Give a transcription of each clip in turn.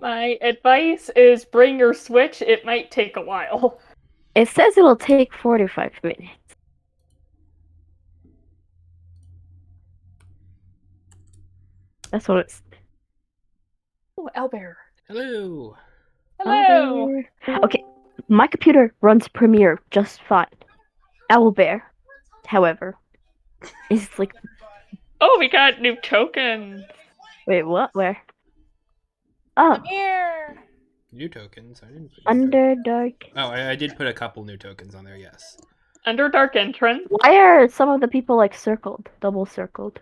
My advice is bring your Switch. It might take a while. It says it'll take 45 minutes. That's what it's. Oh, Owlbear. Hello. Hello. Okay, my computer runs Premiere just fine. Owlbear, however, is like, Oh, we got new tokens. wait, what? Where? Oh, I'm here. New tokens. I didn't put new Underdark. Oh, I did put a couple new tokens on there, yes. Underdark entrance. Why are some of the people like circled, double circled?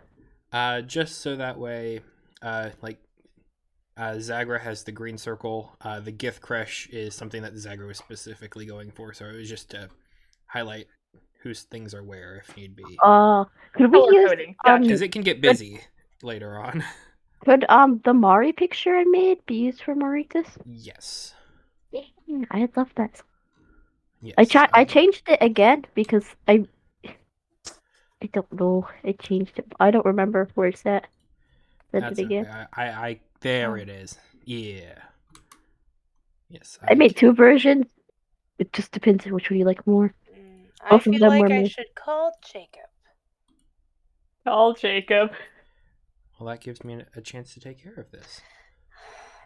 Just so that way, Zagra has the green circle. The Gith Crush is something that Zagra was specifically going for, so it was just to highlight whose things are where if need be. Could we Color use coding. Gotcha. Because it can get busy later on. could the Mari picture I made be used for Maritas? Yes. I'd love that. Yes. I changed it again because I don't know. I changed it. I don't remember where it's at. Send That's it again. okay. There it is. Yeah. Yes. I made two versions. It just depends on which one you like more. I Both of feel them like were I made. should call Jacob. Call Jacob. Well, that gives me a chance to take care of this.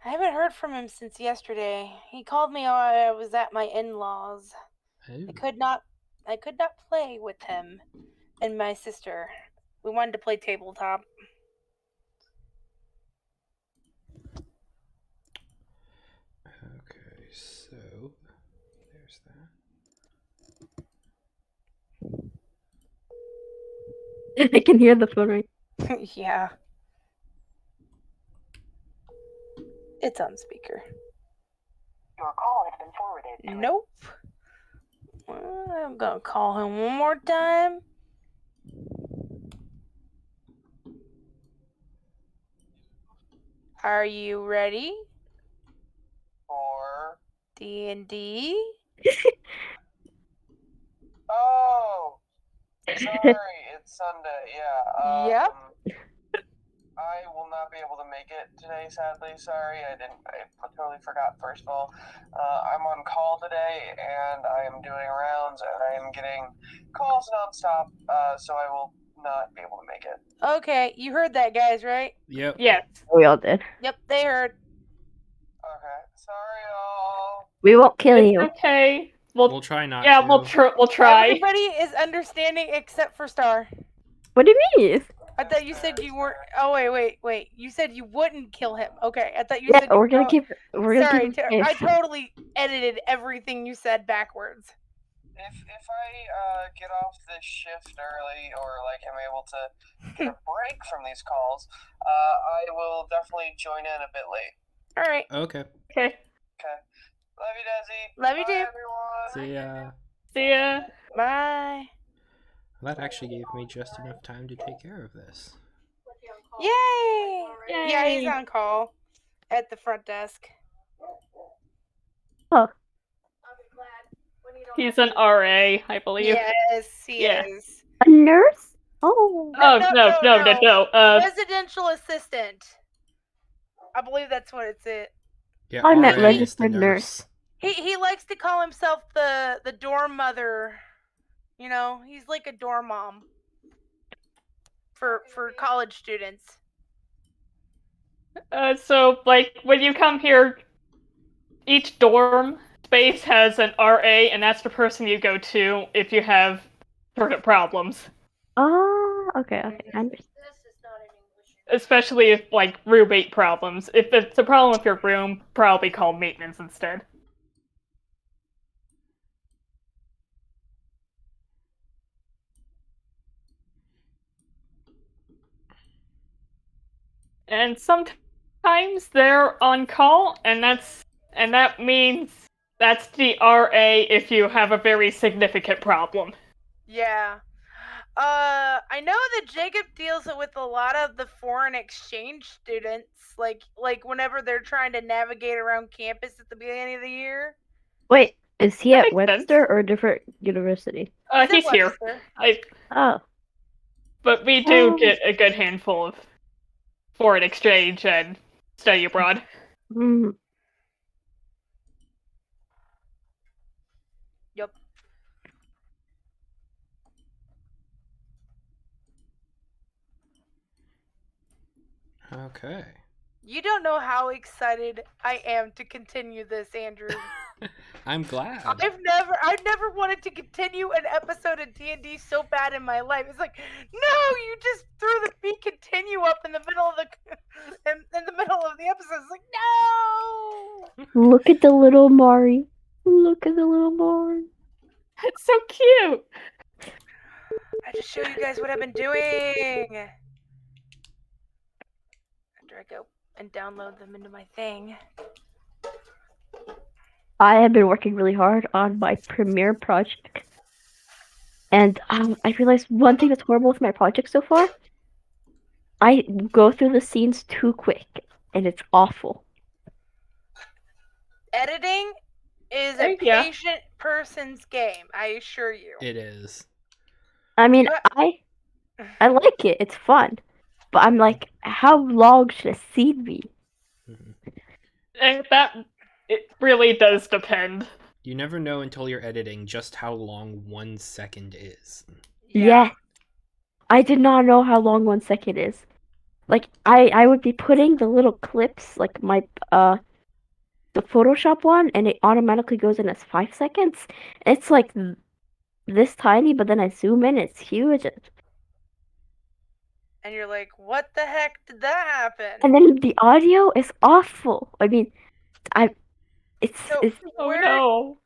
I haven't heard from him since yesterday. He called me while I was at my in-laws. Ooh. I could not play with him and my sister. We wanted to play tabletop. Okay, so there's that. I can hear the phone ring. Yeah. It's on speaker. Your call has been forwarded to Nope. Well, I'm gonna call him one more time. Are you ready? for. D&D? Oh, sorry, it's Sunday. Yeah. Yep. I will not be able to make it today, sadly. Sorry, I totally forgot. First of all, I'm on call today, and I am doing rounds, and I am getting calls nonstop. So I will not be able to make it. Okay, you heard that, guys, right? Yep. Yes. We all did. Yep, they heard. Okay, sorry, all. We won't kill It's you. okay. We'll try not Yeah, to. we'll try. Everybody is understanding except for Star. What do you mean? I thought you said you weren't. Oh wait. You said you wouldn't kill him. Okay, I thought you Yeah, said you we're gonna keep. We're gonna Sorry, keep him I safe. totally edited everything you said backwards. If I get off this shift early, or like am able to get a break from these calls, I will definitely join in a bit late. All right. Okay. Okay. Okay. Love you, Desi. Love you Bye, too. everyone. See ya. See ya. Bye. Well, that actually gave me just enough time to take care of this. Yay! Yay. Yeah, he's on call at the front desk. Oh, He's an RA, I believe. Yes, he Yeah. is. a nurse? Oh. Oh no. Residential assistant. I believe that's what it's it. Yeah, I meant RA is the registered nurse. He likes to call himself the dorm mother. You know, he's like a dorm mom for college students. So like when you come here, each dorm space has an RA, and that's the person you go to if you have certain problems. Oh, okay. I understand. Especially if like roommate problems. If it's a problem with your room, probably call maintenance instead. And sometimes they're on call, and that means that's the RA if you have a very significant problem. Yeah. I know that Jacob deals with a lot of the foreign exchange students, like whenever they're trying to navigate around campus at the beginning of the year. Wait, is he That at makes Webster sense. or a different university? He's here. Oh. But we do get a good handful of foreign exchange and study abroad. Okay. You don't know how excited I am to continue this, Andrew. I'm glad. I've never wanted to continue an episode of D&D so bad in my life. It's like, no, you just threw the "be continue" up in the middle of the in the middle of the episode. It's like, no. Look at the little Mari. Look at the little Mari. It's so cute. I just show you guys what I've been doing. After I go and download them into my thing. I have been working really hard on my premiere project. And I realized one thing that's horrible with my project so far. I go through the scenes too quick, and it's awful. Editing is a Yeah. patient person's game, I assure you. It is. I mean, You I like it. It's fun. But I'm like, how long should a scene be? Mhm. And it really does depend. You never know until you're editing just how long 1 second is. Yeah. I did not know how long 1 second is. Like, I would be putting the little clips, like my, the Photoshop one, and it automatically goes in as 5 seconds. It's like this tiny, but then I zoom in, it's huge. And you're like, what the heck did that happen? And then the audio is awful. I mean, it's So Oh where no.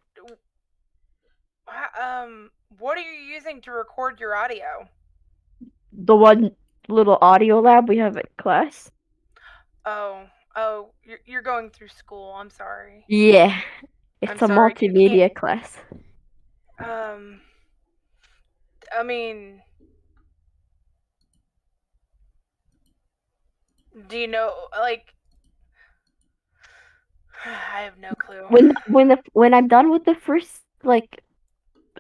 what are you using to record your audio? the one little audio lab we have at class. Oh, you're going through school. I'm sorry. Yeah, it's I'm a sorry, you multimedia class. I mean, do you know, like, I have no clue. When I'm done with the first, like,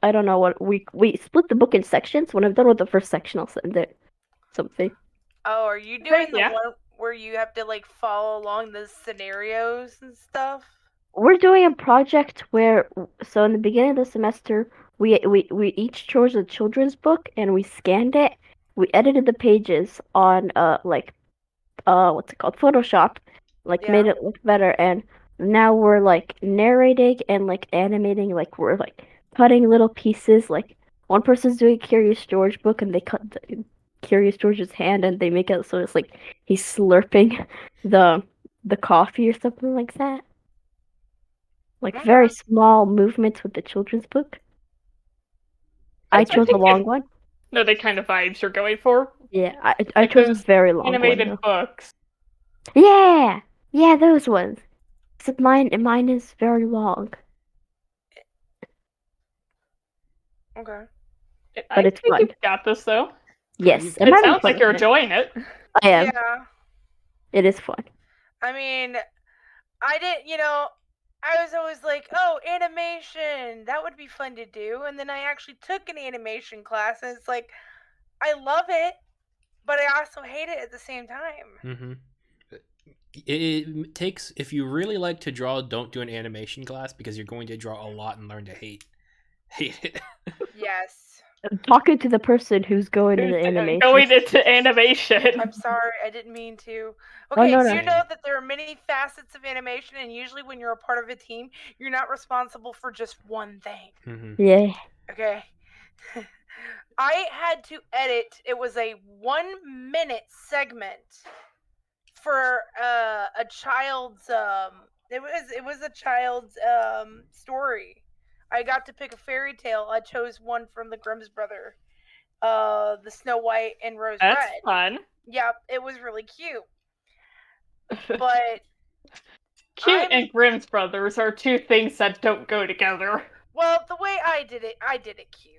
I don't know what we split the book in sections. When I'm done with the first section, I'll send it something. Oh, are you doing the yeah. one where you have to like follow along the scenarios and stuff? We're doing a project where, so in the beginning of the semester, we each chose a children's book and we scanned it. We edited the pages on what's it called, Photoshop, like made Yeah. it look better, and now we're like narrating and like animating, like we're like cutting little pieces. Like one person's doing Curious George book and they cut Curious George's hand and they make it so it's like he's slurping the coffee or something like that. Like Okay. very small movements with the children's book. I chose a think long one. No, the kind of vibes you're going for. Yeah, I Like chose a those very long one animated though. books. Yeah, yeah, those ones. Except mine is very long, Okay. but it's think fun. you've got this though. Yes, And I'm it having sounds fun like you're with it. enjoying it. I am. Yeah. It is fun. I mean, I didn't, I was always like, oh, animation, that would be fun to do. And then I actually took an animation class, and it's like, I love it, but I also hate it at the same time. Mm-hmm. It takes, if you really like to draw, don't do an animation class because you're going to draw a lot and learn to hate it. Yes. I'm talking to the person who's going into animation. Going into animation. I'm sorry, I didn't mean to. Oh, Okay, no, do no. you know that there are many facets of animation, and usually when you're a part of a team, you're not responsible for just one thing. Mm-hmm. Yeah. Okay. I had to edit. It was a 1 minute segment for a child's it was a child's story. I got to pick a fairy tale. I chose one from the Grimm's brother, the Snow White and Rose That's Red. fun. Yep, it was really cute. But Cute and Grimm's brothers are two things that don't go together. well, the way I did it cute.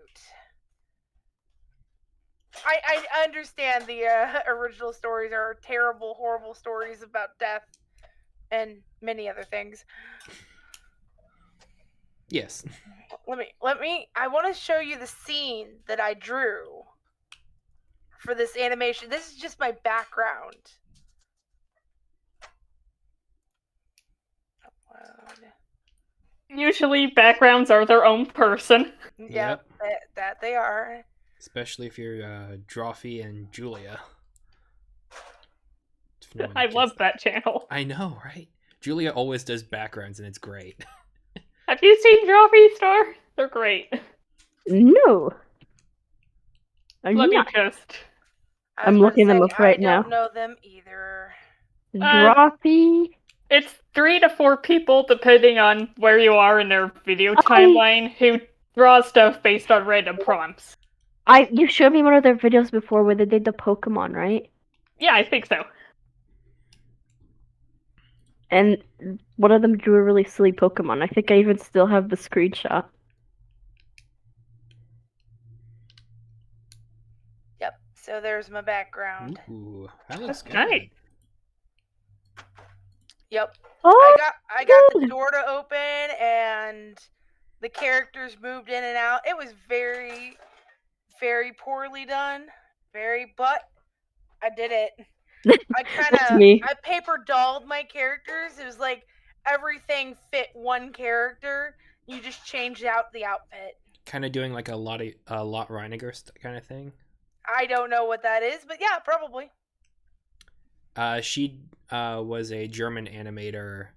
I understand the original stories are terrible, horrible stories about death and many other things. Yes. Let me. I want to show you the scene that I drew for this animation. This is just my background. Upload. Usually backgrounds are their own person. Yep, that they are. Especially if you're Drawfee and Julia. if no one I gets love that channel. I know, right? Julia always does backgrounds, and it's great. Have you seen Drawfee Star? They're great. No. I'm Let me not. just. I was I'm about to looking them say, up right I now. don't know them either. Droppy. It's 3 to 4 people, depending on where you are in their video timeline, who draw stuff based on random prompts. You showed me one of their videos before where they did the Pokemon, right? Yeah, I think so. And one of them drew a really silly Pokemon. I think I even still have the screenshot. Yep. So there's my background. Ooh, that looks good. Nice. Yep. Oh, I got the good. door to open and the characters moved in and out. It was very, very poorly done. But I did it. I That's me. I paper dolled my characters. It was like everything fit one character. You just changed out the outfit. Kind of doing like a lot Reiniger kind of thing. I don't know what that is, but yeah, probably. She was a German animator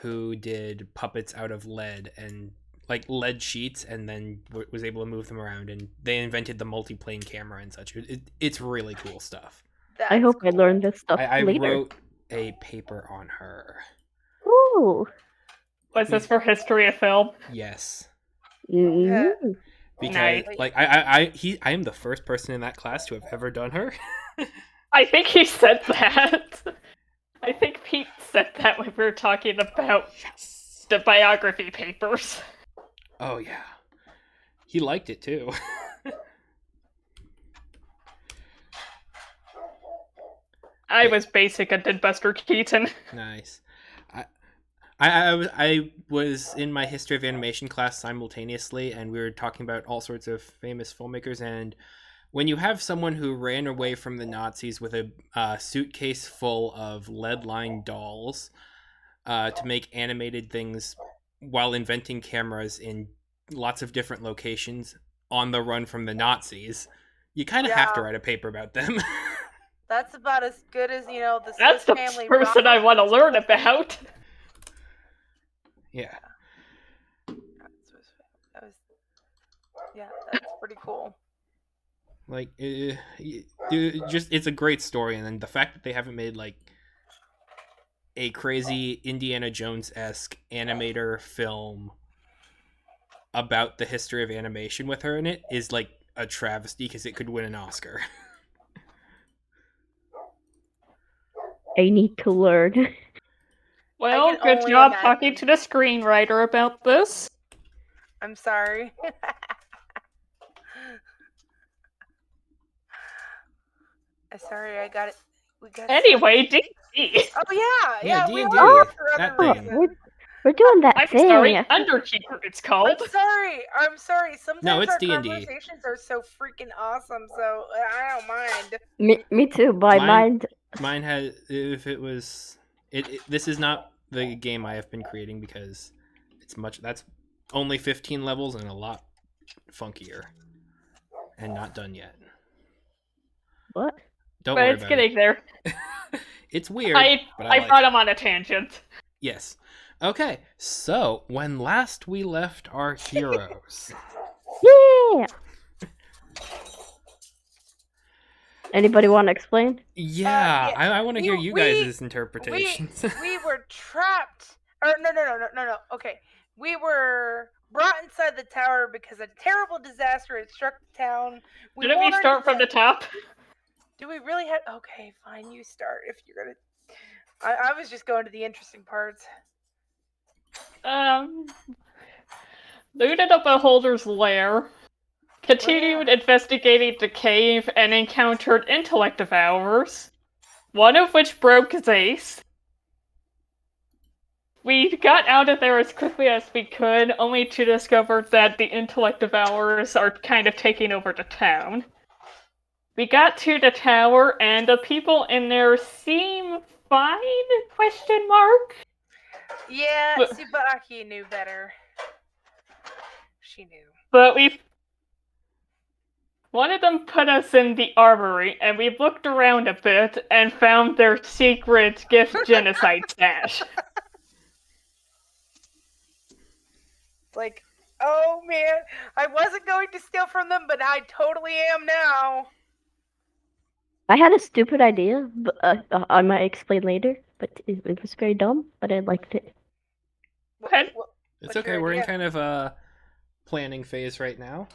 who did puppets out of lead and like lead sheets, and then was able to move them around. And they invented the multiplane camera and such. It's really cool stuff. That's I hope I cool. learned this stuff I later. wrote a paper on her. Ooh. Was this for history of film? Yes. Mm-hmm. Because Nice. like I am the first person in that class to have ever done her. I think he said that. I think Pete said that when we were talking about the biography papers. Oh yeah. He liked it too. I was basic and did Buster Keaton. Nice. I was in my history of animation class simultaneously, and we were talking about all sorts of famous filmmakers. And when you have someone who ran away from the Nazis with a suitcase full of lead-lined dolls to make animated things while inventing cameras in lots of different locations on the run from the Nazis, you kind of have to write a paper about them. That's about as good as, the That's Swiss the Family person I Robinson. want to learn about. Yeah. That's pretty cool. Like, it's a great story, and then the fact that they haven't made like a crazy Indiana Jones-esque animator film about the history of animation with her in it is like a travesty, because it could win an Oscar. I need to learn. Well, can good only job imagine. talking to the screenwriter about this. I'm sorry. Sorry, I got it. We got Anyway, D&D. Oh yeah, we D&D, were here for that other thing. reasons. We're doing that I'm thing. sorry, Underkeeper it's called. I'm sorry. Sometimes No, it's our D&D. conversations are so freaking awesome, so I don't mind. Me too. My mind. Mine had, if it was, this is not the game I have been creating, because that's only 15 levels and a lot funkier, and not done yet. What? Don't But worry it's about getting there. it. It's weird, but I like brought it. him on a tangent. Yes. Okay, so when last we left our heroes, Yeah. Anybody want to explain? yeah, yeah. I want to hear you guys' interpretations. We were trapped. Or no. Okay, we were brought inside the tower because a terrible disaster had struck the town. Didn't we start from the top? Do we really have? Okay, fine. You start if you're gonna. I was just going to the interesting parts. Looted a beholder's lair, continued investigating the cave, and encountered intellect devourers, one of which broke his ace. We got out of there as quickly as we could, only to discover that the intellect devourers are kind of taking over the town. We got to the tower, and the people in there seem fine? Question mark? Yeah, But- Tsubaki knew better. She knew. But we One of them put us in the armory, and we looked around a bit and found their secret gift genocide stash. Like, oh man, I wasn't going to steal from them, but I totally am now. I had a stupid idea, but I might explain later. But it was very dumb, but I liked it. Okay. It's What's your okay. We're in idea? kind of a planning phase right now.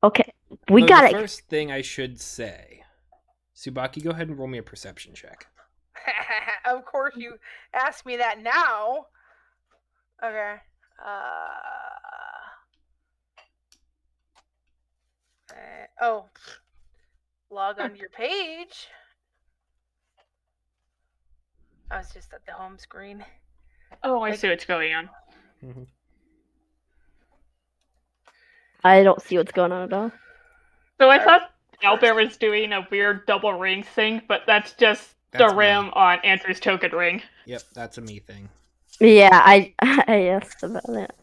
Okay, we Although got the it. first thing I should say, Subaki, go ahead and roll me a perception check. Of course, you asked me that now. Okay. Oh, log onto your page. I was just at the home screen. Oh, I see what's going on. Mhm. I don't see what's going on at all. So I thought Albert was doing a weird double ring thing, but that's just That's the me. rim on Andrew's token ring. Yep, that's a me thing. Yeah, I asked about that.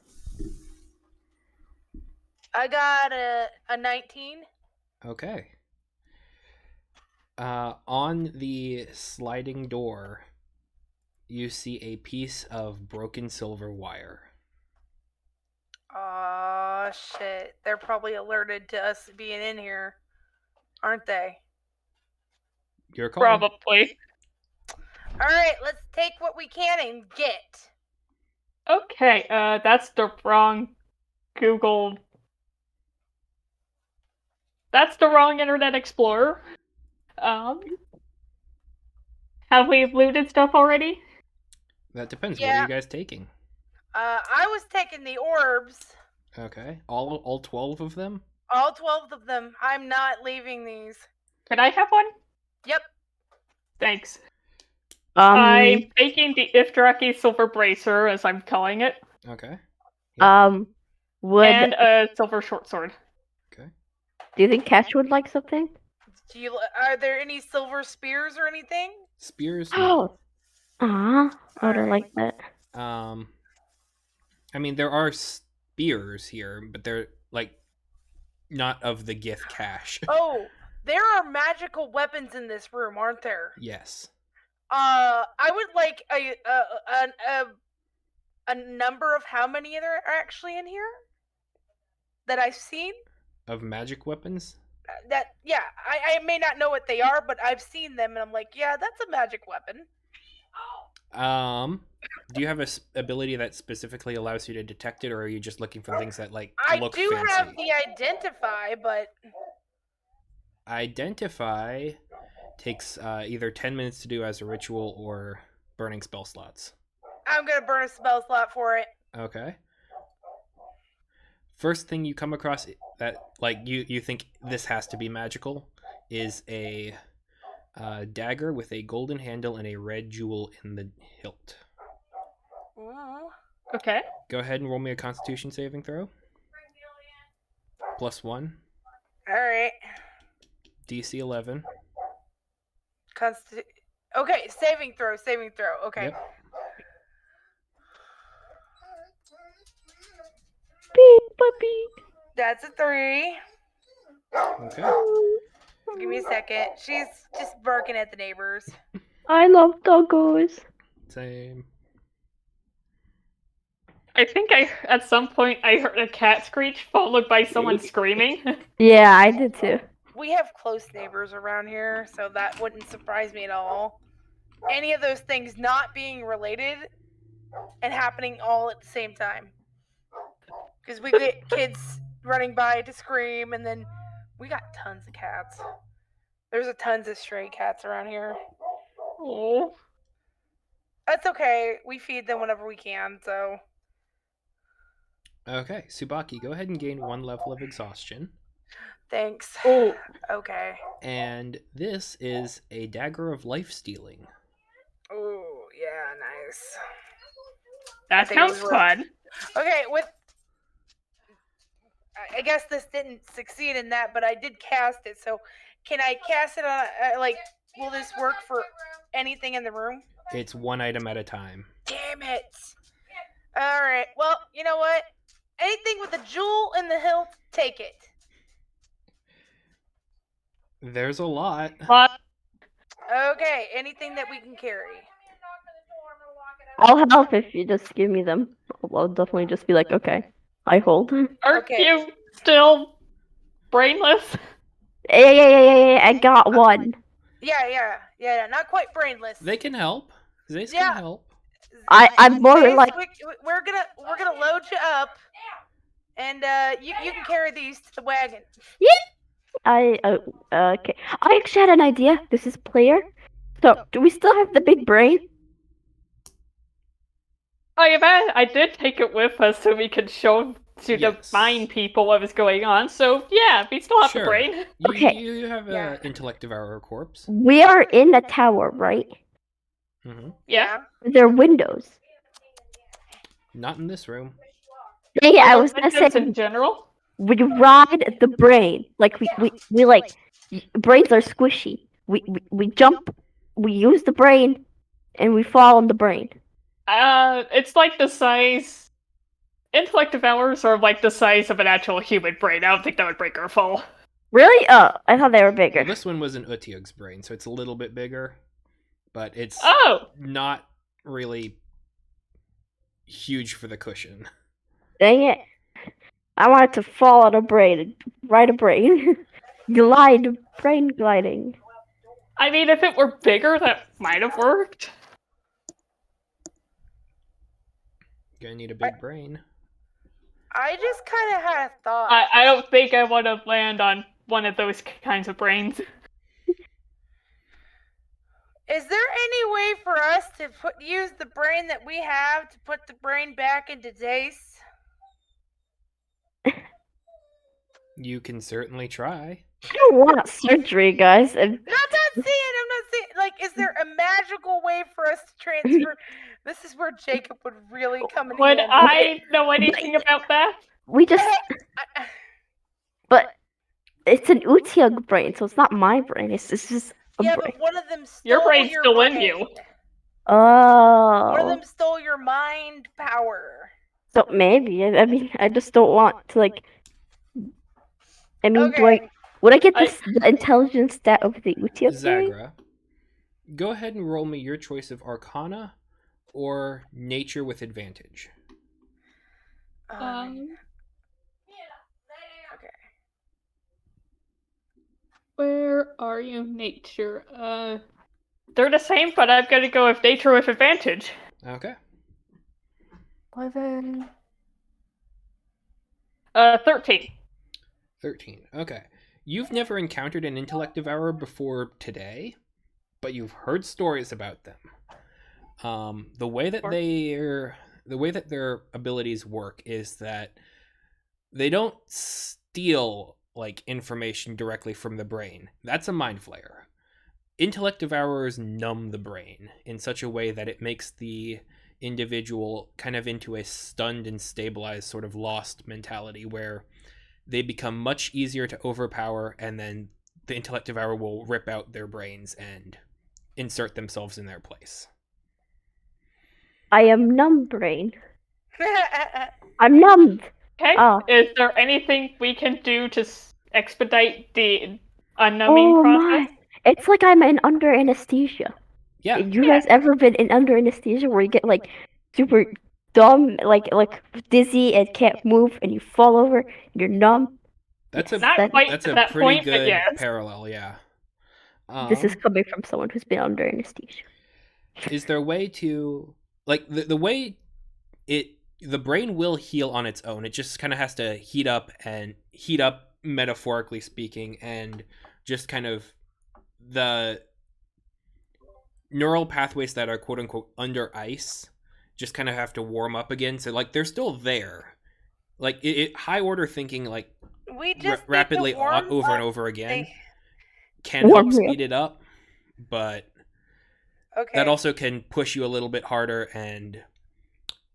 I got a 19. Okay. On the sliding door, you see a piece of broken silver wire. Oh shit! They're probably alerted to us being in here, aren't they? Your call. Probably. All right, let's take what we can and get. Okay, that's the wrong Google. That's the wrong Internet Explorer. Have we looted stuff already? That depends. What are Yeah. you guys taking? I was taking the orbs, Okay. All 12 of them? all 12 of them. I'm not leaving these. Could I have one? Yep. Thanks. I'm Um, taking the Ifdraki Silver Bracer, as I'm calling it, Okay. would and a silver short sword. Okay. do you think Cash would like something? Are there any silver spears or anything? Spears? No. Oh, I would have Alright. liked that. I mean, there are spears here, but they're, like, not of the Gith cache. Oh, there are magical weapons in this room, aren't there? Yes. I would like a number of how many there are actually in here that I've seen. Of magic weapons? I may not know what they are, but I've seen them, and I'm like, yeah, that's a magic weapon. Do you have a ability that specifically allows you to detect it, or are you just looking for things that, like, I look do fancy? have the identify, but Identify takes either 10 minutes to do as a ritual or burning spell slots. I'm gonna burn a spell slot for it. Okay. First thing you come across that, like, you think this has to be magical is a dagger with a golden handle and a red jewel in the hilt. Ooh. Okay. Go ahead and roll me a Constitution saving throw. +1. All right. DC 11. Okay, saving throw. Okay. Yep. Beep, puppy. That's a 3. Okay. Give me a second. She's just barking at the neighbors. I love doggos. Same. I think at some point I heard a cat screech followed by someone screaming. Yeah, I did too. We have close neighbors around here, so that wouldn't surprise me at all. Any of those things not being related and happening all at the same time. Because we get kids running by to scream, and then we got tons of cats. There's a tons of stray cats around here. Oh. That's okay. We feed them whenever we can, so. Okay, Subaki, go ahead and gain 1 level of exhaustion. Thanks. Oh. Okay. And this is a dagger of life stealing. Oh, yeah, nice. That think it sounds was fun. Okay, I guess this didn't succeed in that, but I did cast it, so can I cast it on, will this work for anything in the room? It's 1 item at a time. Damn it. Alright, well, you know what? Anything with a jewel in the hilt, take it. There's a lot. But Okay, anything that we can carry. I'll help if you just give me them. I'll definitely just be like, okay, I hold. aren't Okay. you still brainless? Yeah, I got one. Yeah. Not quite brainless. They can help. Zace Yeah. can help. I'm more Zace, like we're gonna load you up, and you can carry these to the wagon. okay. I actually had an idea. This is player. So do we still have the big brain? I did take it with us so we could show to the Yes. mine people what was going on. So yeah, we still have the Sure. brain. Okay. You have Yeah. an intellect devour corpse. We are in a tower, right? Mm-hmm. Yeah. There are windows. Not in this room. Dang it, Are I there was gonna say windows in general? we ride the brain. Like we like brains are squishy. We jump, we use the brain, and we fall on the brain. It's like the size. Intellect devours are like the size of an actual human brain. I don't think that would break our fall. Really? Oh, I thought they were bigger. Well, this one was an Utiug's brain, so it's a little bit bigger, but it's Oh, not really huge for the cushion. Dang it. I wanted to fall on a brain, ride a brain. Brain gliding. I mean, if it were bigger, that might have worked. Gonna need a big brain. I just kind of had a thought. I don't think I want to land on one of those kinds of brains. Is there any way for us to use the brain that we have to put the brain back into Dace? You can certainly try. I don't want surgery, guys. And I'm not saying. Like, is there a magical way for us to transfer? This is where Jacob would really come in Would handy. I know anything about that? we just, but it's an Utiug brain, so it's not my brain. It's just a Yeah, brain. but one of them stole Your brain's your still in brain. you. One of Oh, them stole your mind power. so maybe. I mean, I just don't want to like. I mean, Okay. would I get the intelligence stat of the Utiug brain? Zagra, go ahead and roll me your choice of Arcana or Nature with advantage. Okay. Where are you, nature? They're the same, but I've got to go with nature with advantage. Okay. 11. 13. 13. Okay. You've never encountered an intellect devourer before today, but you've heard stories about them. The way that their abilities work is that they don't steal like information directly from the brain. That's a mind flayer. Intellect devourers numb the brain in such a way that it makes the individual kind of into a stunned and stabilized sort of lost mentality where they become much easier to overpower, and then the intellect devourer will rip out their brains and insert themselves in their place. I am numb brain. I'm numbed. Okay. Oh. Is there anything we can do to expedite the unnumbing Oh process? my! It's like I'm under anesthesia. Yeah. You guys ever been under anesthesia where you get like super dumb, like dizzy and can't move, and you fall over, and you're numb? That's Yes, Not quite that's to a that pretty point, but good yes. parallel, yeah. This is coming from someone who's been under anesthesia. Is there a way to like the way the brain will heal on its own? It just kind of has to heat up metaphorically speaking, and just kind of the neural pathways that are quote unquote under ice just kind of have to warm up again. So like they're still there. Like it high order thinking like we just rapidly over and up. over again They... can help speed it up, but that also can push you a little bit harder and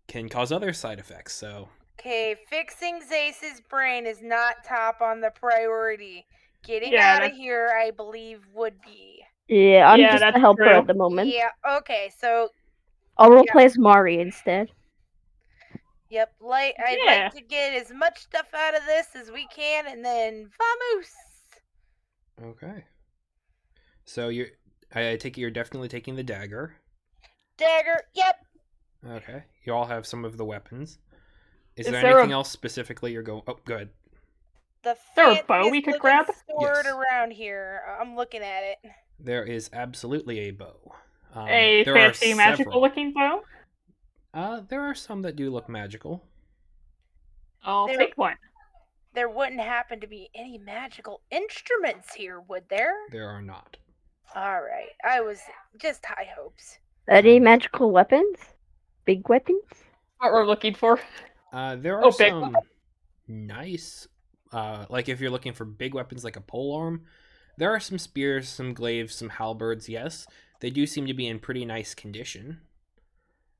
can cause other side effects. So fixing Zace's brain is not top on the priority. Getting Yeah, out of here, I believe, would be. Yeah, I'm Yeah, just a that's helper true. at the moment. Yeah, okay, so I'll roleplay as Mari instead. yep, I'd like to get as much stuff out of this as we can, and then vamos. okay. So I take it you're definitely taking the dagger. Dagger. Yep. Okay. You all have some of the weapons. Is Is there there anything a- else specifically you're going? Oh, good. The there a bow fanciest we could looking grab? sword Yes. around here. I'm looking at it. There is absolutely a bow. A There are fancy magical several. looking bow? There are some that do look magical. I'll There- take one. There wouldn't happen to be any magical instruments here, would there? There are not. All right. I was just high hopes. Any magical weapons? Big weapons? What we're looking for. There are Oh, big some nice, like if you're looking for big weapons like a polearm, there are some spears, some glaives, some halberds. Yes, they do seem to be in pretty nice condition.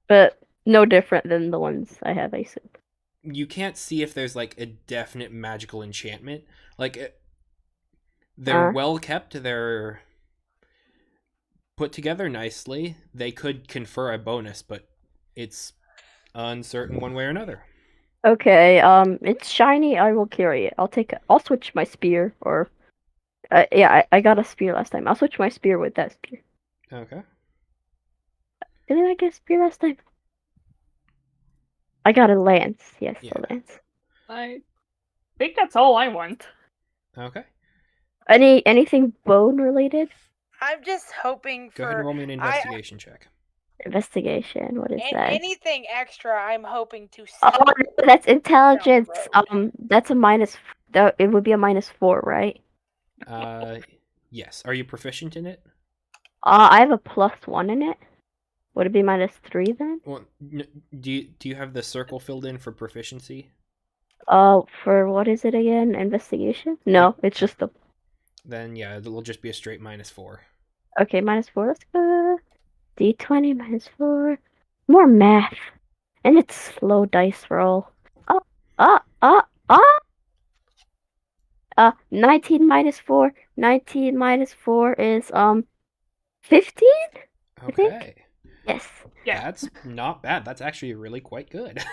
But no different than the ones I have, I assume. You can't see if there's like a definite magical enchantment. Like they're well kept. They're put together nicely. They could confer a bonus, but it's uncertain one way or another. Okay, it's shiny, I will carry it. I'll switch my spear, or, yeah, I got a spear last time. I'll switch my spear with that spear. Okay. Didn't I get a spear last time? I got a lance, yes, Yeah. a lance. I think that's all I want. Okay. Anything bone related? I'm just hoping Go ahead and for roll me an investigation check. Investigation, what is that? anything extra. I'm hoping to. Oh, sell that's intelligence. road. That's a minus, it would be a -4, right? Yes. Are you proficient in it? I have a +1 in it. Would it be -3 then? Well, do you have the circle filled in for proficiency? For what is it again? Investigation? No, it's just the. Then yeah, it'll just be a straight -4. Okay, -4. Let's go. D20 -4. More math. And it's slow dice roll. Oh, 19 -4. 19 -4 is 15? I think? Okay. Yes. Yeah. That's not bad. That's actually really quite good.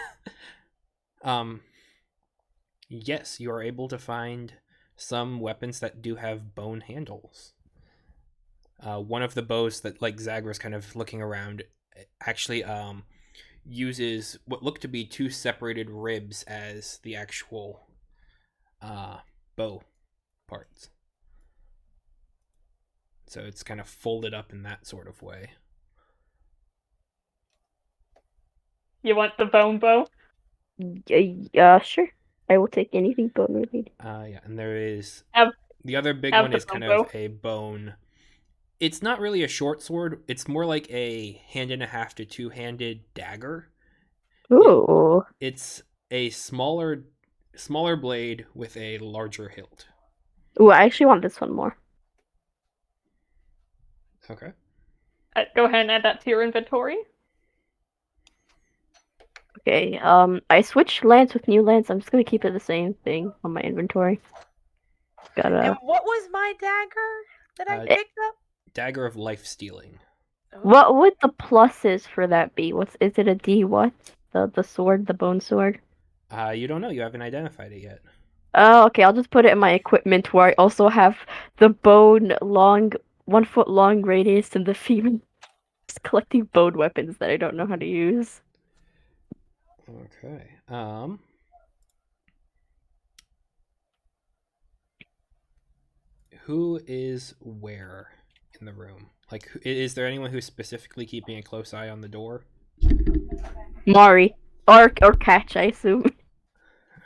Yes, you are able to find some weapons that do have bone handles. One of the bows that like Zagra's kind of looking around actually uses what look to be two separated ribs as the actual bow parts. So it's kind of folded up in that sort of way. You want the bone bow? Sure. I will take anything bone related. Yeah, and there is Have- the other big have one the is kind bone of a bone. It's not really a short sword. It's more like a 1.5 to 2-handed dagger. Ooh. It's a smaller blade with a larger hilt. Ooh, I actually want this one more. Okay. Go ahead and add that to your inventory. Okay, I switched lance with new lance. I'm just gonna keep it the same thing on my inventory. And Gotta. what was my dagger that I Uh, picked up? Dagger of life stealing. What would the pluses for that be? Is it a D what? The sword, the bone sword? You don't know. You haven't identified it yet. Oh, okay, I'll just put it in my equipment where I also have the bone long, 1 foot long radius and the femur. Just collecting bone weapons that I don't know how to use. Okay. Who is where in the room? Like, is there anyone who's specifically keeping a close eye on the door? Mari. Or Catch, I assume.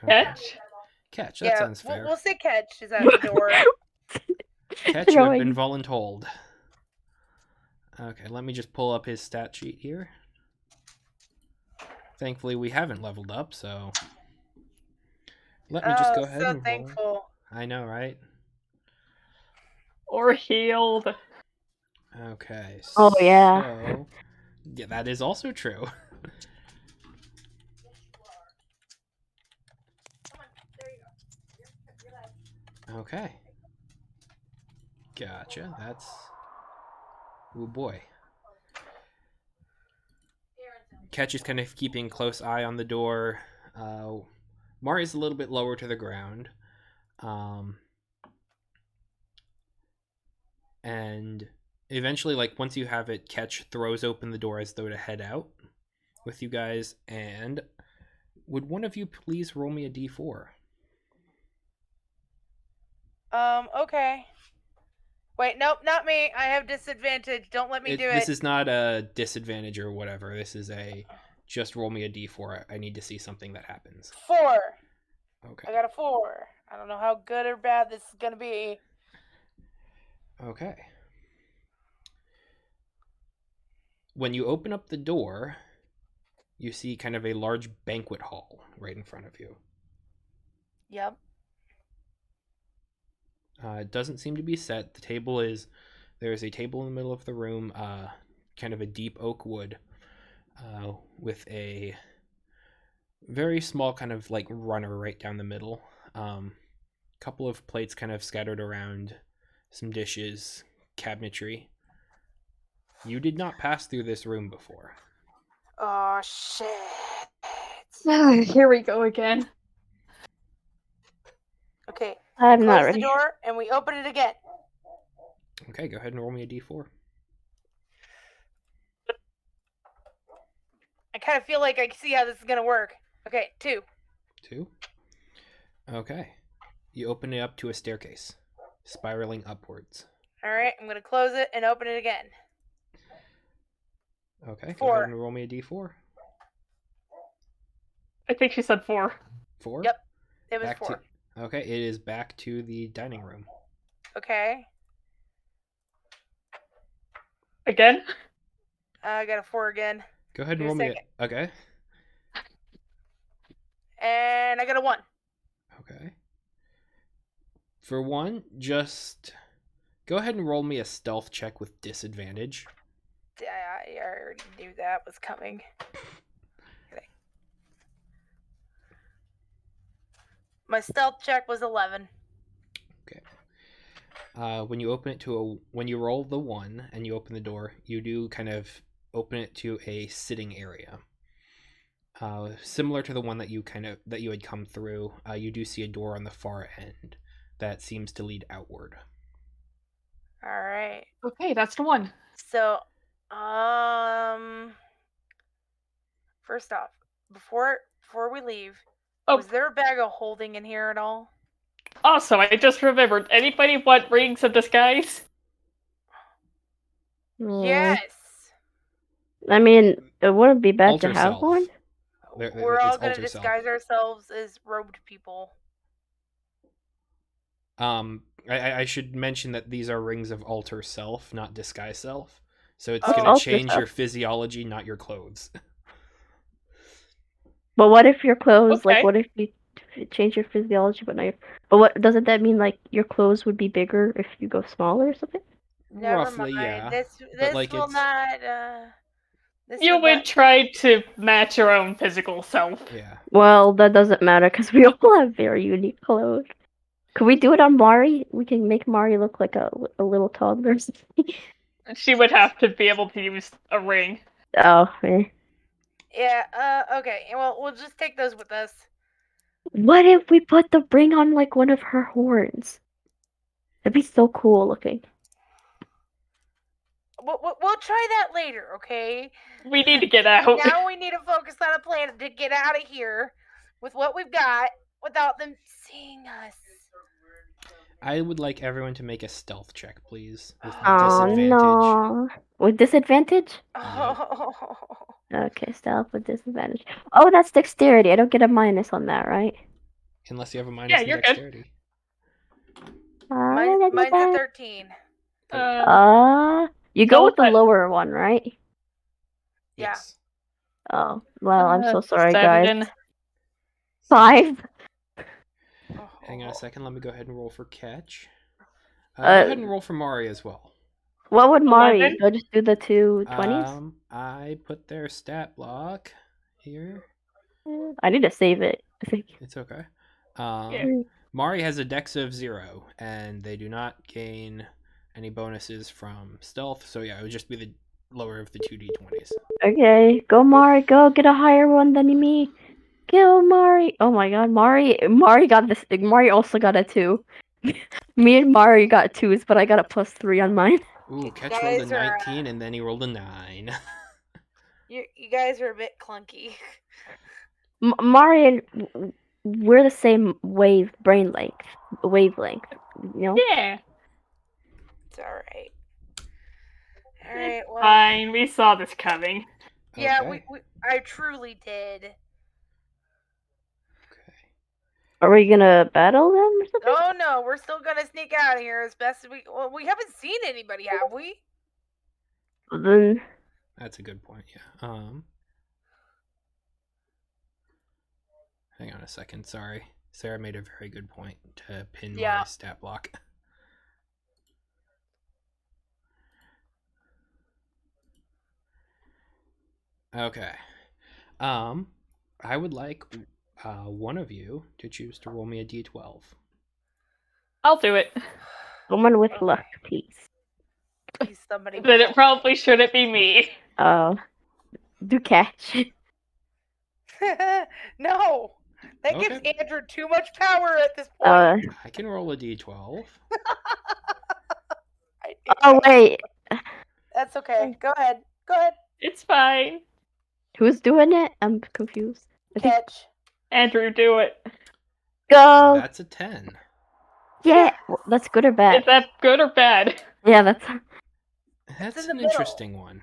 Okay. Catch. Catch. That Yeah, sounds fair. we'll say Catch is at the door. Catch, you have been voluntold. Okay, let me just pull up his stat sheet here. Thankfully, we haven't leveled up, so let me just go ahead so and roll. thankful. I know, right? Or healed. Okay. Oh, yeah. So, yeah, that is also true. Okay. Gotcha. That's. Oh boy. Catch is kind of keeping close eye on the door. Mari's a little bit lower to the ground. And eventually, like once you have it, Ketch throws open the door as though to head out with you guys. And would one of you please roll me a d4? Okay. Wait, nope, not me. I have disadvantage. Don't let me do This it. is not a disadvantage or whatever. This is a just roll me a d4. I need to see something that happens. 4. Okay. I got a 4. I don't know how good or bad this is gonna be. Okay. When you open up the door, you see kind of a large banquet hall right in front of you. Yep. It doesn't seem to be set. There's a table in the middle of the room, kind of a deep oak wood, with a very small kind of like runner right down the middle. Couple of plates kind of scattered around, some dishes, cabinetry. You did not pass through this room before. Oh shit. Here we go again. Okay. I'm not Close ready. the door and we open it again. Okay, go ahead and roll me a d4. I kind of feel like I see how this is gonna work. Okay, 2. 2. Okay. You open it up to a staircase, spiraling upwards. All right, I'm gonna close it and open it again. Okay, go 4. ahead and roll me a d4. I think she said 4. 4? Yep, it was Back 4. Okay, it is back to the dining room. Okay. Again? I got a 4 again. Go ahead and Give roll me me a a... Okay. And I got a 1. Okay. For one, just go ahead and roll me a stealth check with disadvantage. I already knew that was coming. Okay. My stealth check was 11. Okay. When you open it when you roll the 1 and you open the door, you do kind of open it to a sitting area. Similar to the one that you had come through, you do see a door on the far end that seems to lead outward. All right. Okay, that's the one. So, first off, before we leave, Oh, was there a bag of holding in here at all? also, I just remembered. Anybody want rings of disguise? Yes. I mean, it wouldn't be bad Alter to have self. one. We're all It's gonna alter self. disguise ourselves as robed people. I should mention that these are rings of alter self, not disguise self. So it's Oh. going to Alter change self. your physiology, not your clothes. But what if your clothes, Okay. like, what if you change your physiology, but not your... But what, doesn't that mean, like, your clothes would be bigger if you go smaller or something? Never Roughly, mind. yeah. This like, will it's... not. This You would would not- try to match your own physical self. Yeah. Well, that doesn't matter, because we all have very unique clothes. Could we do it on Mari? We can make Mari look like a little toddler or something. She would have to be able to use a ring. Oh, eh. Yeah. Okay. Well, we'll just take those with us. What if we put the ring on, like, one of her horns? That'd be so cool looking. We'll try that later. Okay. We need to get out. Now we need to focus on a plan to get out of here with what we've got without them seeing us. I would like everyone to make a stealth check, please, with Oh, disadvantage. no. With disadvantage? Oh. Okay, stealth with disadvantage. Oh, that's dexterity. I don't get a minus on that, right? Unless you have a minus Yeah, in you're good. dexterity. Mine's a 13. You go No, with the but- lower one, right? Yeah. Yes. Oh, well, I'm so sorry, 7. guys. 5? Hang on a second. Let me go ahead and roll for Catch. Go Uh, ahead and roll for Mari as well. What would Mari? 11? Go just do the two 20s? I put their stat block here. I need to save it, I think. It's okay. Yeah. Mari has a dex of 0, and they do not gain any bonuses from stealth. So yeah, it would just be the lower of the 2d20s. Okay, go Mari, go get a higher one than me. Go Mari. Oh my god, Mari got this. Mari also got a 2. Me and Mari got 2s, but I got a +3 on mine. Ooh, You Catch rolled a guys are, 19 and then he rolled a 9. you guys are a bit clunky. Mari and we're the same wavelength. You know? Yeah. It's alright. Alright, well. Fine, we saw this coming. Yeah, Okay. I truly did. Okay. Are we gonna battle them or something? Oh no, we're still gonna sneak out of here as best as we. Well, we haven't seen anybody, have we? Then That's a good point, yeah. Hang on a second, sorry. Sarah made a very good point to pin Yeah. my stat block. Okay. I would like one of you to choose to roll me a d12. I'll do it. someone with Okay. luck, please. Please, somebody. Then it probably shouldn't be me. Do catch. No, that gives Okay. Andrew too much power at this point. I can roll a d12. I knew Oh it. wait, That's okay. Go ahead. Go ahead. It's fine. who's doing it? I'm confused. I think Catch. Andrew, do it. go. That's a 10. Yeah, well, that's good or bad. Is that good or bad? Yeah, that's. That's in the an middle. interesting one.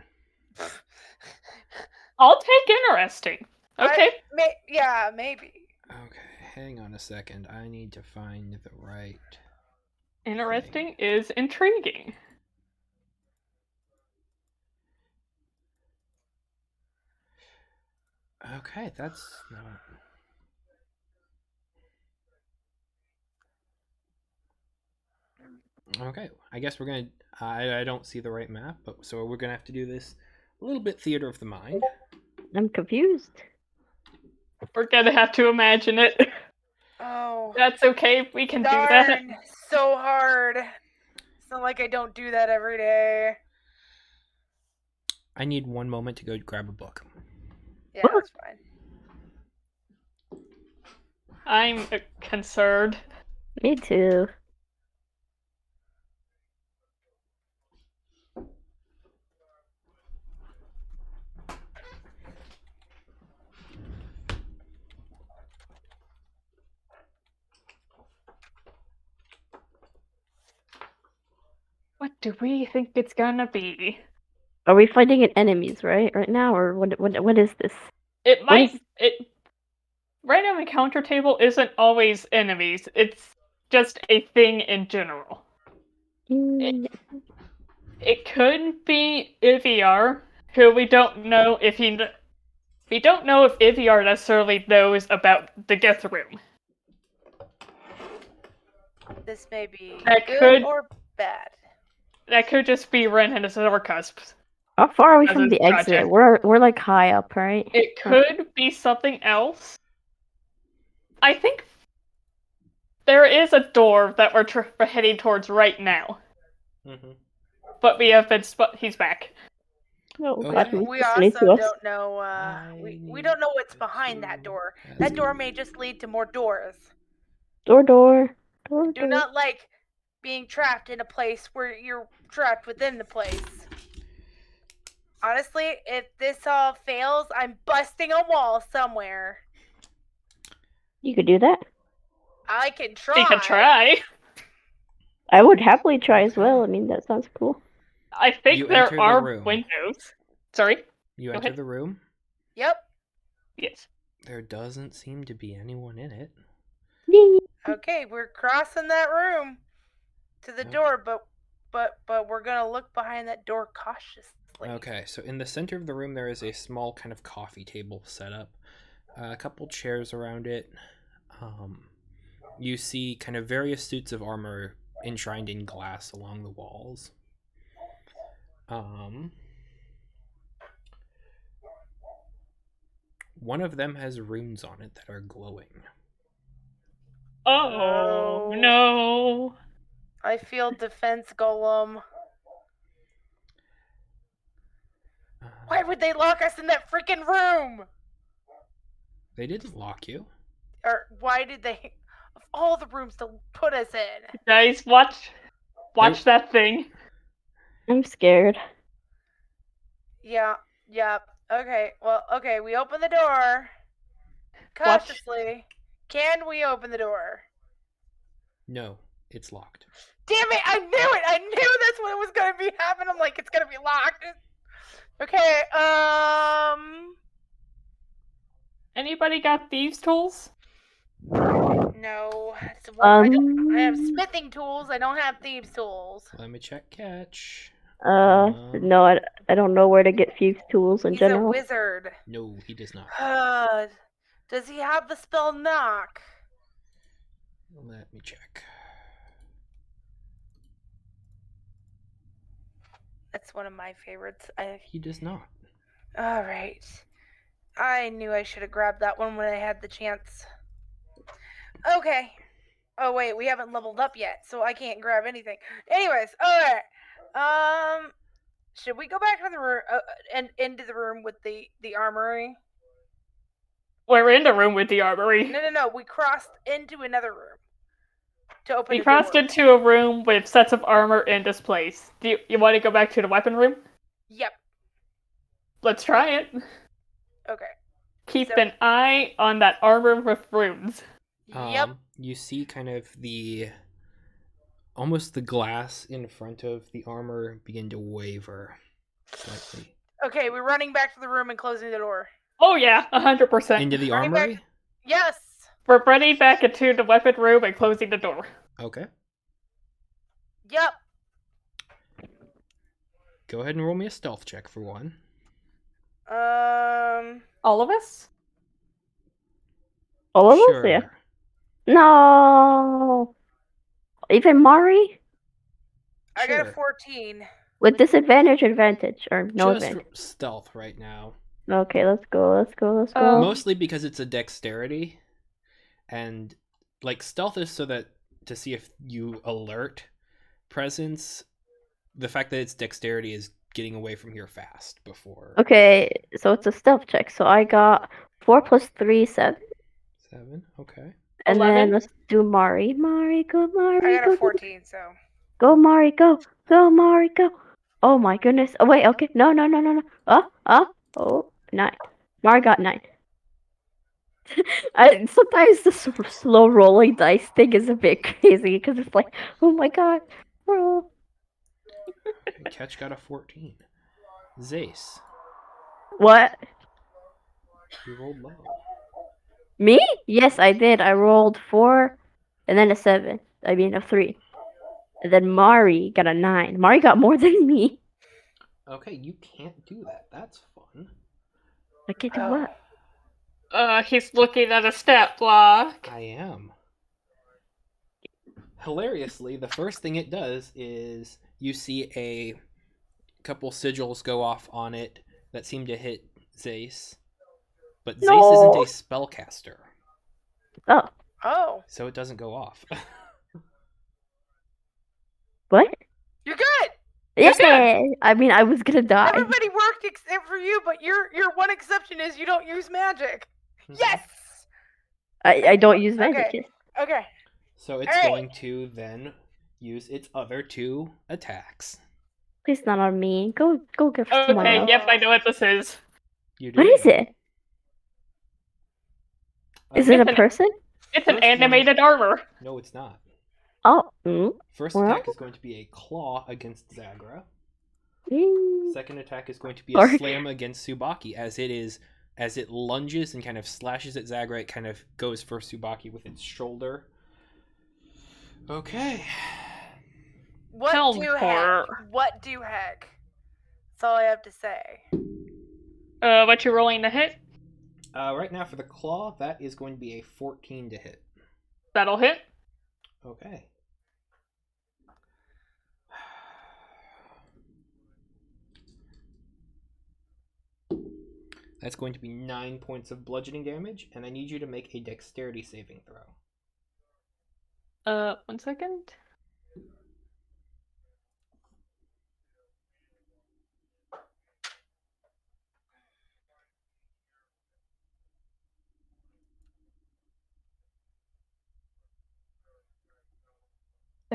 I'll take interesting. Okay. Yeah, maybe. Okay, hang on a second. I need to find the right. Interesting is intriguing. Okay, that's not. Okay, I guess we're gonna. I don't see the right map, but so we're gonna have to do this a little bit theater of the mind. I'm confused. We're gonna have to imagine it. Oh. That's okay. We can do that. Darn. So hard. It's not like I don't do that every day. I need one moment to go grab a book. Yeah, that's fine. I'm concerned. Me too. What do we think it's gonna be? Are we fighting enemies right now, or what is this? It What might. is- It right on the counter table isn't always enemies. It's just a thing in general. Mm, It could be Ivyar, who we don't know if we don't know if Ivyar necessarily knows about the Geth Room. This may be That good could- or bad. That could just be Ren and his Zarcusp. How far are we As from a the exit? project. We're like high up, right? It could be something else. I think there is a door that we're heading towards right now, Mm-hmm. but we have been he's back. Oh, Okay. God, We who's we listening also to us? don't know. We don't know what's behind that door. That door may just lead to more doors. Door. Do not like being trapped in a place where you're trapped within the place. Honestly, if this all fails, I'm busting a wall somewhere. You could do that. I can try. We can try. I would happily try as Okay. well. I mean, that sounds cool. I think You enter there the are room. windows. Sorry? You Go enter ahead. the room. Yep. Yes. There doesn't seem to be anyone in it. Yay. Okay, we're crossing that room to the Okay. door, but we're gonna look behind that door cautiously. Okay, so in the center of the room there is a small kind of coffee table set up, a couple chairs around it. You see kind of various suits of armor enshrined in glass along the walls. One of them has runes on it that are glowing. Oh, Oh. no. I feel defense golem. Why would they lock us in that freaking room? They didn't lock you. Or why did they? of all the rooms to put us in. Guys, watch that thing. I'm scared. Yeah. Yep. Okay. Well. Okay. We open the door Watch. cautiously. Can we open the door? No, it's locked. Damn it! I knew it. I knew that's what was gonna be happening. I'm like, it's gonna be locked. Okay. Anybody got thieves' tools? No. I have Um. smithing tools. I don't have thieves' tools. Let me check catch. No, I don't know where to get fuse tools in He's general. a wizard. No, he does not. Does he have the spell knock? Let me check. That's one of my favorites. He does not. All right. I knew I should have grabbed that one when I had the chance. Okay. Oh wait, we haven't leveled up yet, so I can't grab anything. Anyways, all right. Should we go back to the room and into the room with the armory? We're in the room with the armory. No. We crossed into another room to open. We a crossed door. into a room with sets of armor in displays. Do you want to go back to the weapon room? Yep. Let's try it. Okay. Keep So- an eye on that armor with runes. Yep. You see kind of almost the glass in front of the armor begin to waver slightly. Okay, we're running back to the room and closing the door. Oh yeah, 100%. Into the Running armory? Yes. We're running back into the weapon room and closing the door. Okay. Yep. Go ahead and roll me a stealth check for one. All of us? All of us? Sure. Yeah. No. Even Mari? I got a Sure. 14. With disadvantage, advantage, or no Just advantage? stealth right now. Okay, let's go. Oh. Mostly because it's a dexterity. And like stealth is so that to see if you alert presence. The fact that it's dexterity is getting away from here fast before. Okay, so it's a stealth check. So I got 4 plus 3, 7. 7, okay. And 11? then let's do Mari. Mari, go, Mari, I got go. a 14, so. Go, Mari, go. Go, Mari, go. Oh my goodness. Oh, wait, okay. No. Oh, 9. Mari got 9. Sometimes the slow rolling dice thing is a bit crazy because it's like, oh my god, roll. Catch got a 14. Zace, What? you rolled low. Me? Yes, I did. I rolled 4 and then a 7. I mean, a 3. And then Mari got a 9. Mari got more than me. Okay, you can't do that. That's fun. I can't do what? He's looking at a stat block. I am. Hilariously, the first thing it does is you see a couple sigils go off on it that seem to hit Zace. But Zace No. isn't a spellcaster, Oh, Oh. so it doesn't go off. what? You're good. Yeah. I mean, I was gonna die. Everybody worked except for you, but your one exception is you don't use magic. Yes. I don't use magic. Okay. Okay. So it's Alright. going to then use its other 2 attacks. Please not on me. Go get someone Okay, else. yep, I know what this is. You do? What is it? Is it It's a an- person? It's an First one- animated armor. No, it's not. Oh. First Well. attack is going to be a claw against Zagra. Mm. Second attack is going to be a Sorry. slam against Tsubaki. As it lunges and kind of slashes at Zagra, it kind of goes for Tsubaki with its shoulder. Okay. What Helm do horror. heck? What do heck? That's all I have to say. What you rolling to hit? Right now for the claw, that is going to be a 14 to hit. That'll hit. Okay. That's going to be 9 points of bludgeoning damage, and I need you to make a dexterity saving throw. 1 second.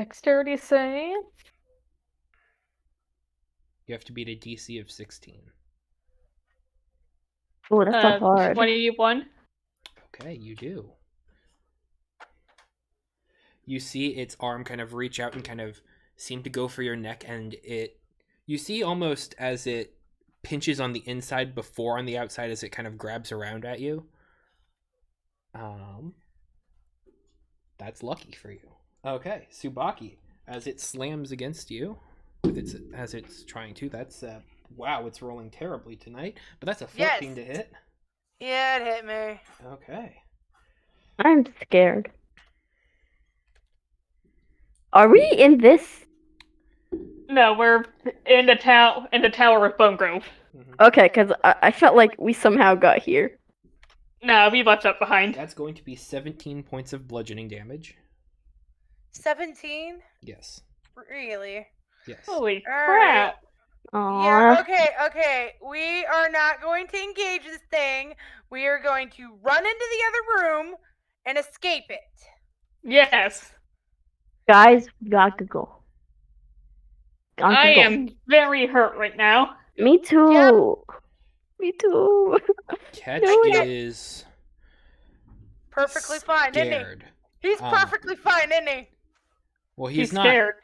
Dexterity save. You have to beat a DC of 16. Oh, that's not hard. 21. Okay, you do. You see its arm kind of reach out and kind of seem to go for your neck, and you see almost as it pinches on the inside before on the outside as it kind of grabs around at you. That's lucky for you. Okay, Tsubaki, as it slams against you, as it's trying to. That's wow, it's rolling terribly tonight, but that's a 14 to hit. Yeah, it hit me. Okay. I'm scared. Are we in this? No, we're in the tower of Bone Grove. Okay, because I felt like we somehow got here. No, we left that behind. That's going to be 17 points of bludgeoning damage. 17? Yes. Really? Yes. Holy All crap! Yeah, Aww. okay. We are not going to engage this thing. We are going to run into the other room and escape it. Yes, Guys, we gotta go. Gotta I go. am very hurt right now. Me too. Me too. Ketch No, is Perfectly fine, isn't scared. he? He's perfectly fine, isn't he? Well, He's he's not. scared.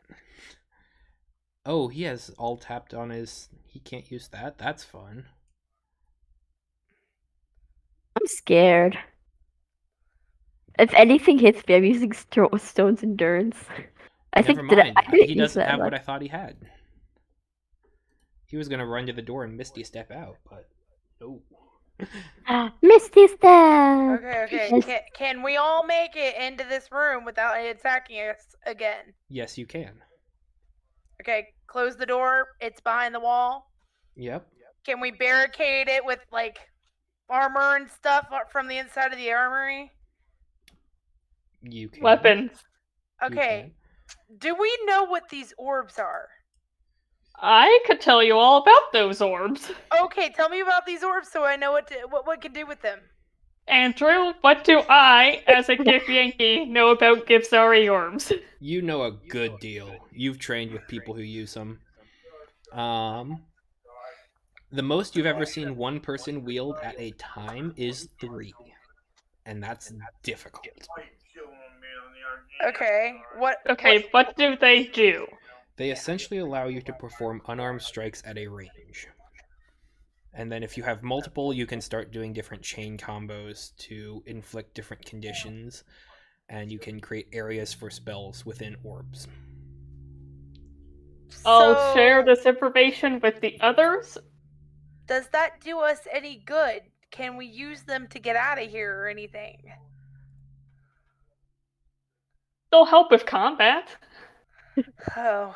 Oh, he has all tapped on his. He can't use that. That's fun. I'm scared. If anything hits me, I'm using Stone's Endurance. Never mind. I didn't He use doesn't that have what much. I thought he had. He was gonna run to the door and Misty step out, but no. Misty Step! Okay. Yes. Can we all make it into this room without it attacking us again? Yes, you can. Okay, close the door. It's behind the wall. Yep. Can we barricade it with, like, armor and stuff from the inside of the armory? You can. Weapons. You Okay. can. Do we know what these orbs are? I could tell you all about those orbs. Okay, tell me about these orbs so I know what can do with them. Andrew, what do I, as a Gif Yankee, know about Gifzari orbs? You know a good deal. You've trained with people who use them. The most you've ever seen one person wield at a time is 3. And that's difficult. Okay, what do they do? They essentially allow you to perform unarmed strikes at a range. And then if you have multiple, you can start doing different chain combos to inflict different conditions. And you can create areas for spells within orbs. I'll share this information with the others. Does that do us any good? Can we use them to get out of here or anything? They'll help with combat. Oh.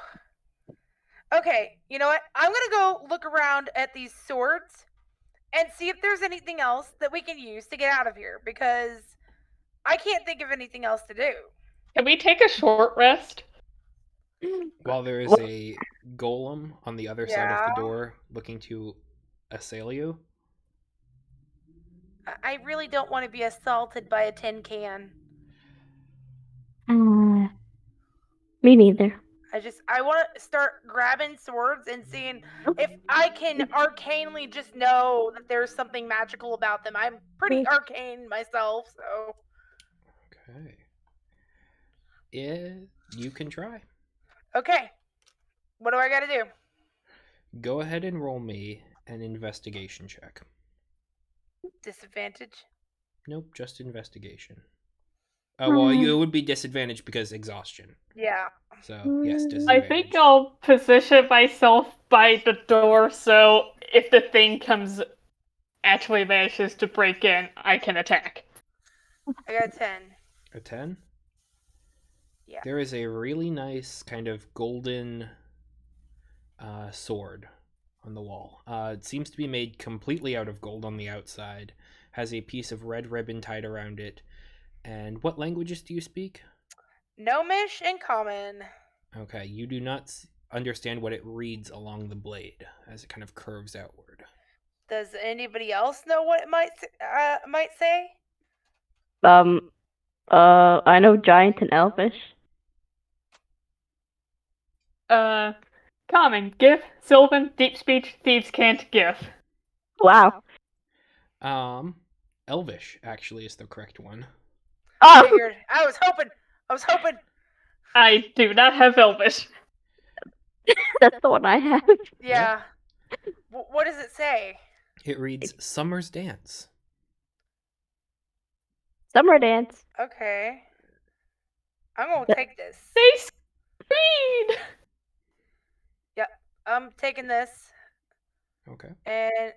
Okay, you know what? I'm gonna go look around at these swords and see if there's anything else that we can use to get out of here, because I can't think of anything else to do. Can we take a short rest? While there is a golem on the other side of the door looking to assail you. I really don't want to be assaulted by a tin can. Me neither. I want to start grabbing swords and seeing if I can arcanely just know that there's something magical about them. I'm pretty arcane myself, so. Okay. You can try. Okay. What do I gotta do? Go ahead and roll me an investigation check. Disadvantage? Nope, just investigation. Oh, well, it would be disadvantage because exhaustion. Yeah. So, yes, I disadvantage. think I'll position myself by the door so if the thing actually manages to break in, I can attack. I got a 10. A 10? Yeah. There is a really nice kind of golden sword on the wall. It seems to be made completely out of gold on the outside. Has a piece of red ribbon tied around it. And what languages do you speak? Gnomish and Common. Okay, you do not understand what it reads along the blade as it kind of curves outward. Does anybody else know what it might say? I know Giant and Elvish. Common, GIF, Sylvan, Deep Speech, Thieves Can't, GIF. Wow. Elvish actually is the correct one. Oh, Figured. I was hoping. I do not have Elvish. that's the one I have. Yeah. What does it say? It reads Summer's Dance. Summer dance. Okay. I'm gonna Th- take this. They screed! Yep. I'm taking this. Okay. And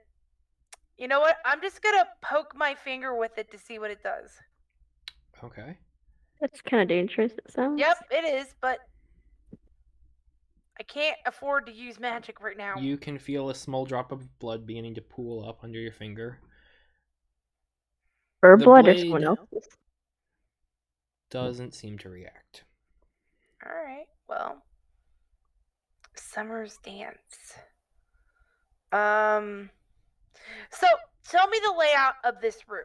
you know what? I'm just gonna poke my finger with it to see what it does. Okay. That's kind of dangerous. It sounds. Yep, it is, but I can't afford to use magic right now. You can feel a small drop of blood beginning to pool up under your finger. Her The blood or blade- someone else's. Doesn't seem to react. All right. Well, Summer's Dance. So tell me the layout of this room.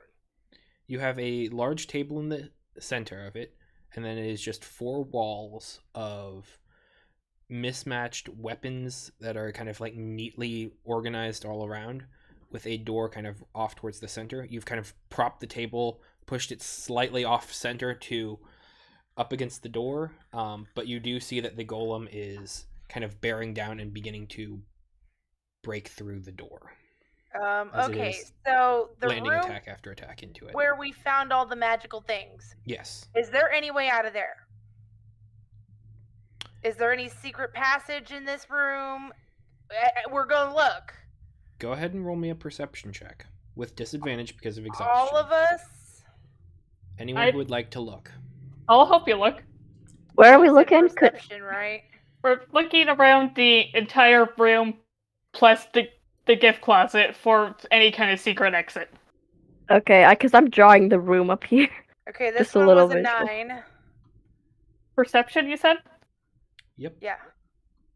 You have a large table in the center of it, and then it is just 4 walls of mismatched weapons that are kind of like neatly organized all around, with a door kind of off towards the center. You've kind of propped the table, pushed it slightly off center to up against the door, but you do see that the golem is kind of bearing down and beginning to break through the door. As it Okay. is So the landing room attack after attack into it. where we found all the magical things. Yes. Is there any way out of there? Is there any secret passage in this room? We're gonna look. Go ahead and roll me a perception check with disadvantage because of exhaustion. All of us. Anyone who would like to look. I'll help you look. Where are we You said looking? Perception, right? We're looking around the entire room, plus the gift closet for any kind of secret exit. Okay, because I'm drawing the room up here. Okay, this Just a one little was a visual. 9. Perception, you said? Yep. Yeah.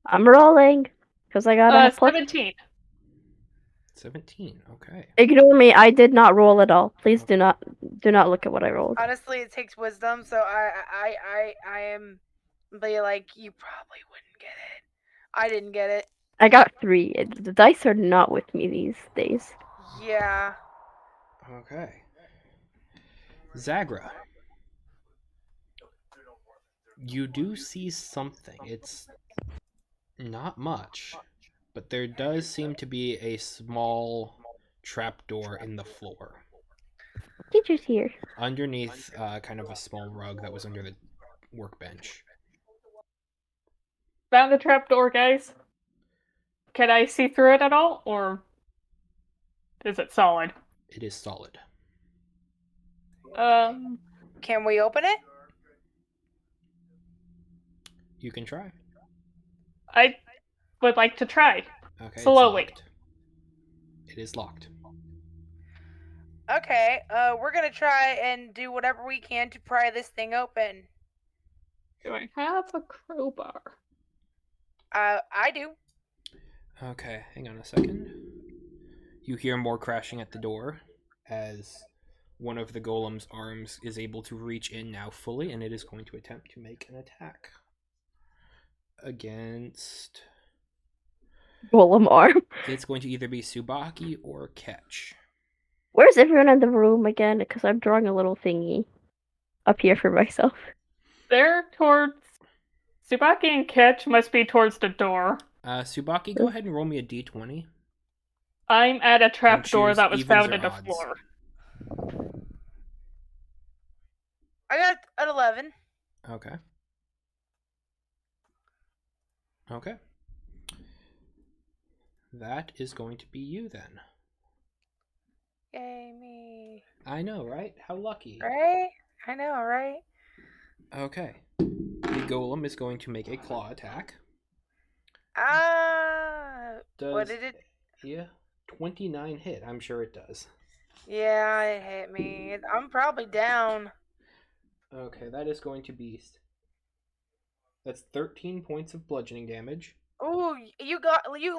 I'm rolling because I got a plus. 17. 17. Okay. Ignore me. I did not roll at all. Please do not look at what I rolled. Honestly, it takes wisdom, so I am be like, you probably wouldn't get it. I didn't get it. I got 3. The dice are not with me these days. Yeah. Okay. Zagra. You do see something. It's not much, but there does seem to be a small trapdoor in the floor. Teacher's here. Underneath kind of a small rug that was under the workbench. Found the trapdoor, guys. Can I see through it at all, or is it solid? It is solid. Can we open it? You can try. I would like to try. Okay, Slowly. it's locked. It is locked. Okay, we're gonna try and do whatever we can to pry this thing open. Do I have a crowbar? I do. Okay, hang on a second. You hear more crashing at the door as one of the golem's arms is able to reach in now fully, and it is going to attempt to make an attack against... Golem arm. It's going to either be Subaki or Ketch. Where's everyone in the room again? Because I'm drawing a little thingy up here for myself. They're towards... Tsubaki and Ketch must be towards the door. Subaki, go ahead and roll me a d20. I'm at a trapdoor choose that was evens found or in the odds. floor. I got an 11. Okay. Okay. That is going to be you then. Yay, me. I know, right? How lucky. Right? I know, right? Okay. The golem is going to make a claw attack. What did it? Yeah. 29 hit. I'm sure it does. Yeah, it hit me. I'm probably down. Okay, that is going to be... That's 13 points of bludgeoning damage. Ooh, you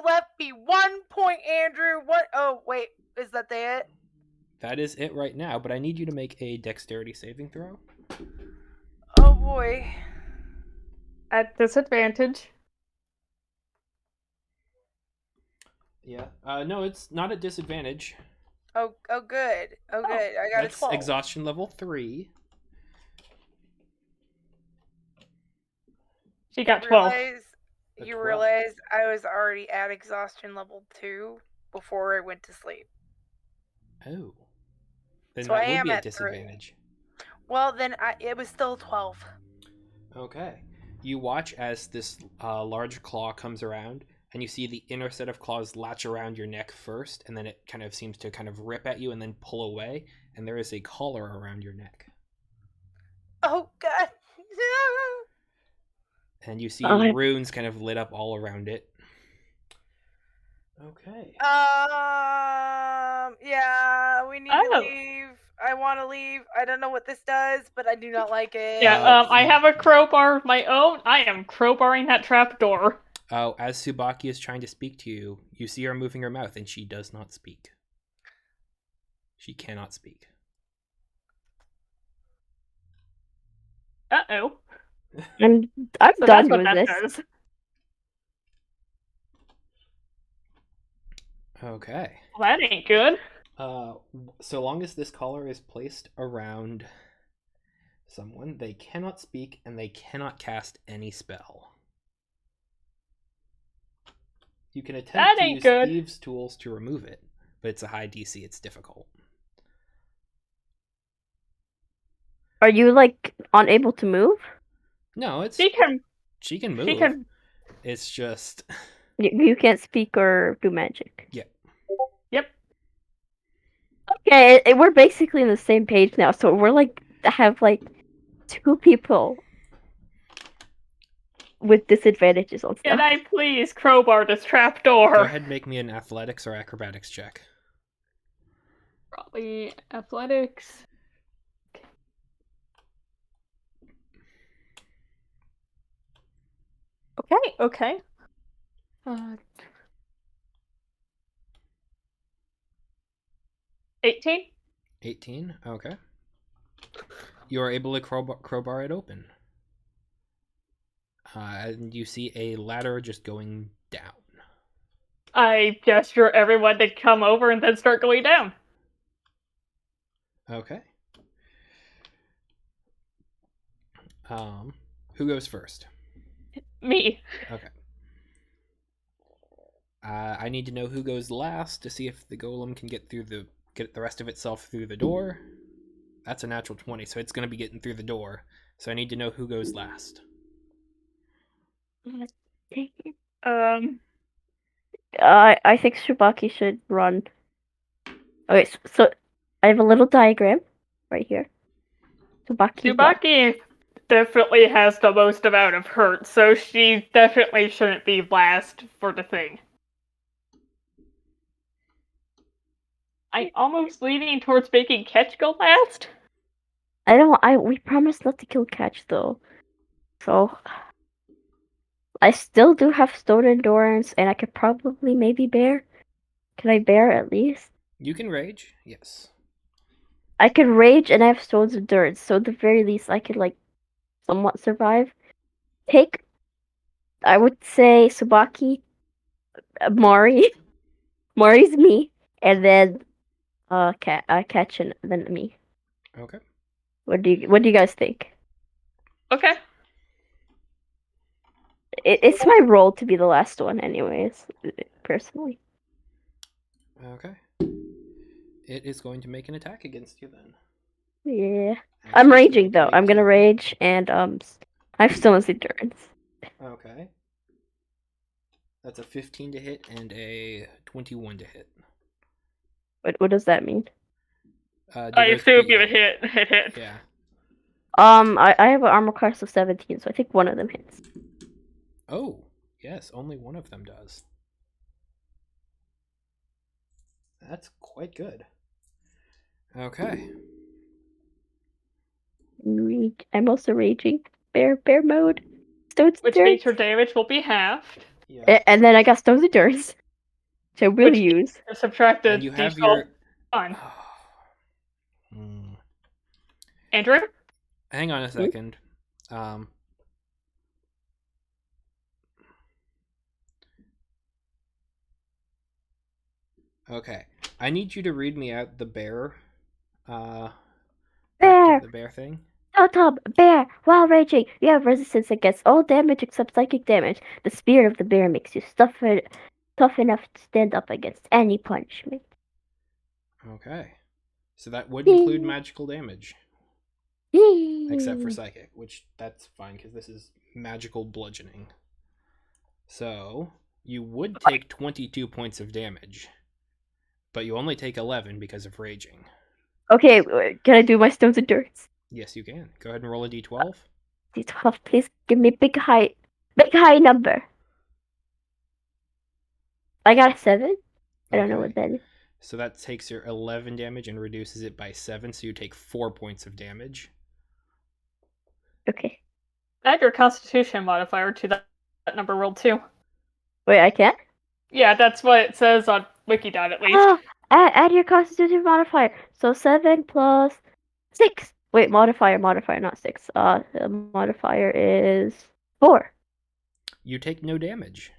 left me 1 point, Andrew. What? Oh, wait. Is that the it? That is it right now, but I need you to make a dexterity saving throw. Oh, boy. At disadvantage. Yeah. No, it's not a disadvantage. Oh, good. Oh, good. I got That's a 12. exhaustion level 3. She got 12. A You 12. realize I was already at exhaustion level 2 before I went to sleep. Oh. Then So I that would am be a at 3. disadvantage. Well, then it was still 12. Okay. You watch as this large claw comes around, and you see the inner set of claws latch around your neck first, and then it kind of seems to kind of rip at you and then pull away, and there is a collar around your neck. Oh, God. And you see I- runes kind of lit up all around it. Okay. Yeah, we need to Oh. leave. I want to leave. I don't know what this does, but I do not like it. Yeah, I have a crowbar of my own. I am crowbarring that trap door. Oh, as Tsubaki is trying to speak to you, you see her moving her mouth, and she does not speak. She cannot speak. Uh-oh. I'm So done that's what with that this. does. Okay. Well, that ain't good. So long as this collar is placed around someone, they cannot speak and they cannot cast any spell. You can attempt That to ain't use good. thieves' tools to remove it, but it's a high DC. It's difficult. Are you like unable to move? No, it's She can. she can move. She can. It's just You can't speak or do magic. yeah. Yep. Okay, we're basically on the same page now. So we're like have like 2 people with disadvantages on Can stuff. I please crowbar this trap door? Go ahead and make me an athletics or acrobatics check. Probably athletics. Okay. 18? 18? Okay. You are able to crowbar it open. And you see a ladder just going down. I gesture everyone to come over and then start going down. Okay. Who goes first? Me. Okay. I need to know who goes last to see if the golem can get the rest of itself through the door. That's a natural 20, so it's going to be getting through the door. So I need to know who goes last. I think Shibaki should run. Okay, so I have a little diagram right here. Shibaki run. Tsubaki definitely has the most amount of hurt, so she definitely shouldn't be last for the thing. I'm almost leaning towards making Ketch go last. We promised not to kill Catch though. So I still do have stone endurance and I could probably maybe bear. Can I bear at least? You can rage, yes. I could rage and I have stone's endurance, so at the very least I could like somewhat survive. I would say Sabaki, Mari. Mari's me, and then Catch and then me. Okay. What do you guys think? Okay. It's my role to be the last one, anyways. Personally, Okay. It is going to make an attack against you then. yeah. Actually, I'm it's raging going to though. make I'm gonna two. rage, and I have stone's endurance. Okay. That's a 15 to hit and a 21 to hit. What does that mean? Do I those assume beat you hit. Yeah. I have an armor class of 17, so I think one of them hits. Oh, yes, only one of them does. That's quite good. Okay. I'm also raging. Bear mode. Stone's Which means endurance. her damage will be halved. Yeah. And then I got stone's endurance, which I will Which use. subtracted And you have d12 your. on. Hmm. Andrew? Hang on a second. Okay. I need you to read me out the bear. Bear! The bear thing. Totem, bear, while raging, you have resistance against all damage except psychic damage. The spirit of the bear makes you tough enough to stand up against any punishment. Okay. So that would include magical damage, except for psychic, which that's fine because this is magical bludgeoning. So you would take 22 points of damage, but you only take 11 because of raging. Okay, can I do my stone's endurance? Yes, you can. Go ahead and roll a d12. D12, please give me big high number. I got a 7. I don't know what that is. So that takes your 11 damage and reduces it by 7, so you take 4 points of damage. Okay. Add your Constitution modifier to that number rolled too. Wait, I can't? Yeah, that's what it says on Wikidot at least. Oh, add your Constitution modifier. So 7 plus 6. Wait, modifier, not 6. The modifier is 4. You take no damage.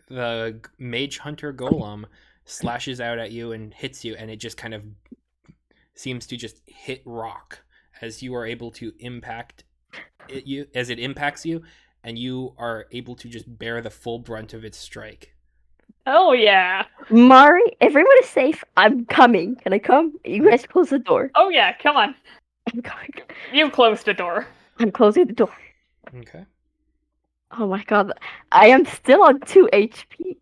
The Mage Hunter Golem slashes out at you and hits you, and it just kind of seems to just hit rock as you are able to impact it, as it impacts you, and you are able to just bear the full brunt of its strike. Oh yeah. Mari, everyone is safe. I'm coming. Can I come? You guys close the door. Oh yeah, come on. I'm coming. You closed the door. I'm closing the door. Okay. Oh my god. I am still on 2 HP.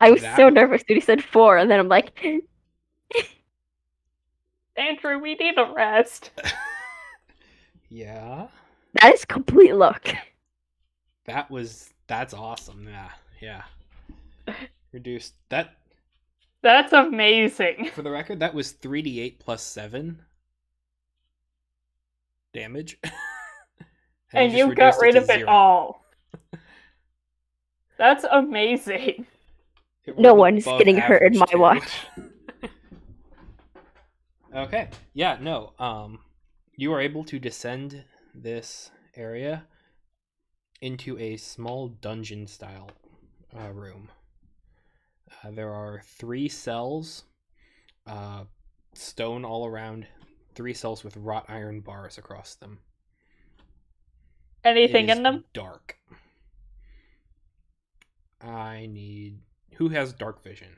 I was so nervous when he said 4, and then I'm like, Andrew, we need a rest. Yeah. that is complete luck. That's awesome. Yeah. Reduced that. That's amazing. For the record, that was 3d8 plus 7 damage. and you got rid of it all. That's amazing. No one's getting hurt in my watch. Okay. Yeah, no. You are able to descend this area into a small dungeon style room. There are 3 cells, stone all around, 3 cells with wrought iron bars across them. Anything in them? Dark. Who has dark vision?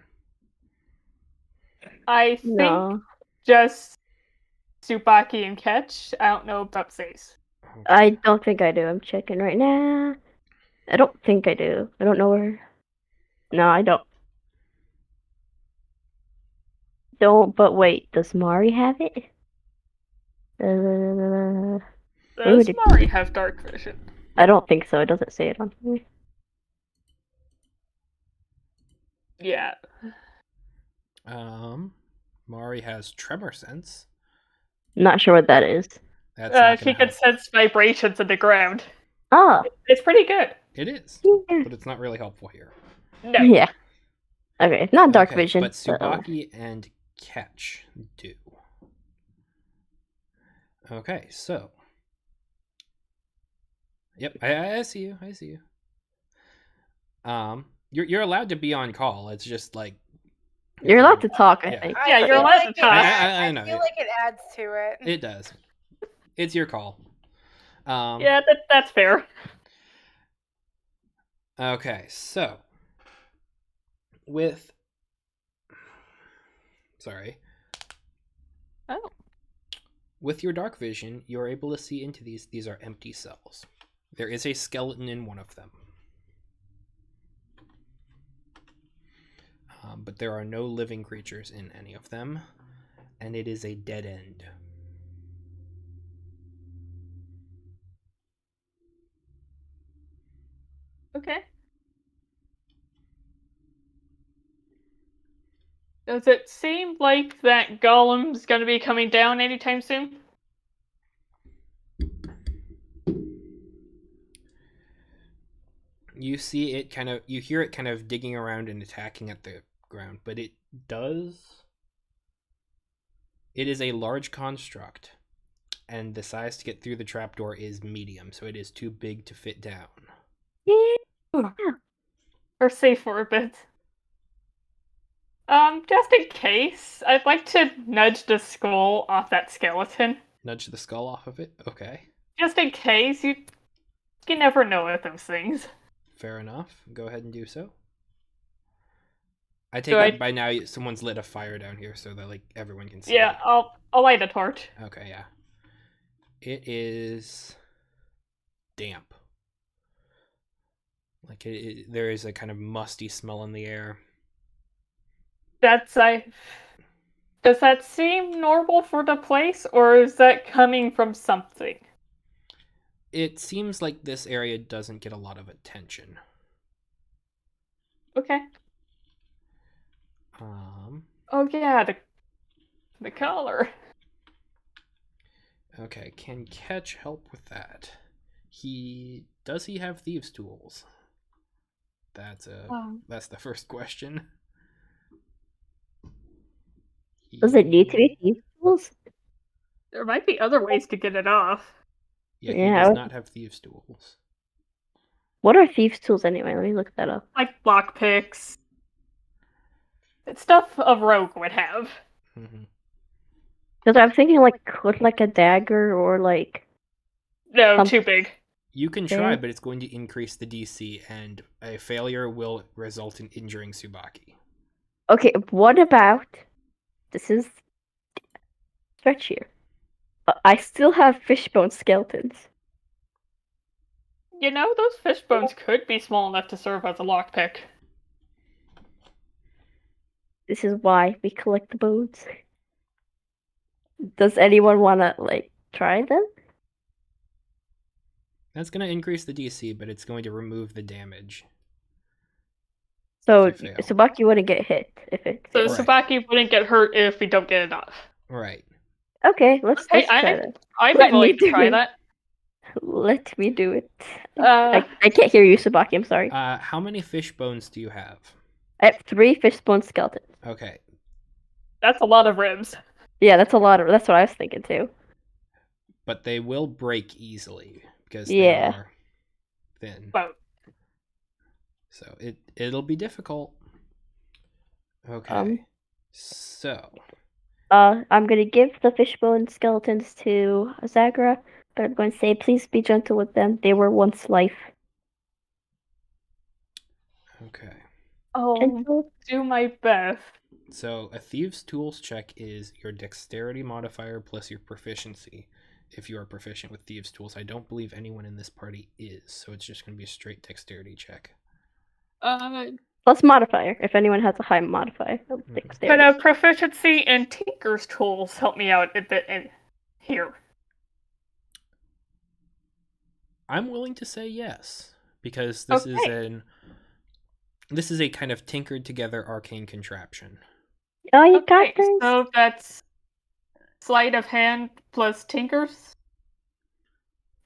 I think just Tsubaki and Ketch. I don't know about Zace. Okay. I don't think I do. I'm checking right now. I don't think I do. I don't know where. No, I don't. But wait, does Mari have it? Does Mari have dark vision? I don't think so. It doesn't say it on here. Yeah. Mari has tremor sense. Not sure what that is. She can sense vibrations in the ground. Oh. It's pretty good. It is, but it's not really helpful here. No. Yeah. Okay, not dark vision. But Tsubaki and Ketch do. Okay, so. Yep, I see you. I see you. You're allowed to be on call. It's just like you're allowed to talk. I think. Yeah, you're allowed to talk. I know. I feel like it adds to it. It does. It's your call. Yeah, that's fair. Okay, so Oh. With your dark vision, you're able to see into these. These are empty cells. There is a skeleton in one of them. But there are no living creatures in any of them, and it is a dead end. Okay. Does it seem like that golem's gonna be coming down anytime soon? You see it you hear it kind of digging around and attacking at the ground, but it is a large construct, and the size to get through the trapdoor is medium, so it is too big to fit down. Yeah. We're safe for a bit. Just in case, I'd like to nudge the skull off that skeleton. Nudge the skull off of it? Okay. Just in case, you never know with those things. Fair enough. Go ahead and do so. I take Do it I- by now someone's lit a fire down here so that like everyone can see. Yeah, it. I'll light a torch. Okay, yeah. It is damp. Like there is a kind of musty smell in the air. Does that seem normal for the place, or is that coming from something? It seems like this area doesn't get a lot of attention. Okay. Oh yeah, the color. Okay, can Ketch help with that? Does he have thieves' tools? That's the first question. Does it need to be thieves' tools? There might be other ways to get it off. Yeah, he Yeah, does not have thieves' tools. What are thieves' tools anyway? Let me look that up. Like lockpicks. It's stuff a rogue would have. Mm-hmm. Because I'm thinking like with like a dagger or like No, too big. You can try, Okay. but it's going to increase the DC, and a failure will result in injuring Tsubaki. okay. What about this is stretch here. I still have fishbone skeletons. You know, those fish bones could be small enough to serve as a lockpick. This is why we collect the bones. Does anyone wanna like try them? That's going to increase the DC, but it's going to remove the damage. So If you fail. Subaki wouldn't get hit if it So fails. Right. Tsubaki wouldn't get hurt if we don't get enough. Right. Okay, let's Okay, try that. I'd Let be willing me to do try it. that. Let me do it. Uh, I can't hear you, Subaki. I'm sorry. How many fish bones do you have? I have 3 fishbone skeletons. Okay. that's a lot of ribs. Yeah, that's a lot of. That's what I was thinking too. But they will break easily because Yeah. they are thin. But So it'll be difficult. Okay. So I'm gonna give the fishbone skeletons to Zagra, but I'm going to say please be gentle with them. They were once life. okay. I'll Gentle. do my best. So a thieves' tools check is your dexterity modifier plus your proficiency. If you are proficient with thieves' tools, I don't believe anyone in this party is, so it's just going to be a straight dexterity check. Plus modifier, if anyone has a high modifier. of Mhm. Dexterity. Could a proficiency in Tinker's tools help me out a bit in here? I'm willing to say yes, because this Okay. is a kind of tinkered together arcane contraption. Oh, you got Okay, this. so that's sleight of hand plus Tinker's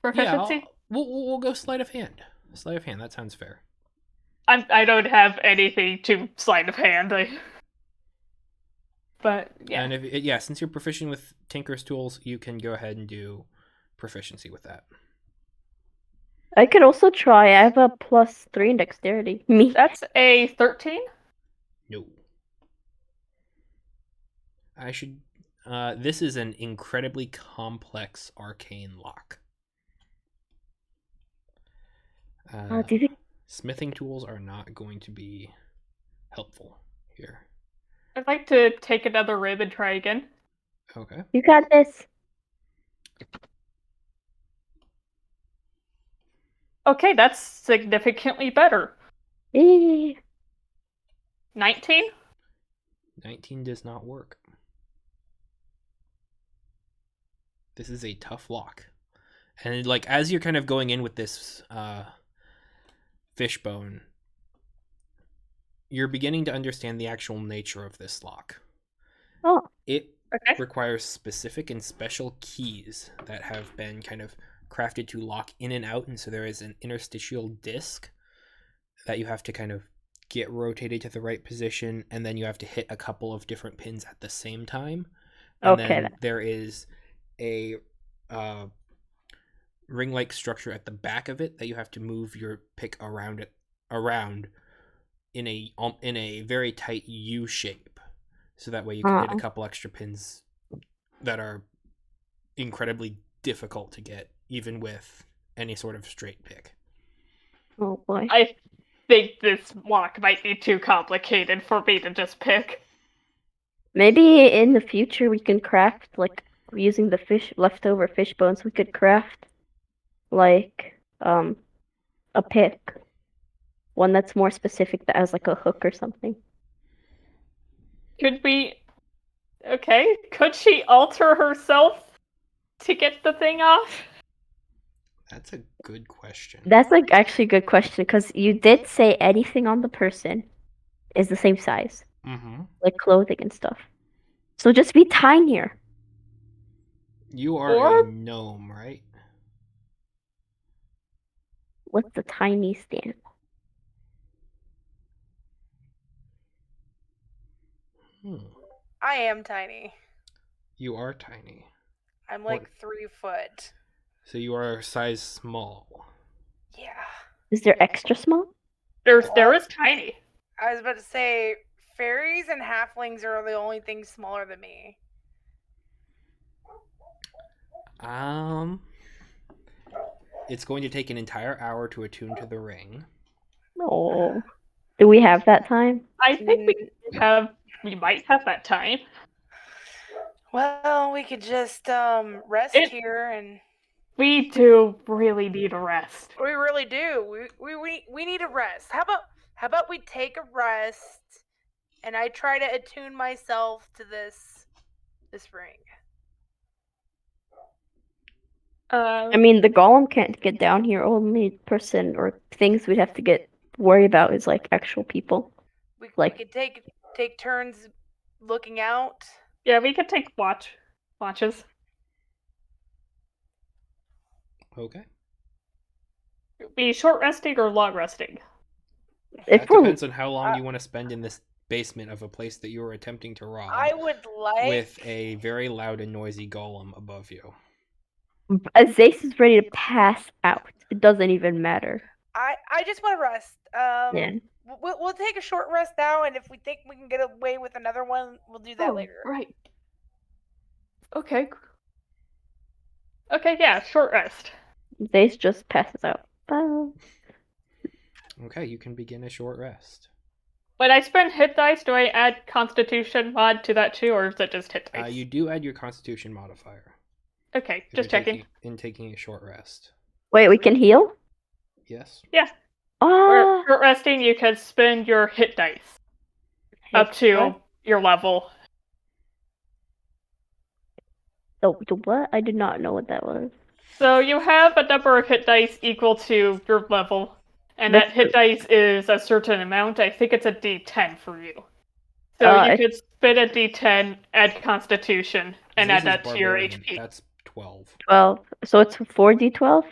proficiency? Yeah, we'll go sleight of hand. Sleight of hand, that sounds fair. I don't have anything to sleight of hand. But yeah. And since you're proficient with Tinker's tools, you can go ahead and do proficiency with that. I could also try. I have a +3 in dexterity. Me. That's a 13? No. This is an incredibly complex arcane lock. Do you think Smithing tools are not going to be helpful here. I'd like to take another rib and try again. Okay. you got this? Okay, that's significantly better. Eh. 19? 19 does not work. This is a tough lock. And like as you're kind of going in with this fishbone, you're beginning to understand the actual nature of this lock. Oh. It Okay. requires specific and special keys that have been kind of crafted to lock in and out, and so there is an interstitial disc that you have to kind of get rotated to the right position, and then you have to hit a couple of different pins at the same time. And Okay. then there is a ring-like structure at the back of it that you have to move your pick around in a very tight U shape, so that way you can hit a couple extra pins that are incredibly difficult to get, even with any sort of straight pick. Oh boy. I think this walk might be too complicated for me to just pick. Maybe in the future we can craft, like, using the leftover fish bones, we could craft, like, a pick. One that's more specific that has, like, a hook or something. Could we... Okay, could she alter herself to get the thing off? That's a good question. That's, like, actually a good question, because you did say anything on the person is the same size. Mm-hmm. Like clothing and stuff. So just be tinier. You are Or- a gnome, right? What's the tiny stand? I am tiny. You are tiny. I'm What? like 3 foot. So you are size small. Yeah. Is there extra small? There is tiny. I was about to say, fairies and halflings are the only things smaller than me. It's going to take an entire hour to attune to the ring. Oh. Do we have that time? I think we might have that time. Well, we could just rest here, and We do really need a rest. we really do. We need a rest. How about we take a rest, and I try to attune myself to this ring. I mean, the golem can't get down here. Only person or things we'd have to worry about is like actual people. We Like- could take turns looking out. Yeah, we could take watches. Okay. Be short resting or long resting. If That we're depends on how long you want to spend in this basement of a place that you are attempting to rob. I would like with a very loud and noisy golem above you. Zace is ready to pass out. It doesn't even matter. I just want to rest. Yeah. We'll take a short rest now, and if we think we can get away with another one, we'll do that later. Right. Okay. Okay, yeah, short rest. Zace just passes out. Bye. Okay, you can begin a short rest. When I spend hit dice, do I add Constitution mod to that too, or is it just hit dice? You do add your Constitution modifier. Okay, if just you're checking. taking a short rest. Wait, we can heal? Yes. Yeah. Ah. For short resting, you can spend your hit dice up to What? your level. The what? I did not know what that was. So you have a number of hit dice equal to your level, and That's that hit dice is a certain amount. I think it's a D10 for you. So you I- could spin a D10, add Constitution, and This add is that to your barbarian. HP. That's 12. 12. So it's 4d12?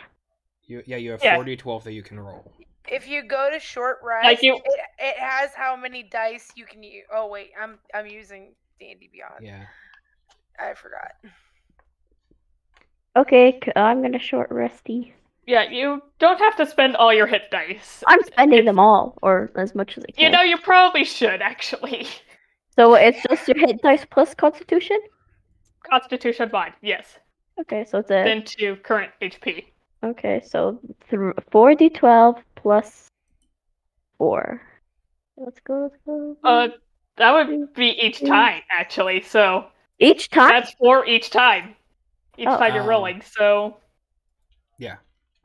You have Yeah. 4d12 that you can roll. If you go to short rest, Like you- it has how many dice you can use. Oh wait, I'm using D&D Beyond. Yeah. I forgot. Okay, I'm gonna short resty. Yeah, you don't have to spend all your hit dice. I'm spending It's- them all, or as much as I can. You know, you probably should, actually. So it's just your hit dice plus constitution? Constitution mod, yes. Okay, so it's a... Then to current HP. Okay, so 4d12 plus 4. Let's go. That would be each time, actually, so Each time? that's 4 each time. Each Oh. time you're rolling, so... Yeah.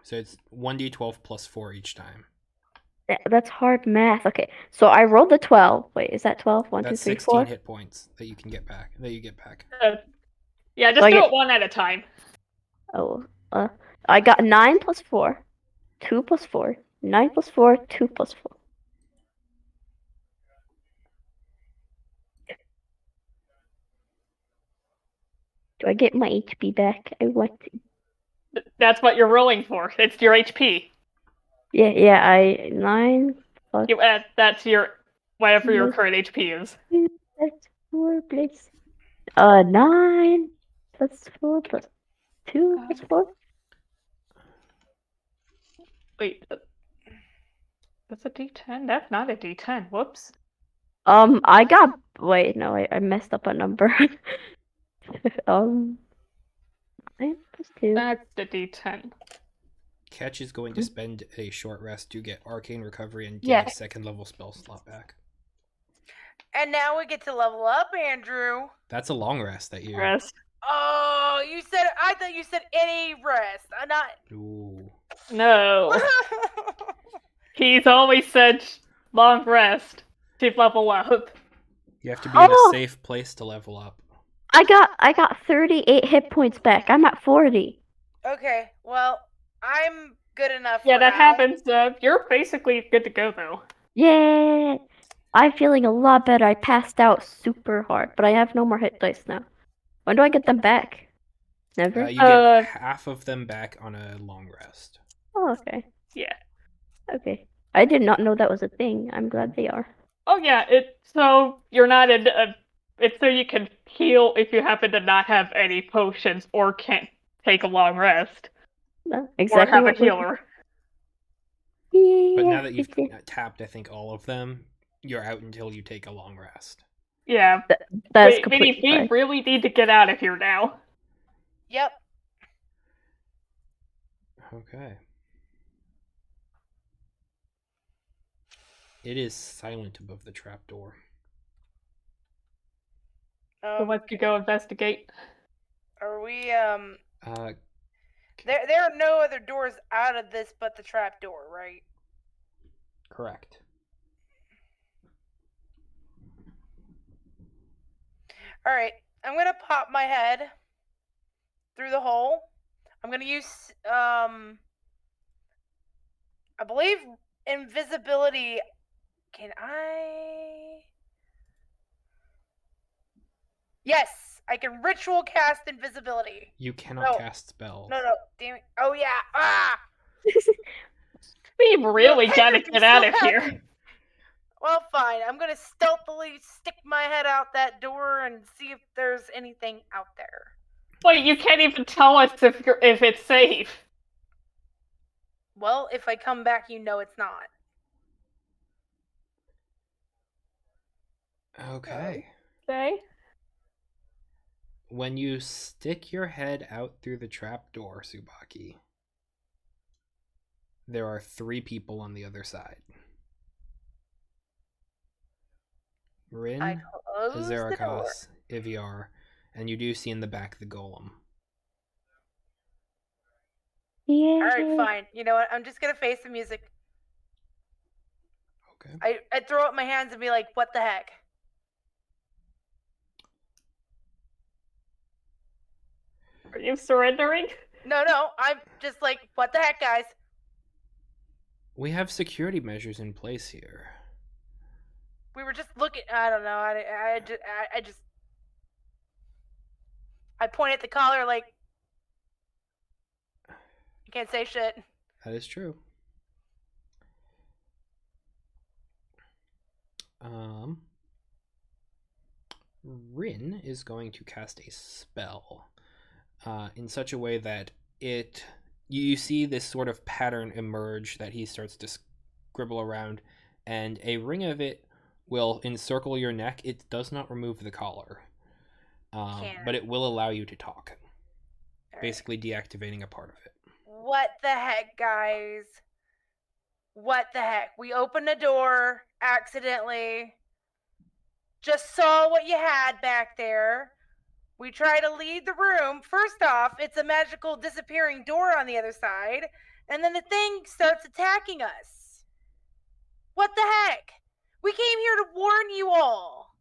So it's 1d12 plus 4 each time. That's hard math. Okay, so I rolled the 12. Wait, is that 12? 1, That's 2, 3, 16 4? hit points that you can get back. That you get back. Yeah, just So I do get- it one at a time. Oh, I got 9 plus 4, 2 plus 4, 9 plus 4, 2 plus 4. Do I get my HP back? I want to. That's what you're rolling for. It's your HP. Yeah, 9 plus You add that to your... whatever your Yes. current HP is. 2 plus 4 plus... 9 plus 4 plus 2 plus 4? Wait. That's a D10. That's not a D10. Whoops. I got. Wait, no, I messed up a number. I plus 2. That's the D10. Ketch is going to spend a short rest to get Arcane Recovery and get Yeah. a second level spell slot back. And now we get to level up, Andrew. That's a long rest that you. Rest. Oh, I thought you said any rest. Not. Ooh. No. He's always said long rest to level up. You have to be in a Oh! safe place to level up. I got 38 hit points back. I'm at 40. Okay, well, I'm good enough. Yeah, for that now. happens. You're basically good to go though. Yeah. I'm feeling a lot better. I passed out super hard, but I have no more hit dice now. When do I get them back? Never? You get half of them back on a long rest. Oh, okay. Yeah. Okay. I did not know that was a thing. I'm glad they are. Oh yeah. So you're not in a. It's so you can heal if you happen to not have any potions or can't take a long rest Exactly or have a what we're- healer. Yeah. But now that you've it's- tapped, I think, all of them, you're out until you take a long rest. Yeah. That's Wait, completely we fine. really need to get out of here now. Yep. Okay. It is silent above the trapdoor. So let's go investigate. Are we Uh, There are no other doors out of this but the trap door, right? correct. All right, I'm gonna pop my head through the hole. I'm gonna use I believe invisibility. Can I? Yes, I can ritual cast invisibility. You cannot No. cast spells. No, damn it. Oh yeah. Ah. We really That gotta makes me get out so of here. happy. Well, fine. I'm gonna stealthily stick my head out that door and see if there's anything out there. Wait, you can't even tell us if it's safe. Well, if I come back, you know it's not. Okay. Okay. When you stick your head out through the trapdoor, Tsubaki, there are 3 people on the other side. Rin, I close the door. Azarakas, Ivyar, and you do see in the back the golem. Yeah. All right, fine. You know what? I'm just gonna face the music. Okay. I throw up my hands and be like, "What the heck?" Are you surrendering? No, I'm just like, "What the heck, guys?" We have security measures in place here. We were just looking. I don't know. I just. I point at the collar like, "You can't say shit." That is true. Rin is going to cast a spell in such a way that you see this sort of pattern emerge that he starts to scribble around, and a ring of it will encircle your neck. It does not remove the collar, but it will allow you to talk, basically deactivating a part of it. What the heck, guys? What the heck? We opened the door accidentally. Just saw what you had back there. We try to leave the room. First off, it's a magical disappearing door on the other side, and then the thing starts attacking us. What the heck? We came here to warn you all.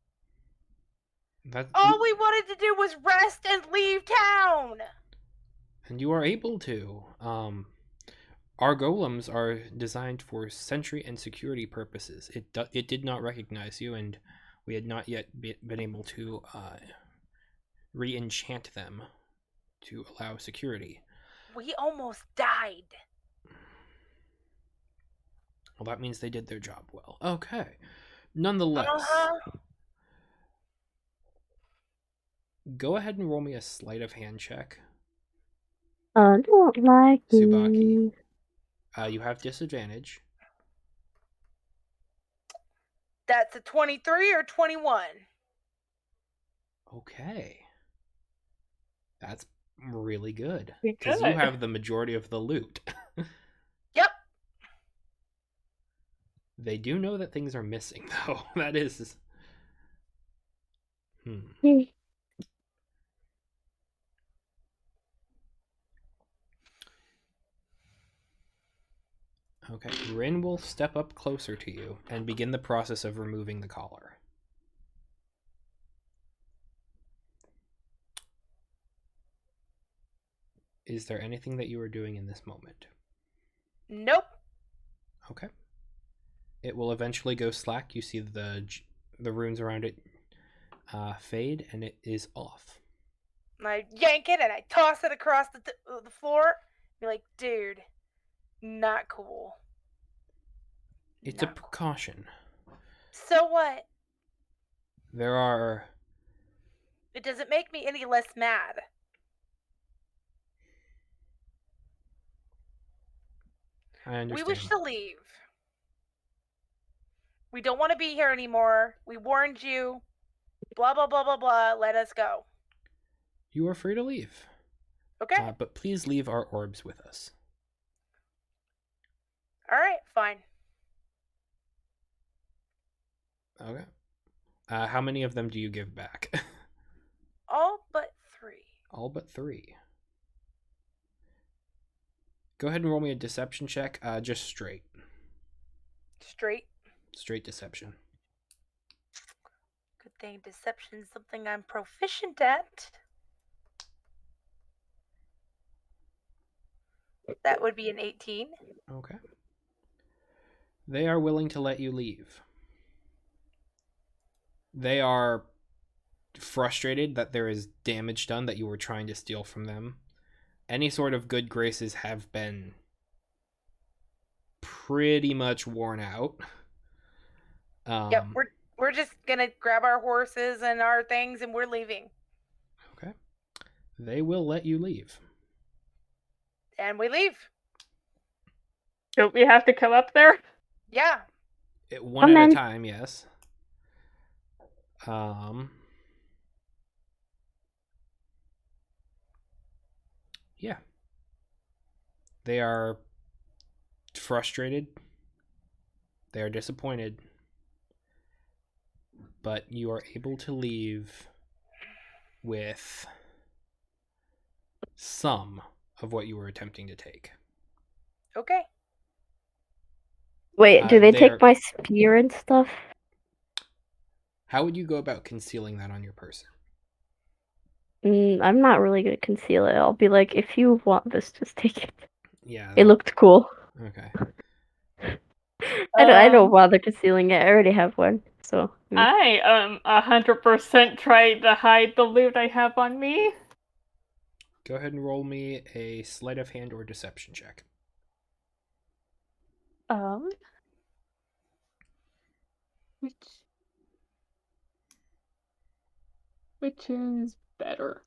All we wanted to do was rest and leave town. And you are able to. Our golems are designed for sentry and security purposes. It did not recognize you, and we had not yet been able to re-enchant them to allow security. We almost died. Well, that means they did their job well. Okay. Nonetheless, go ahead and roll me a sleight of hand check. I don't like Tsubaki. you. You have disadvantage. That's a 23 or 21. Okay. That's really good. Pretty Because you good. have the majority of the loot. Yep. They do know that things are missing, though. That is. Okay, Rin will step up closer to you and begin the process of removing the collar. Is there anything that you are doing in this moment? Nope. Okay. It will eventually go slack. You see the runes around it fade, and it is off. And I yank it and I toss it across the floor. Be like, dude, not cool. It's Not a precaution. Cool. So what? There are... It doesn't make me any less mad. I understand. We wish to leave. We don't want to be here anymore. We warned you. Blah, blah, blah, blah, blah. Let us go. You are free to leave. Okay. But please leave our orbs with us. All right, fine. Okay. How many of them do you give back? All but 3. All but 3. Go ahead and roll me a deception check. Just straight. Straight. Straight deception. Good thing deception's something I'm proficient at. That would be an 18. Okay. They are willing to let you leave. They are frustrated that there is damage done that you were trying to steal from them. Any sort of good graces have been pretty much worn out. Yep, we're just gonna grab our horses and our things and we're leaving. Okay. They will let you leave. And we leave. Don't we have to come up there? Yeah. One at a time, yes. Yeah. They are frustrated. They are disappointed. But you are able to leave with some of what you were attempting to take. Okay. Wait, do they take my spear and stuff? How would you go about concealing that on your person? I'm not really gonna conceal it. I'll be like, if you want this, just take it. Yeah. It looked cool. Okay. I don't bother concealing it. I already have one, so. I 100% try to hide the loot I have on me. Go ahead and roll me a sleight of hand or deception check. Which is better?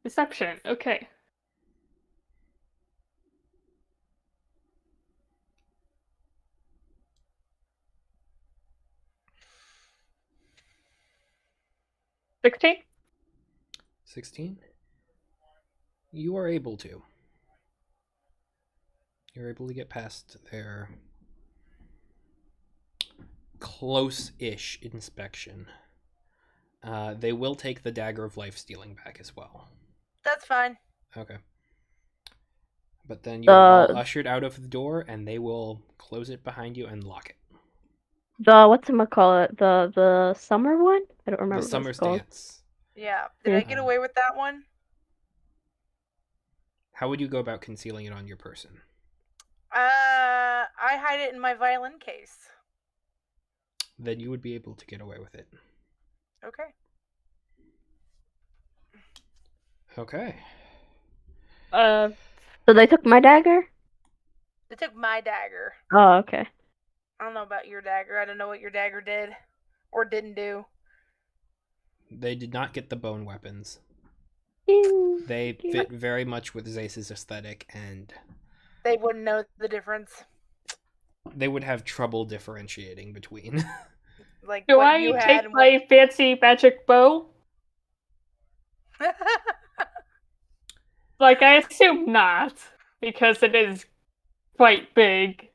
Deception. Okay. $16? 16? You are able to. You're able to get past their close-ish inspection. They will take the Dagger of Life Stealing back as well. That's fine. Okay. But then you're all ushered out of the door, and they will close it behind you and lock it. Whatchamacallit? The summer one? I don't remember The what summer it's called. dance. Yeah. Did I get away with that one? How would you go about concealing it on your person? I hide it in my violin case. Then you would be able to get away with it. Okay. Okay. So they took my dagger? They took my dagger. Oh, okay. I don't know about your dagger. I don't know what your dagger did or didn't do. They did not get the bone weapons. Ew. They fit very much with Zace's aesthetic, and they wouldn't know the difference. They would have trouble differentiating between. like Do what I you had take and my fancy magic bow? what. Like, I assume not, because it is quite big.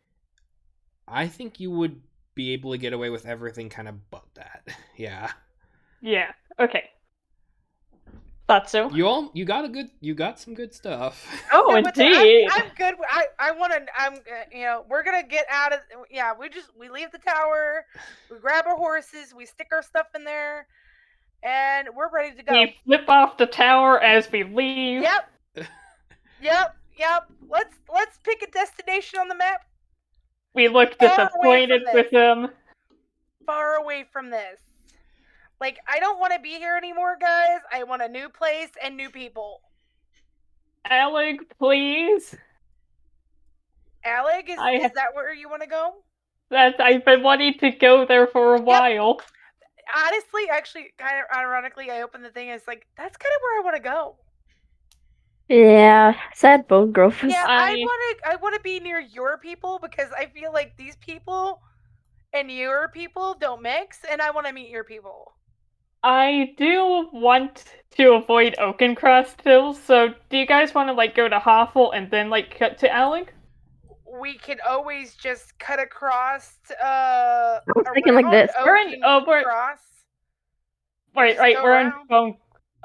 I think you would be able to get away with everything kind of but that. Yeah. Yeah, okay. Thought so. You got some good stuff. Oh, Yeah, but indeed. I'm good. I want to. We're gonna get out of. Yeah, we leave the tower. We grab our horses. We stick our stuff in there, and we're ready to go. We flip off the tower as we leave. Yep, yep. Let's pick a destination on the map. We look Far away from disappointed with him. Far away from this. Like, I don't want to be here anymore, guys. I want a new place and new people. Alec, please. Alec, I- is that where you want to go? I've been wanting to go there for a while. Honestly, actually, kind of ironically, I opened the thing and it's like, that's kind of where I want to go. Yeah, sad Bone Grove. Yeah, I I want to be near your people because I feel like these people and your people don't mix, and I want to meet your people. I do want to avoid Oakencross still, so do you guys want to like go to Hoffel and then like cut to Alec? We can always just cut across I was thinking like this. We're in Cross. Wait, Just go we're in around. Bone.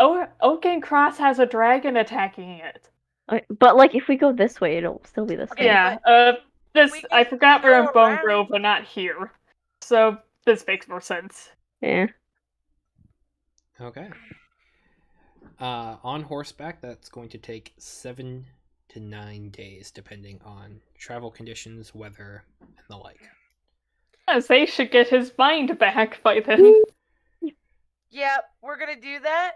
Oh, Oakencross has a dragon attacking it. Okay, but like if we go this way, it'll still be the same. Okay, Yeah, we I can forgot we're in go Bone around. Grove, but not here. So this makes more sense. Yeah. Okay. On horseback, that's going to take 7 to 9 days, depending on travel conditions, weather, and the like. As they should get his mind back by then. Yep, we're gonna do that.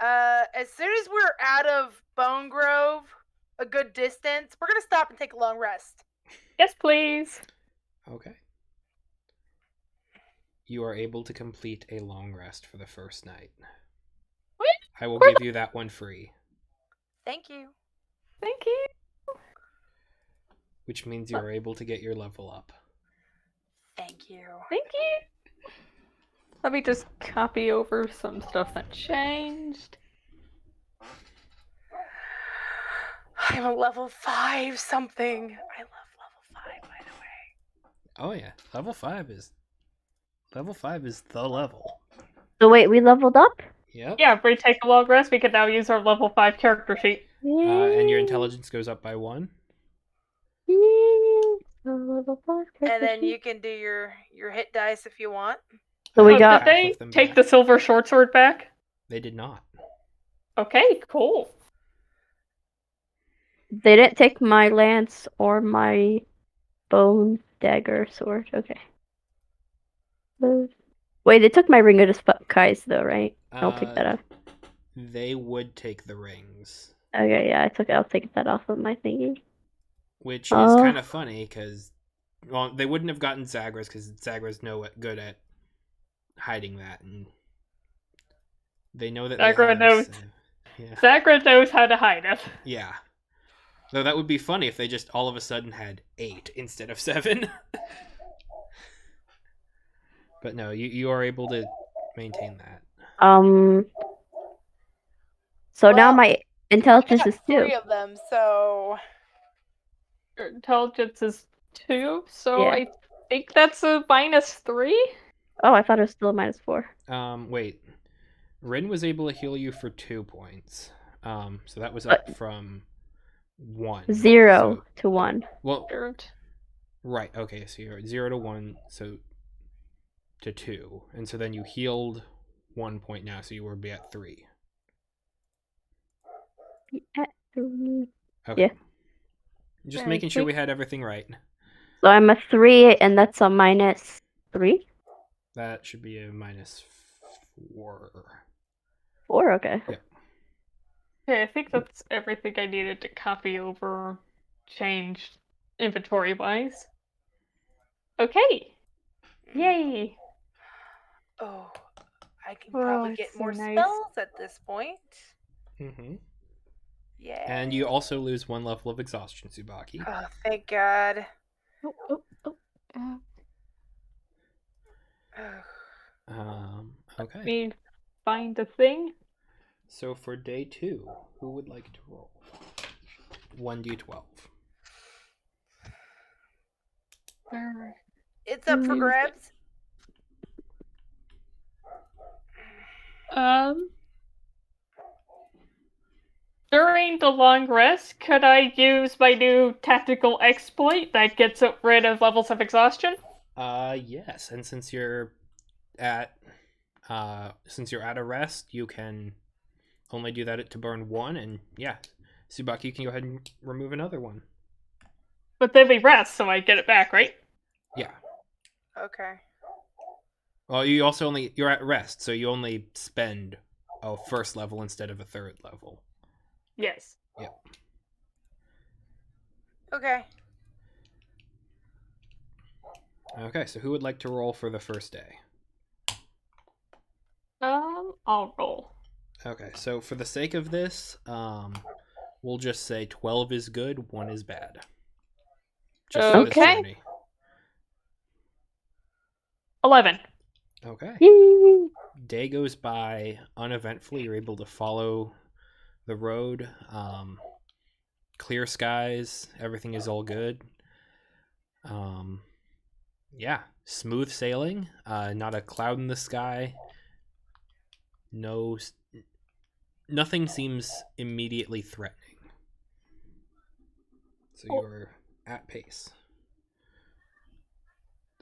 As soon as we're out of Bone Grove, a good distance, we're gonna stop and take a long rest. Yes, please. Okay. You are able to complete a long rest for the first night. What? I will give you that one free. Thank you. Thank you. Which means you are able to get your level up. Thank you. Thank you. Let me just copy over some stuff that changed. I'm a level 5 something. I love level 5, by the way. Oh yeah, level 5 is the level. So wait, we leveled up? Yep. Yeah, if we take a long rest, we can now use our level 5 character sheet. And your intelligence goes up by 1. Level 5 And then character you can do your hit dice if you want. So we Oh, got- did half they of them take back. the silver short sword back? They did not. Okay, cool. They didn't take my lance or my bone dagger sword. Okay. Wait, they took my ring of disguise though, right? I'll take that off. They would take the rings, Okay, yeah, I'll take that off of my thingy. which is kind of funny because, well, they wouldn't have gotten Zagras because Zagras know good at hiding that, and they know that Zagra they have, knows. yeah. Zagra knows how to hide it. Yeah. Though that would be funny if they just all of a sudden had 8 instead of 7. But no, you are able to maintain that. So now Well, my I intelligence got is 2. 3 of them, so Your intelligence is 2, so Yeah. I think that's a -3? Oh, I thought it was still a -4. Wait. Rin was able to heal you for 2 points. So that was up from 1. 0 So, to 1. well, Dirt. right. Okay, so you're at 0 to 1, so to 2, and so then you healed 1 point now, so you would be at 3. Okay. Yeah. Just Very making sure quick. we had everything right. So I'm a 3, and that's a -3? That should be a -4. 4, okay. Okay, I think that's everything I needed to copy over, changed inventory-wise. Okay. Yay. oh, I can Oh, probably get it's so more nice. spells at this point. Mm-hmm. Yeah. And you also lose 1 level of exhaustion, Tsubaki. Oh, thank God. Oh. Okay. Let me find the thing. So for day 2, who would like to roll? 1d12. It's up for grabs. During the long rest, could I use my new tactical exploit that gets rid of levels of exhaustion? Yes, and since you're at a rest, you can only do that to burn 1, and yeah, Subaki, you can go ahead and remove another one. But then we rest, so I get it back, right? Yeah. Okay. Well, you're at rest, so you only spend a first level instead of a third level. Yes. Yep. Okay. Okay, so who would like to roll for the first day? I'll roll. Okay, so for the sake of this, we'll just say 12 is good, 1 is bad. Just for this Okay. journey. 11. Okay. Yay. Day goes by uneventfully. You're able to follow the road. Clear skies. Everything is all good. Yeah, smooth sailing. Not a cloud in the sky. Nothing seems immediately threatening. So you're at pace.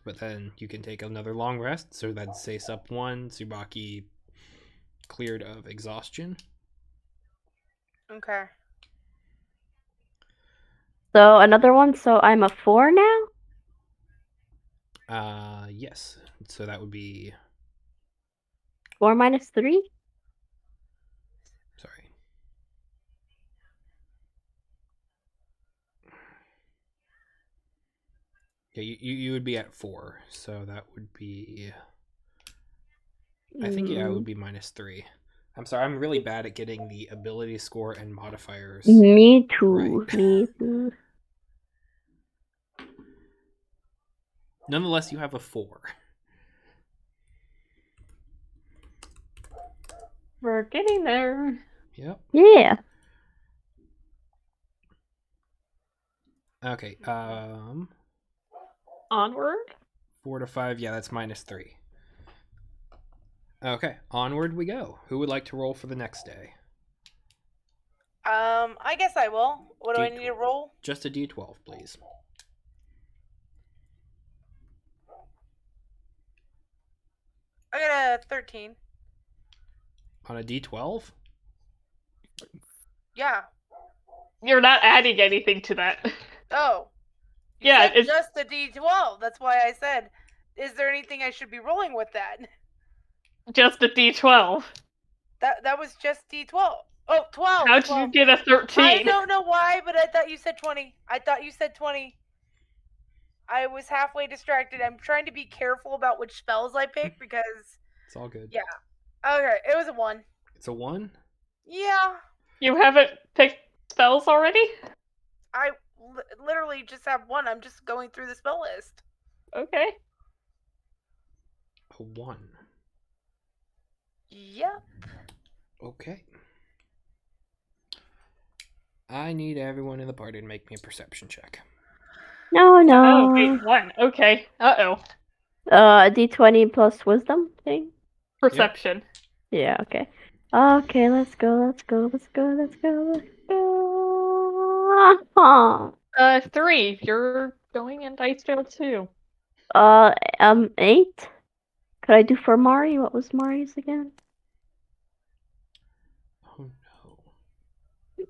But then you can take another long rest. So that saves up 1. Tsubaki cleared of exhaustion. Okay. So another one. So I'm a 4 now. Yes. So that would be 4 minus 3. sorry. Yeah, you would be at 4. So that would be I think it would be minus 3. I'm sorry, I'm really bad at getting the ability score and modifiers. Me too. Right. Me too. Nonetheless, you have a 4. We're getting there. Yep. Yeah. Okay. Onward. 4 to 5. Yeah, that's minus 3. Okay, onward we go. Who would like to roll for the next day? I guess I will. What do I need to roll? Just a d12, please. I got a 13. On a d12? Yeah. You're not adding anything to that. Oh. You Yeah, said it's just a D12. That's why I said, is there anything I should be rolling with that? just a D12. That was just D12. Oh, 12. How'd 12. you get a 13? I don't know why, but I thought you said 20. I thought you said 20. I was halfway distracted. I'm trying to be careful about which spells I pick because It's all good. yeah. Okay, it was a 1. It's a 1? Yeah. You haven't picked spells already? I literally just have 1. I'm just going through the spell list. Okay. A 1. Yep. Okay. I need everyone in the party to make me a perception check. No, Oh, no. wait, 1. Okay. Uh-oh. A D20 plus wisdom thing. Perception. Yeah. Okay. Okay. Let's go. Let's go. Let's go. Let's go. Let's go. 3. You're going in dice jail too. 8. Could I do for Mari? What was Mari's again? Oh no.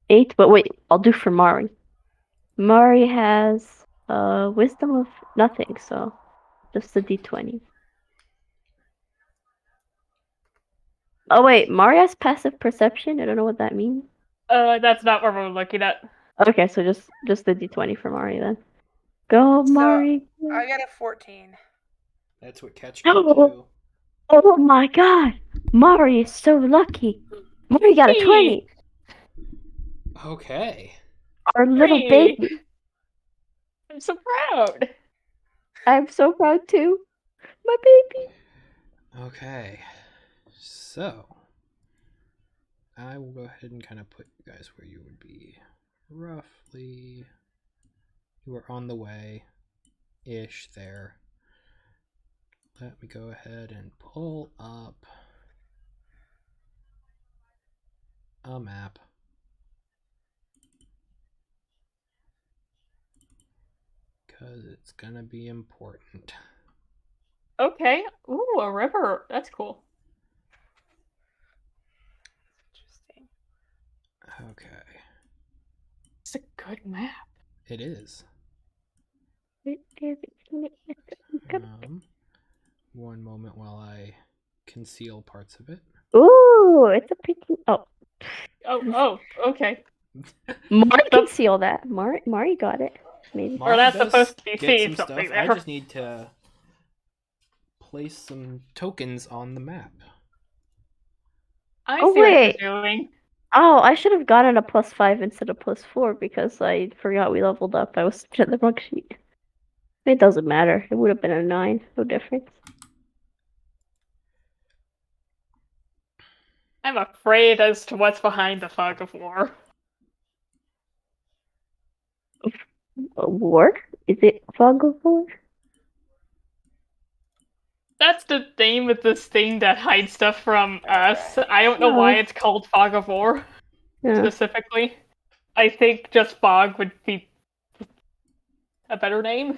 8. But wait, I'll do for Mari. Mari has wisdom of nothing, so just a D20. Oh wait, Mari has passive perception. I don't know what that means. That's not what we're looking at. Okay, so just the D20 for Mari then. Go, Mari. I got a 14. That's what catch got Oh, too. oh my god! Mari is so lucky. Mari got a 20. Okay. Our little Hey. baby. I'm so proud. I'm so proud too. My baby. Okay. So, I will go ahead and kind of put you guys where you would be. Roughly. You are on the way ish there. Let me go ahead and pull up a map. Because it's going to be important. Okay. Ooh, a river. That's cool. Interesting. Okay. It's a good map. It is. One moment while I conceal parts of it. Ooh, it's a pretty. Oh, Oh, okay. Mari can Some- seal that. Mari got it. Maybe. Or Mari that's does supposed to be get seeing some something stuff. I there. just need to place some tokens on the map. I Oh, see what wait. you're doing. Oh, I should have gotten a +5 instead of +4 because I forgot we leveled up. I was at the wrong sheet. It doesn't matter. It would have been a 9. No difference. I'm afraid as to what's behind the fog of war. A war? Is it Fog of War? That's the name of this thing that hides stuff from us. I don't know why Oh. it's called Fog of War Yeah. specifically. I think just fog would be a better name.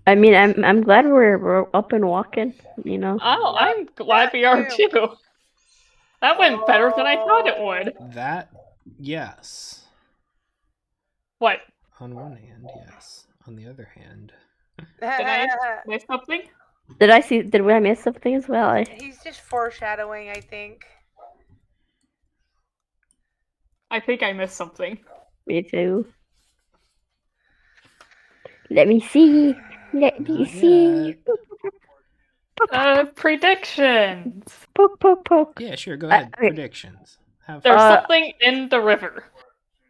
I mean, I'm glad we're up and walking. You know. Oh, Yep, I'm glad that we are too. too. That went better than I thought it would. That, yes. What? On one hand, yes. On the other hand, Did I miss something? Did I miss something as well? He's just foreshadowing, I think. I think I missed something. Me too. Let me see. Let me not see. yet. Predictions. Poke, poke, poke. Yeah, sure. Go ahead. Okay. Predictions. Have There's fun. something in the river.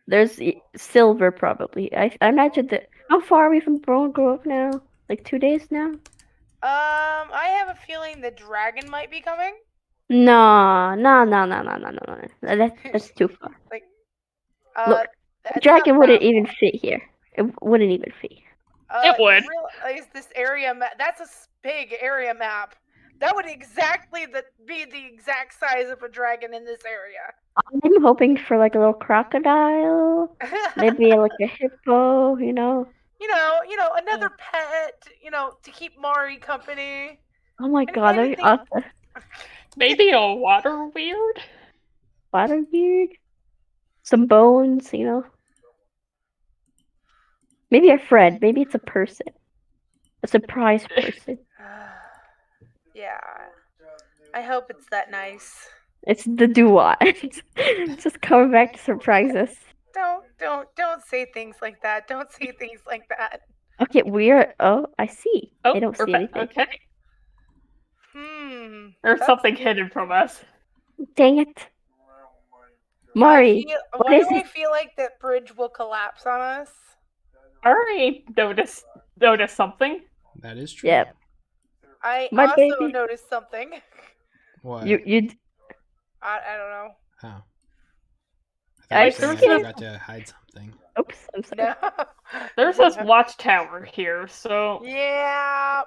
There's silver probably. I imagine that. How far are we from Bone Grove now? Like 2 days now? I have a feeling the dragon might be coming. No, no, no, no, no, no, no, no. That's too far. Like, Look, the that's dragon not wouldn't that even fit here. It wouldn't even fit. It would. You realize this area map? That's a big area map. That would exactly be the exact size of a dragon in this area. I'm hoping for like a little crocodile, maybe like a hippo. You know. Another pet. To keep Mari company. Oh my god, that'd be anything. awesome. Maybe a water weird? Water beard, some bones. You know. Maybe a friend. Maybe it's a person. A surprise person. Yeah. I hope it's that nice. It's the doo-wah. It's just coming back to surprise us. Don't say things like that. Don't say things like that. Okay, we're. Oh, I see. Oh, I don't we're see back. anything. Okay. That's- There's something hidden from us. Dang it. Mari, what Why is do I it? feel like that bridge will collapse on us? Already noticed something. That is true. Yep. I My also baby. noticed something. What? You. I don't know. Oh. I I Like, thought you were there's saying I this, forgot to hide something. Oops, I'm sorry. No. there's this watchtower here, so Yeah.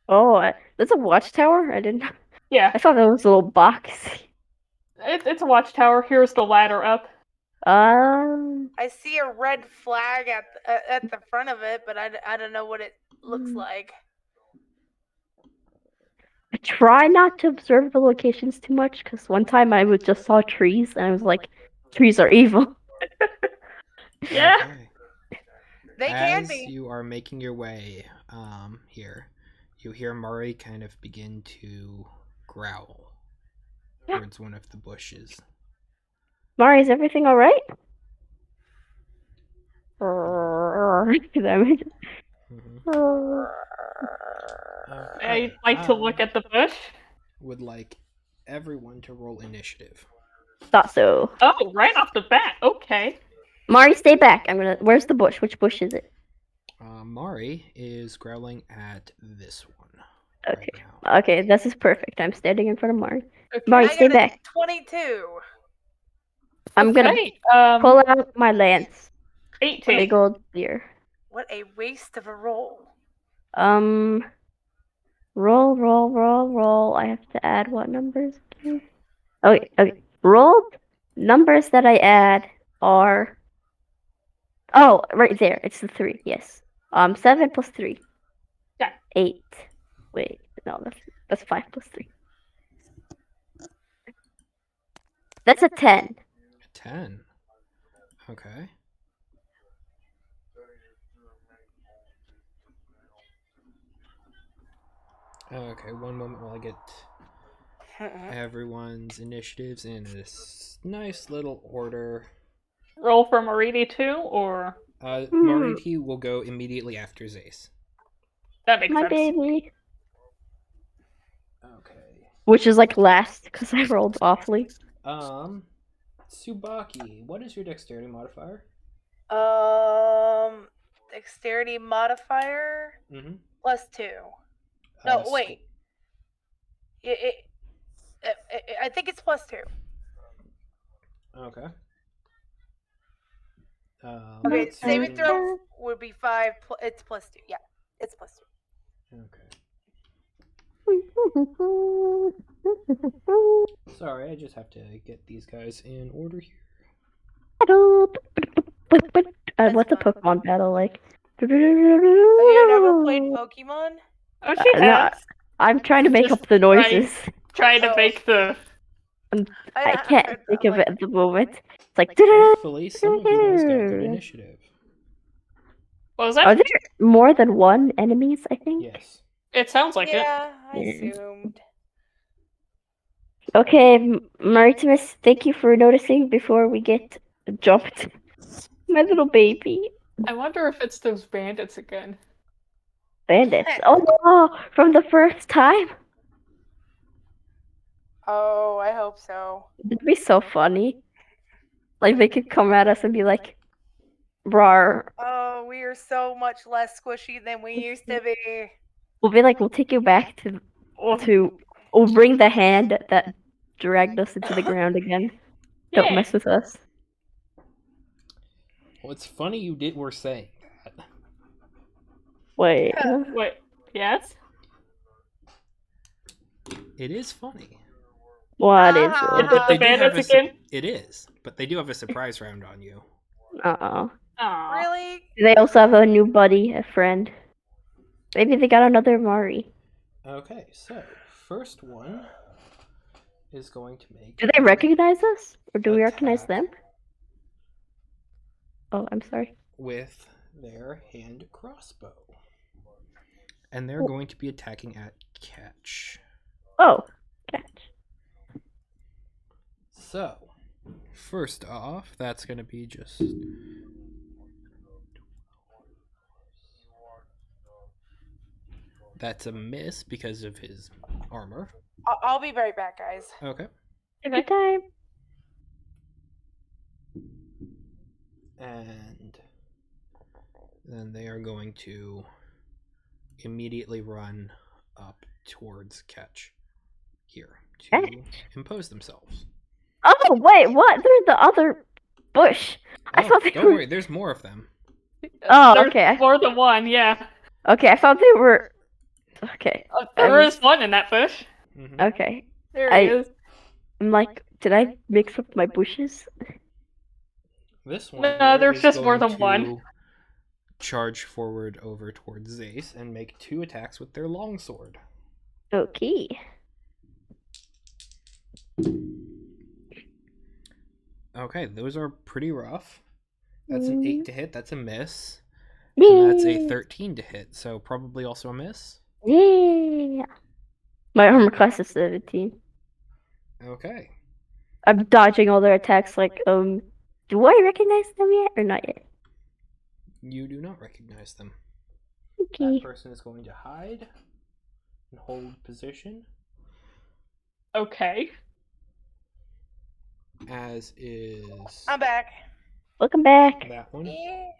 Oh, that's a watchtower? I didn't. yeah, I thought that was a little box. it's a watchtower. Here's the ladder up. I see a red flag at the front of it, but I don't know what it looks Hmm. like. I try not to observe the locations too much because one time I just saw trees and I was like, trees are evil. Yeah. Okay. They can As be. you are making your way here, you hear Mari kind of begin to growl towards one of the bushes. Mari, is everything alright? Mhm. I'd like to look at the bush. Would like everyone to roll initiative. Thought so. Oh, right off the bat. Okay. Mari, stay back. Where's the bush? Which bush is it? Mari is growling at this one Okay. right now. Okay, this is perfect. I'm standing in front of Mari. Okay. Mari, I stay got a back. 22. I'm gonna Okay, pull out my lance. 18. Big old deer. What a waste of a roll. Roll. I have to add what numbers? Okay. Rolled numbers that I add are. Oh, right there. It's the 3. Yes. 7 plus 3. Yeah. 8. Wait, no, that's 5 plus 3. That's a 10. 10. Okay. Okay, one moment while I get everyone's initiatives in a nice little order. Roll for Mariti too, or Mariti will go immediately after Zace. that makes My sense. baby. Okay. Which is like last because I rolled awfully. Tsubaki, what is your dexterity modifier? Dexterity modifier Mm-hmm. +2. No, wait. I think it's +2. Okay. Okay, let's saving see. throw would be 5. It's +2. Yeah, it's +2. Okay. Sorry, I just have to get these guys in order here. What's a fine. Pokemon battle like? Have you never played Pokemon? Oh, she No, has. I'm trying to make Just up the noises. Trying to Oh. make the. I can't think of it at the moment. It's like. Thankfully, some of you guys got good initiative. What was that? Are there more than one enemies? I think. Yes. It sounds like it. Yeah, I Yeah. assumed. Okay, Maritimus, thank you for noticing before we get jumped. My little baby. I wonder if it's those bandits again. Bandits. Oh no, from the first time. Oh, I hope so. It'd be so funny. Like they could come at us and be like, "Rar." Oh, we are so much less squishy than we used to be. We'll be like, "We'll take you back to. We'll bring the hand that dragged us into the ground again. Don't Yeah. mess with us." Well, it's funny you were saying that. Wait. Wait. Yes. It is funny. What is Is it? it the bandits again? It is, but they do have a surprise round on you. Uh-oh. Aw. Really? Do they also have a new buddy, a friend? Maybe they got another Mari. Okay, so first one is going to make. Do they recognize us? Or do we recognize attack them? Oh, I'm sorry. with their hand crossbow. And they're going to be attacking at catch. Oh, catch. So, first off, that's going to be just. That's a miss because of his armor. I'll be right back, guys. Okay. Good time. And then they are going to immediately run up towards catch here to impose themselves. Oh, wait, what? They're the other bush. I thought they Don't were... worry, there's more of them. Oh, There's okay. more than one, yeah. Okay, I thought they were... Okay, There is one in that bush. Mhm. okay. There he is. I'm like, did I mix up my bushes? This one No, here there's is just more going than one. to charge forward over towards Zace and make 2 attacks with their longsword. Okay. Okay, those are pretty rough. That's an 8 to hit, that's a miss. Yeah. And that's a 13 to hit, so probably also a miss. Yeah. My armor class is 17. Okay. I'm dodging all their attacks like, do I recognize them yet or not yet? You do not recognize them. Okay. That person is going to hide. and hold position. Okay. As is I'm back. Welcome back. that one. Yeah.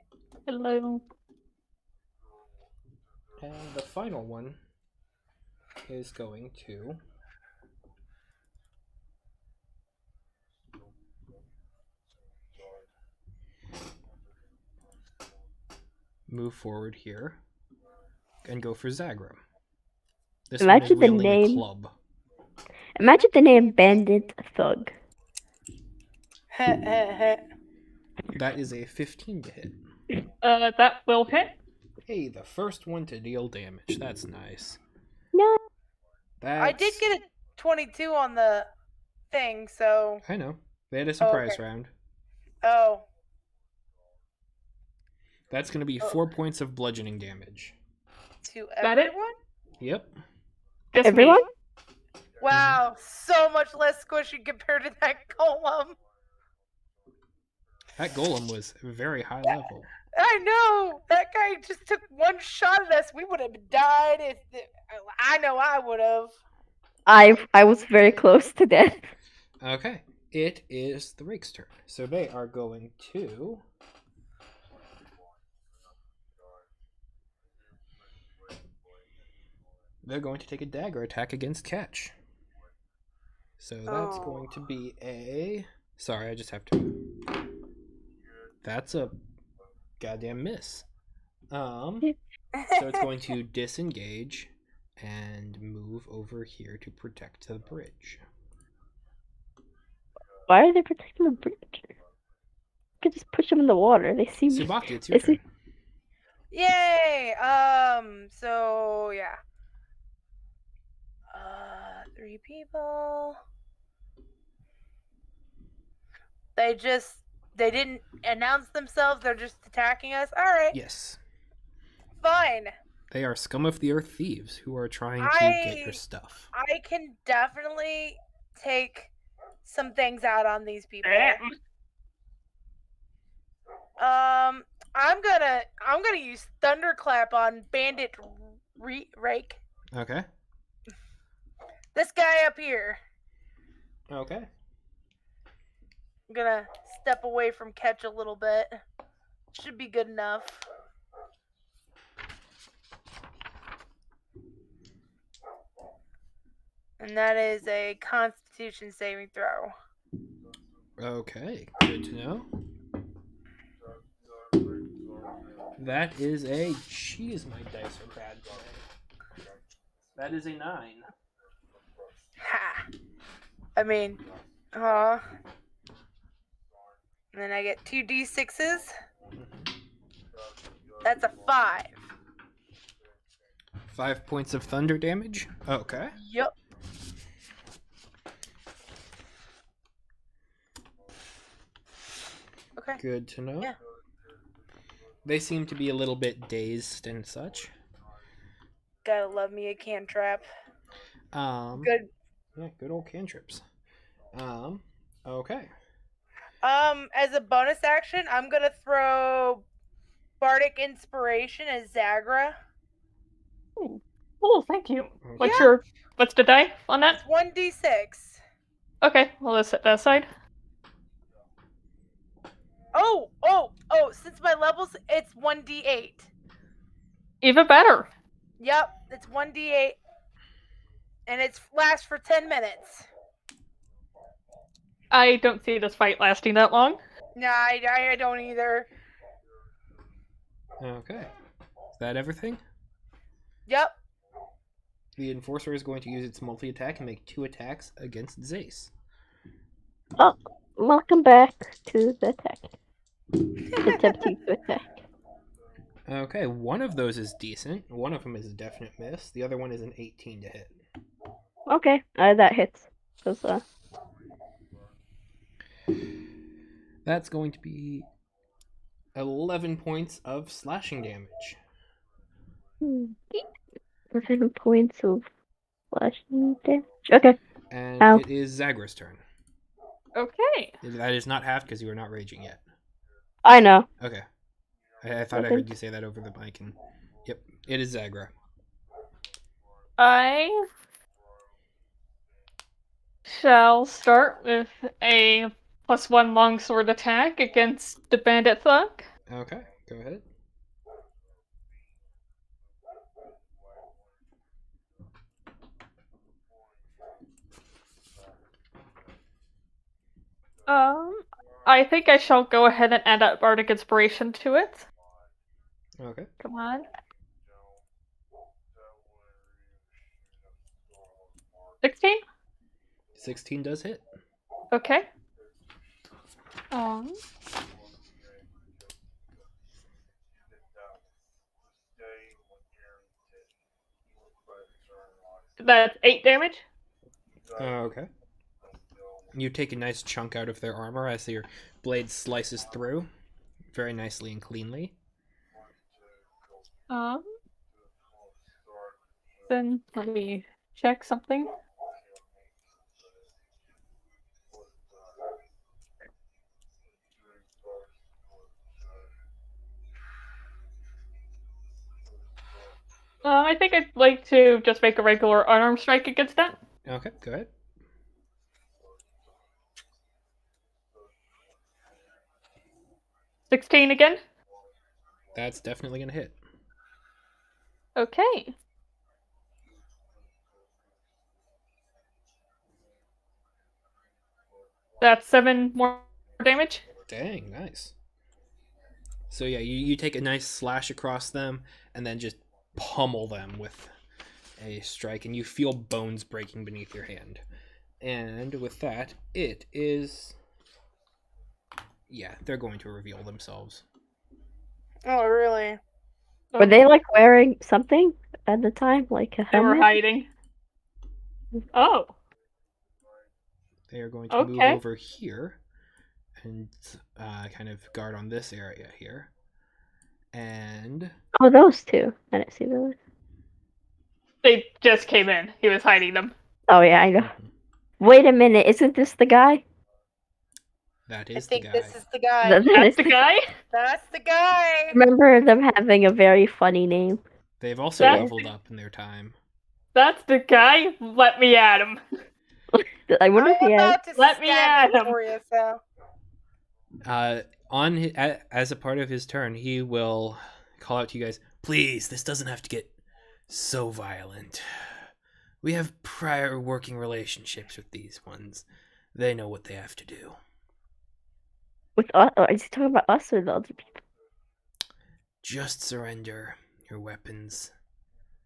Hello. And the final one is going to move forward here and go for Zagra. This one is Imagine the wielding a name. club. Imagine the name Bandit Thug. That is a 15 to hit. That will hit. Hey, the first one to deal damage. That's nice. No. I did get a 22 on the thing, so. I know. They had a surprise okay. round. Oh. That's going to be 4 points of bludgeoning damage. To That it? everyone? Yep. Just me. Everyone? Wow, so much less squishy compared to that golem. That golem was very high level. I know! That guy just took one shot at us. We would have died if. I know I would have. I was very close to death. Okay. It is the Rake's turn. So they are going to. They're going to take a dagger attack against Catch. So that's going to be a. Sorry, I just have to. That's a goddamn miss. So it's going to disengage and move over here to protect the bridge. Why are they protecting the bridge? You could just push them in the water. They seem. Subaki, it's your They seem- turn. Yay! So yeah. 3 people. They didn't announce themselves. They're just attacking us. All right, Yes. fine. They are scum of the earth thieves who are trying to get your stuff. I can definitely take some things out on these people. I'm gonna use Thunderclap on Bandit Rake. Okay. This guy up here. Okay. I'm gonna step away from Catch a little bit. Should be good enough. And that is a Constitution saving throw. Okay. Good to know. That is a. Jeez, my dice are bad today. That is a 9. Ha! I mean, and then I get 2 d6s. That's a 5. 5 points of thunder damage. Okay. Yup. Okay. Good to know. Yeah. They seem to be a little bit dazed and such. Gotta love me a cantrip. Good. Yeah, good old cantrips. Okay. As a bonus action, I'm gonna throw Bardic Inspiration as Zagra. Oh, thank you. Okay. What's the die on that? It's 1d6. Okay, well, let's set that aside. Oh! Since my levels, it's 1d8. Even better. Yep, it's 1d8. And it lasts for 10 minutes. I don't see this fight lasting that long. Nah, I don't either. Okay. Is that everything? Yep. The Enforcer is going to use its multi-attack and make 2 attacks against Zace. Oh, welcome back to the attack. Attempting to attack. Okay, one of those is decent. One of them is a definite miss. The other one is an 18 to hit. Okay, that hits. Cause That's going to be 11 points of slashing damage. 11 points of slashing damage. Okay. And Ow. it is Zagra's turn. Okay. That is not half because you are not raging yet. I know. Okay. I thought I heard you say that over the mic. And yep, it is Zagra. I shall start with a +1 longsword attack against the bandit thug. Okay, go ahead. I think I shall go ahead and add a bardic inspiration to it. Okay. Come on. 16? 16 does hit. Okay. Um, that's 8 damage. Okay. You take a nice chunk out of their armor as your blade slices through, very nicely and cleanly. Um, then let me check something. I think I'd like to just make a regular unarmed strike against that. Okay, go ahead. $16 again. That's definitely gonna hit. Okay. That's 7 more damage. Dang, nice. So yeah, you take a nice slash across them and then just pummel them with a strike, and you feel bones breaking beneath your hand. And with that, it is... Yeah, they're going to reveal themselves. Oh, really? Were they like wearing something at the time, like a They were helmet? hiding. Oh, They are going to move okay. over here and kind of guard on this area here. And Oh, those two. I didn't see those. They just came in. He was hiding them. Oh yeah, I know. Wait a minute, isn't this the guy? that I is the think guy. this is the guy. That That's is the guy? That's the guy. Remember them having a very funny name. They've also That- leveled up in their time. That's the guy? Let me at him. I wonder if I'm he has. about to Let me stab at him him. for you, so. As a part of his turn, he will call out to you guys, please, this doesn't have to get so violent. We have prior working relationships with these ones. They know what they have to do. With us? Or is he talking about us or the other people? Just surrender your weapons,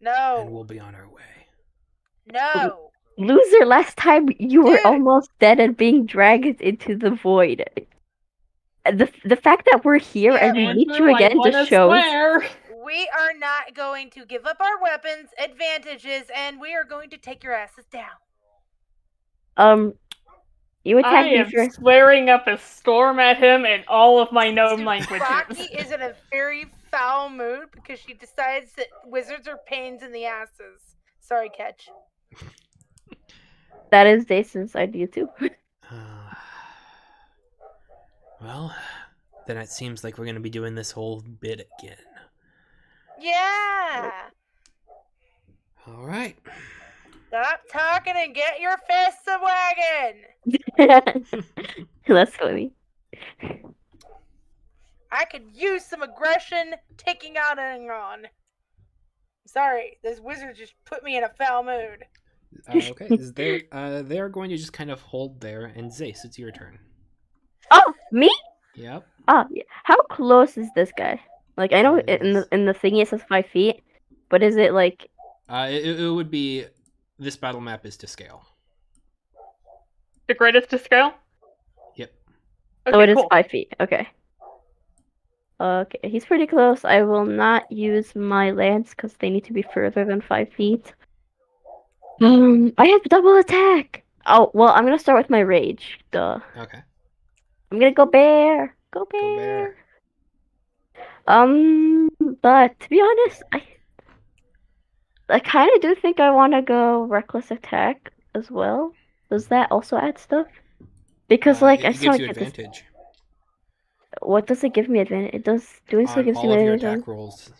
and No. we'll be on our way. No. Loser, last time you were Dude. almost dead and being dragged into the void. The fact that we're here Yeah, and we meet Andrew, you I again wanna just shows. swear. We are not going to give up our weapons, advantages, and we are going to take your asses down. You I attacked me am for. swearing up a storm at him in all of my known Dude, languages. Rocky is in a very foul mood because she decides that wizards are pains in the asses. Sorry, Catch. That is Jason's idea too. Well, then it seems like we're going to be doing this whole bit again. Yeah. All right. Stop talking and get your fists a wagging. That's funny. I could use some aggression taking out Arungar. Sorry, this wizard just put me in a foul mood. Okay, they are going to just kind of hold there, and Zace, it's your turn. Oh, me? Yep. Oh, yeah. How close is this guy? Like, I know Is- in the thingy it says 5 feet, but is it like? It would be, this battle map is to scale. The greatest to scale? Yep. Okay, Oh, it is cool. 5 feet. Okay. Okay, he's pretty close. I will not use my lance because they need to be further than 5 feet. I have double attack. Oh well, I'm gonna start with my rage. Duh. Okay. I'm gonna go bear. Go bear. Go bear. But to be honest, I kind of do think I want to go reckless attack as well. Does that also add stuff? Because like I It still gives you get this. advantage. What does it give me advantage? It does doing so On gives you all of your advantage on. attack rolls,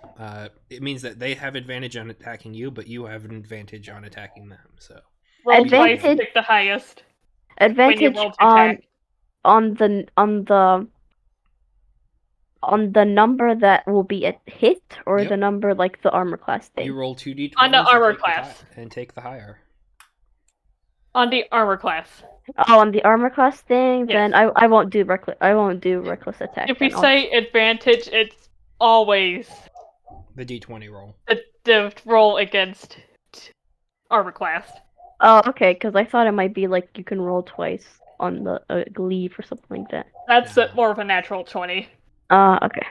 it means that they have advantage on attacking you, but you have an advantage on attacking them. So Roll You get twice, Advantage pick the highest when you advantage roll to attack. on the number that will be a hit, or Yep. the number like the armor class thing. you roll 2d20s On the armor and take class. and take the higher. On the armor class. Oh, on the armor class thing, Yes. then I won't do reckless attack. If we Then I'll say advantage, it's always The d20 roll. the roll against armor class. Oh, okay, because I thought it might be like you can roll twice on the glaive or something like that. That's No. more of a natural 20. Okay.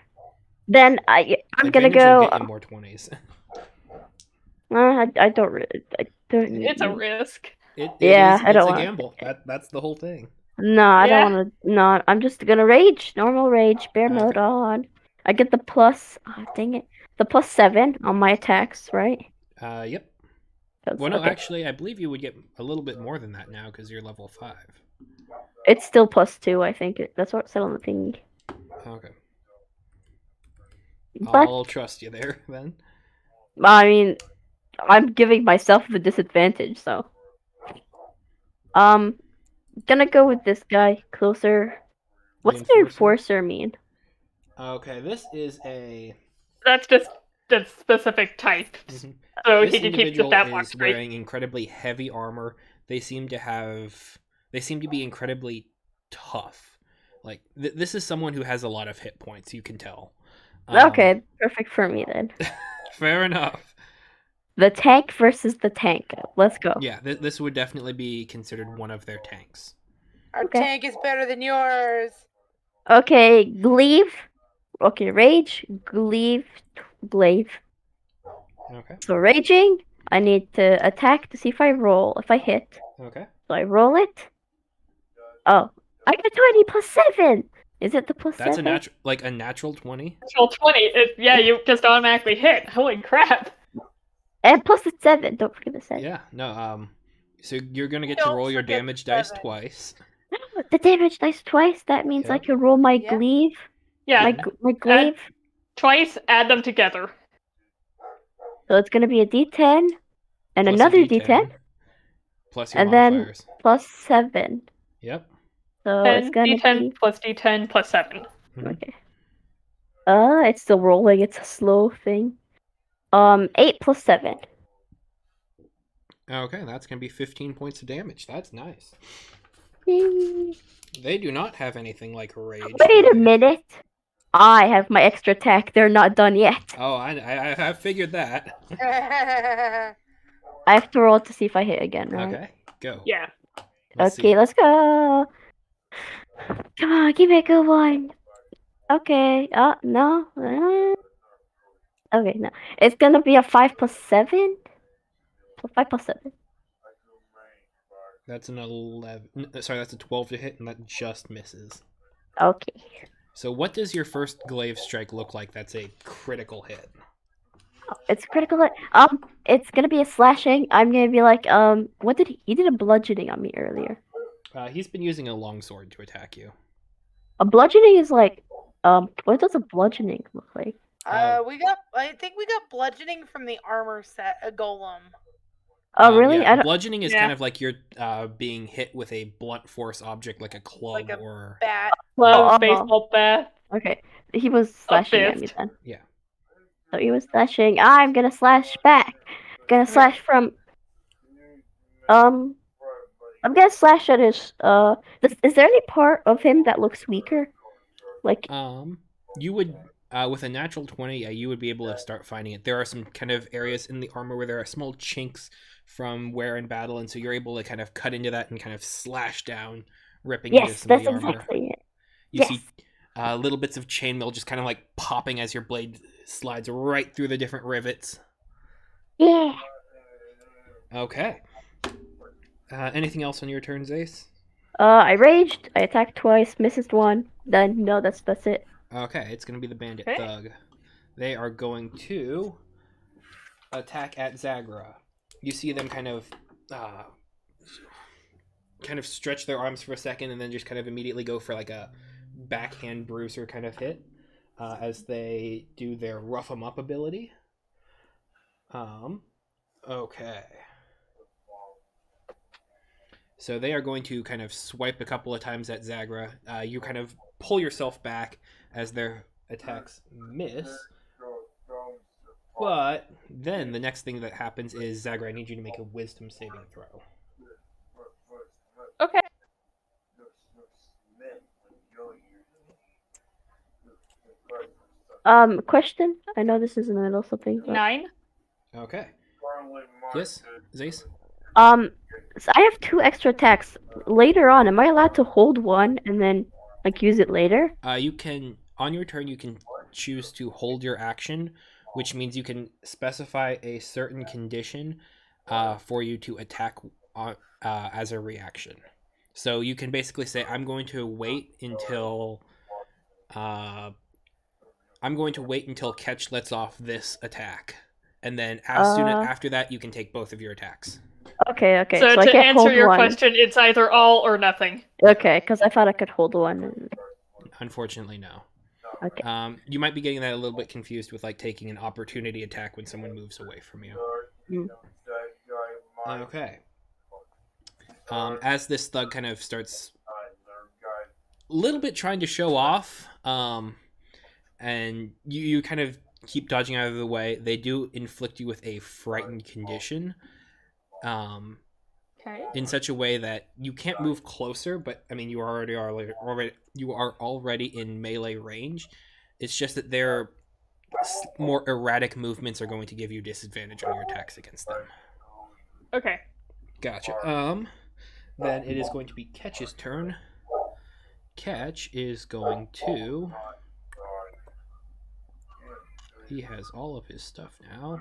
Then I'm gonna Advantage will go. get you more 20s. I don't really. I don't. It's a risk. Yeah, I it's don't a wanna gamble. That's the whole thing. No, I don't Yeah. want to. No, I'm just gonna rage. Normal rage. Bear Okay. mode on. I get the plus. Oh, dang it. The +7 on my attacks, right? Yep. 'Cause- Well, no, okay. actually, I believe you would get a little bit more than that now because you're level 5. It's still +2, I think. That's what it said on the thing. Okay. But I'll trust you there then. I mean, I'm giving myself the disadvantage, so. Gonna go with this guy closer. What's the enforcer mean? Okay, this is a. That's just the specific type. Mhm. So This he can keep the individual stat is block straight. wearing incredibly heavy armor. They seem to be incredibly tough. Like this is someone who has a lot of hit points. You can tell. Okay, perfect for me then. Fair enough. The tank versus the tank. Let's go. Yeah, this would definitely be considered one of their tanks. Our Okay. tank is better than yours. Okay, glaive. Okay, rage, glaive. Okay. So raging, I need to attack to see if I roll. If I hit, Okay. so I roll it. Oh, I got 20 +7. Is it the +7? That's a natural 20. Natural 20. Yeah, you just automatically hit. Holy crap. And plus it's 7. Don't forget the 7. Yeah. No. So you're gonna get to Don't roll your forget damage the dice 7. twice. The damage dice twice. That means I Yep. can roll my Yeah. glaive. Yeah, My glaive. twice, add them together. So it's gonna be a D10 and Plus a another D10, plus your and then modifiers. +7. Yep. So 10, it's gonna d10 be plus d10 plus 7. Mhm. okay. It's still rolling. It's a slow thing. 8 +7. Okay, that's gonna be 15 points of damage. That's nice. Yay. They do not have anything like rage. Wait a really. minute. I have my extra attack. They're not done yet. Oh, I have figured that. I have to roll to see if I hit again, right? Okay, go. Yeah. Let's Okay, see. let's go. Come on, give me a good one. Okay. No. Okay, no. It's gonna be a 5 +7. 5 +7. That's an 11. Sorry, that's a 12 to hit, and that just misses. Okay. So, what does your first glaive strike look like? That's a critical hit. It's critical hit. It's gonna be a slashing. I'm gonna be like, what did he did a bludgeoning on me earlier. He's been using a longsword to attack you. A bludgeoning is like, what does a bludgeoning look like? I think we got bludgeoning from the armor set, a golem. Oh, really? Yeah, I don't. bludgeoning is Yeah. kind of like you're being hit with a blunt force object like a club Like a or. Bat. Club, Oh. baseball bat. Okay, he was slashing at me fist. then. Yeah. So he was slashing. I'm gonna slash back. Gonna slash from. I'm gonna slash at his. Is there any part of him that looks weaker? Like. You would. With a natural 20, you would be able to start finding it. There are some kind of areas in the armor where there are small chinks from wear in battle, and so you're able to kind of cut into that and kind of slash down, ripping into Yes, some of that's the armor. exactly it. You Yes. see little bits of chainmail just kind of like popping as your blade slides right through the different rivets. Yeah. Okay. Anything else on your turn, Zace? I raged. I attacked twice. Misses one. Then no, that's it. Okay, it's going to be the bandit Okay. thug. They are going to attack at Zagra. You see them kind of stretch their arms for a second and then just kind of immediately go for like a backhand bruiser kind of hit as they do their rough 'em up ability. Okay. So they are going to kind of swipe a couple of times at Zagra. You kind of pull yourself back as their attacks miss. But then the next thing that happens is, Zagra, I need you to make a wisdom saving throw. Okay. Question? I know this is in the middle of something, but 9. Okay. Yes, Zace? so I have 2 extra attacks. Later on, am I allowed to hold one and then like use it later? You can, on your turn, you can choose to hold your action, which means you can specify a certain condition for you to attack as a reaction. So you can basically say, I'm going to wait until Ketch lets off this attack, and then soon after that, you can take both of your attacks. Okay. So I to can't answer hold your one. question, it's either all or nothing. Okay, because I thought I could hold one. And... Unfortunately, no. Okay. You might be getting that a little bit confused with like taking an opportunity attack when someone moves away from you. Mm. Okay. As this thug kind of starts a little bit trying to show off, and you kind of keep dodging out of the way, they do inflict you with a frightened condition. Okay. In such a way that you can't move closer, but I mean you are already in melee range. It's just that their more erratic movements are going to give you disadvantage on your attacks against them. Okay. Gotcha. Then it is going to be Ketch's turn. Ketch is going to... He has all of his stuff now.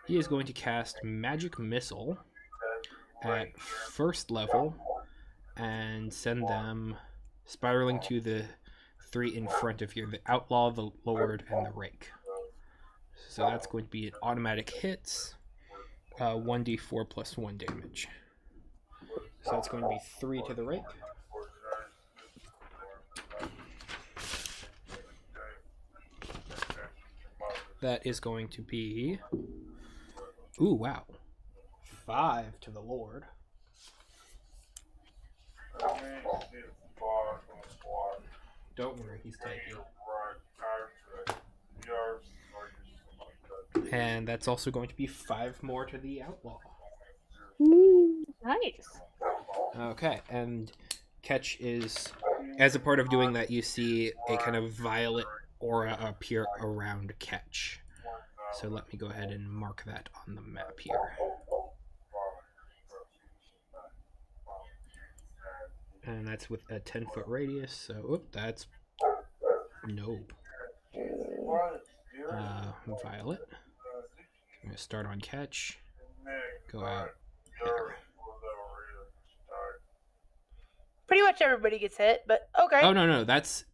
He is going to cast Magic Missile at first level and send them spiraling to the 3 in front of you, the Outlaw, the Lord, and the Rake. So that's going to be an automatic hits, 1d4 plus 1 damage. So that's going to be 3 to the Rake. That is going to be... Ooh, wow. 5 to the Lord. Don't worry, he's tanky. And that's also going to be 5 more to the Outlaw. Nice. Okay, and Ketch is... As a part of doing that, you see a kind of violet aura appear around Ketch. So let me go ahead and mark that on the map here. And that's with a 10-foot radius, so that's... No. Violet. I'm going to start on Ketch. Go out there. Pretty much everybody gets hit, but okay. Oh, no, that's...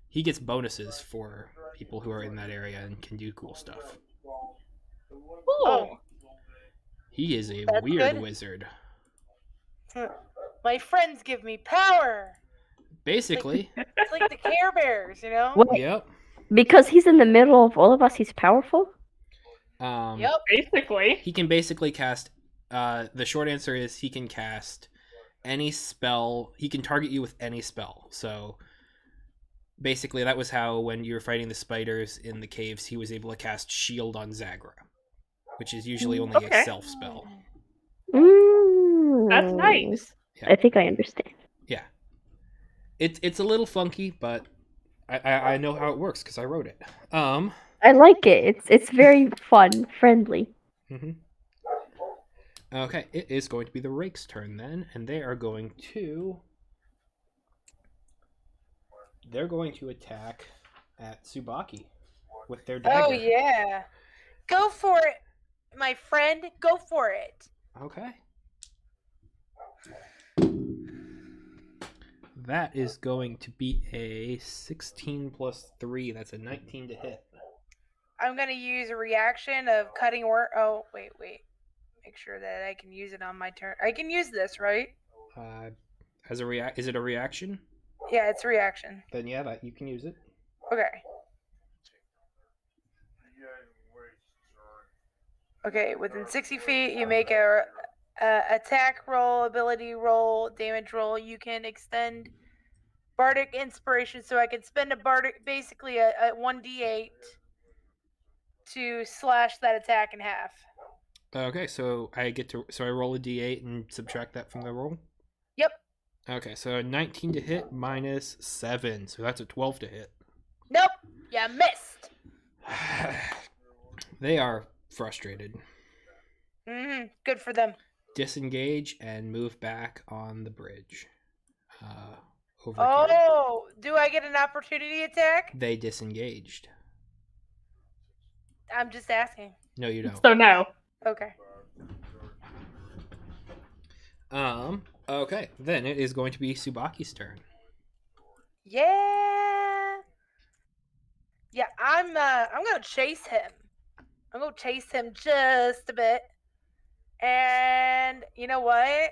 he gets bonuses for people who are in that area and can do cool stuff. Oh. He is a That's weird good. wizard. My friends give me power. Basically. It's like the Care Bears, you know? Wait, Yep. because he's in the middle of all of us, he's powerful? Yep. Basically. He can basically cast... the short answer is he can cast any spell. He can target you with any spell. So basically that was how when you were fighting the spiders in the caves, he was able to cast Shield on Zagra, which is usually only a self spell. That's nice. Yeah. I think I understand. Yeah. It's a little funky, but I know how it works because I wrote it. I like it. It's very fun, friendly. Mm-hmm. Okay, it is going to be the Rake's turn then, and they are going to... They're going to attack at Tsubaki with their dagger. Oh, yeah. Go for it, my friend. Go for it. Okay. That is going to be a 16 plus 3. That's a 19 to hit. I'm going to use a reaction of cutting worm. Oh, wait. Make sure that I can use it on my turn. I can use this, right? As a is it a reaction? Yeah, it's reaction. Then yeah, that you can use it. Okay. Okay, within 60 feet, you make a attack roll, ability roll, damage roll. You can extend Bardic Inspiration, so I can spend a Bardic, basically a 1d8 to slash that attack in half. Okay, so I roll a d8 and subtract that from the roll. Yep. Okay, so 19 to hit minus 7, so that's a 12 to hit. Nope. You missed. They are frustrated. Good for them. Disengage and move back on the bridge. Over here. Oh, do I get an opportunity attack? They disengaged. I'm just asking. No, you don't. So no. Okay. Okay, then it is going to be Subaki's turn. Yeah. Yeah, I'm gonna chase him. I'm gonna chase him just a bit. And you know what?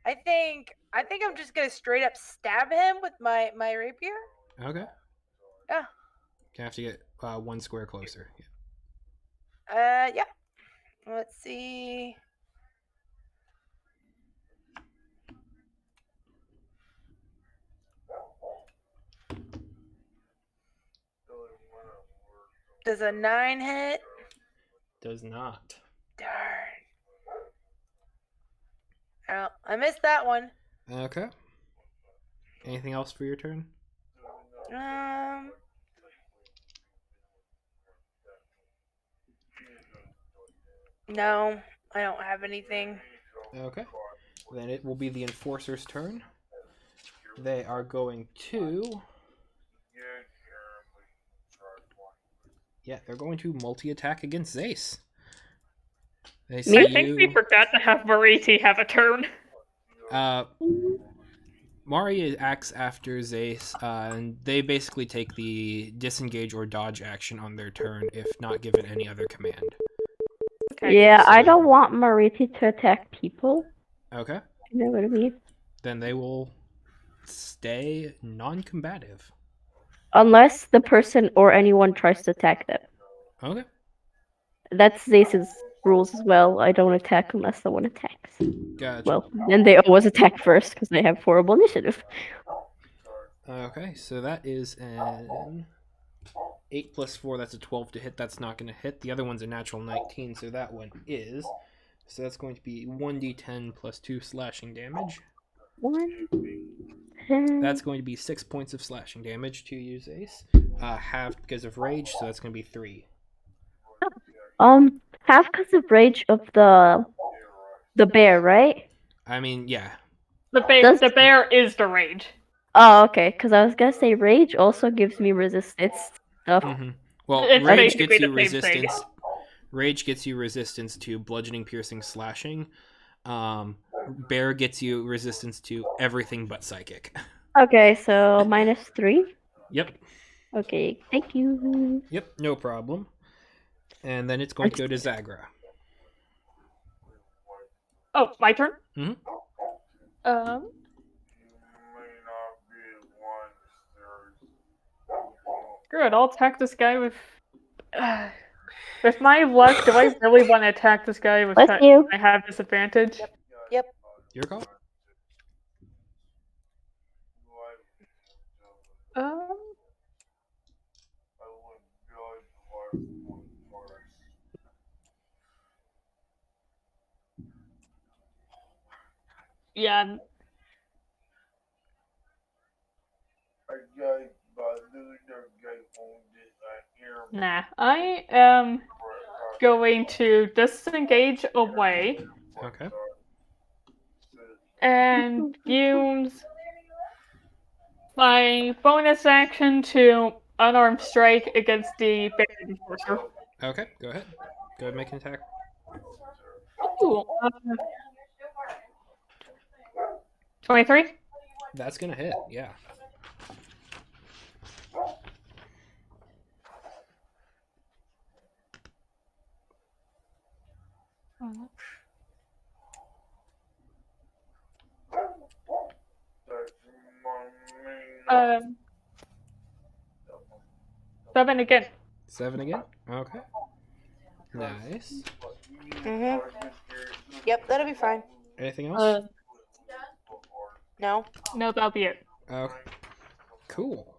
I think I'm just gonna straight up stab him with my rapier. Okay. Yeah. You have to get one square closer. Yeah. Let's see. Does a 9 hit? Does not. Darn. Oh, I missed that one. Okay. Anything else for your turn? No, I don't have anything. Okay. Then it will be the Enforcer's turn. They are going to... Yeah, they're going to multi-attack against Zace. They see I think we forgot to have Mariti have a turn. Mari acts after Zace, and they basically take the disengage or dodge action on their turn if not given any other command. Okay. Yeah, I So- don't want Mariti to attack people. Okay. You know what I mean? Then they will stay non-combative. Unless the person or anyone tries to attack them. Okay. That's Zace's rules as well. I don't attack unless someone attacks. Gotcha. Well, then they always attack first because they have horrible initiative. Okay, so that is an 8 plus 4, that's a 12 to hit. That's not going to hit. The other one's a natural 19, so that one is. So that's going to be 1d10 plus 2 slashing damage. 1, 10. That's going to be 6 points of slashing damage to you, Zace. Halved because of rage, so that's going to be 3. Half because of rage of the bear, right? I mean, yeah. The bear is the rage. Oh, okay. Because I was gonna say rage also gives me resistance stuff. Mm-hmm. Well, It's rage basically gets you the same thing. resistance. Rage gets you resistance to bludgeoning, piercing, slashing. Bear gets you resistance to everything but psychic. Okay, so -3. Yep. Okay, thank you. Yep, no problem. And then it's going to go to Zagra. Oh, my turn? Mhm. Good, I'll attack this guy with... with my luck, do I really want to attack this guy with Bless you. I have disadvantage? Yep. Your call. Yeah. Nah, I am going to disengage away Okay. and use my bonus action to unarmed strike against the bear enforcer. Okay, go ahead. Go ahead and make an attack. Ooh, 23? That's going to hit, yeah. Um, 7 again. 7 again. Okay. Nice. Yep, that'll be fine. Anything else? No. No, that'll be it. Okay. Cool.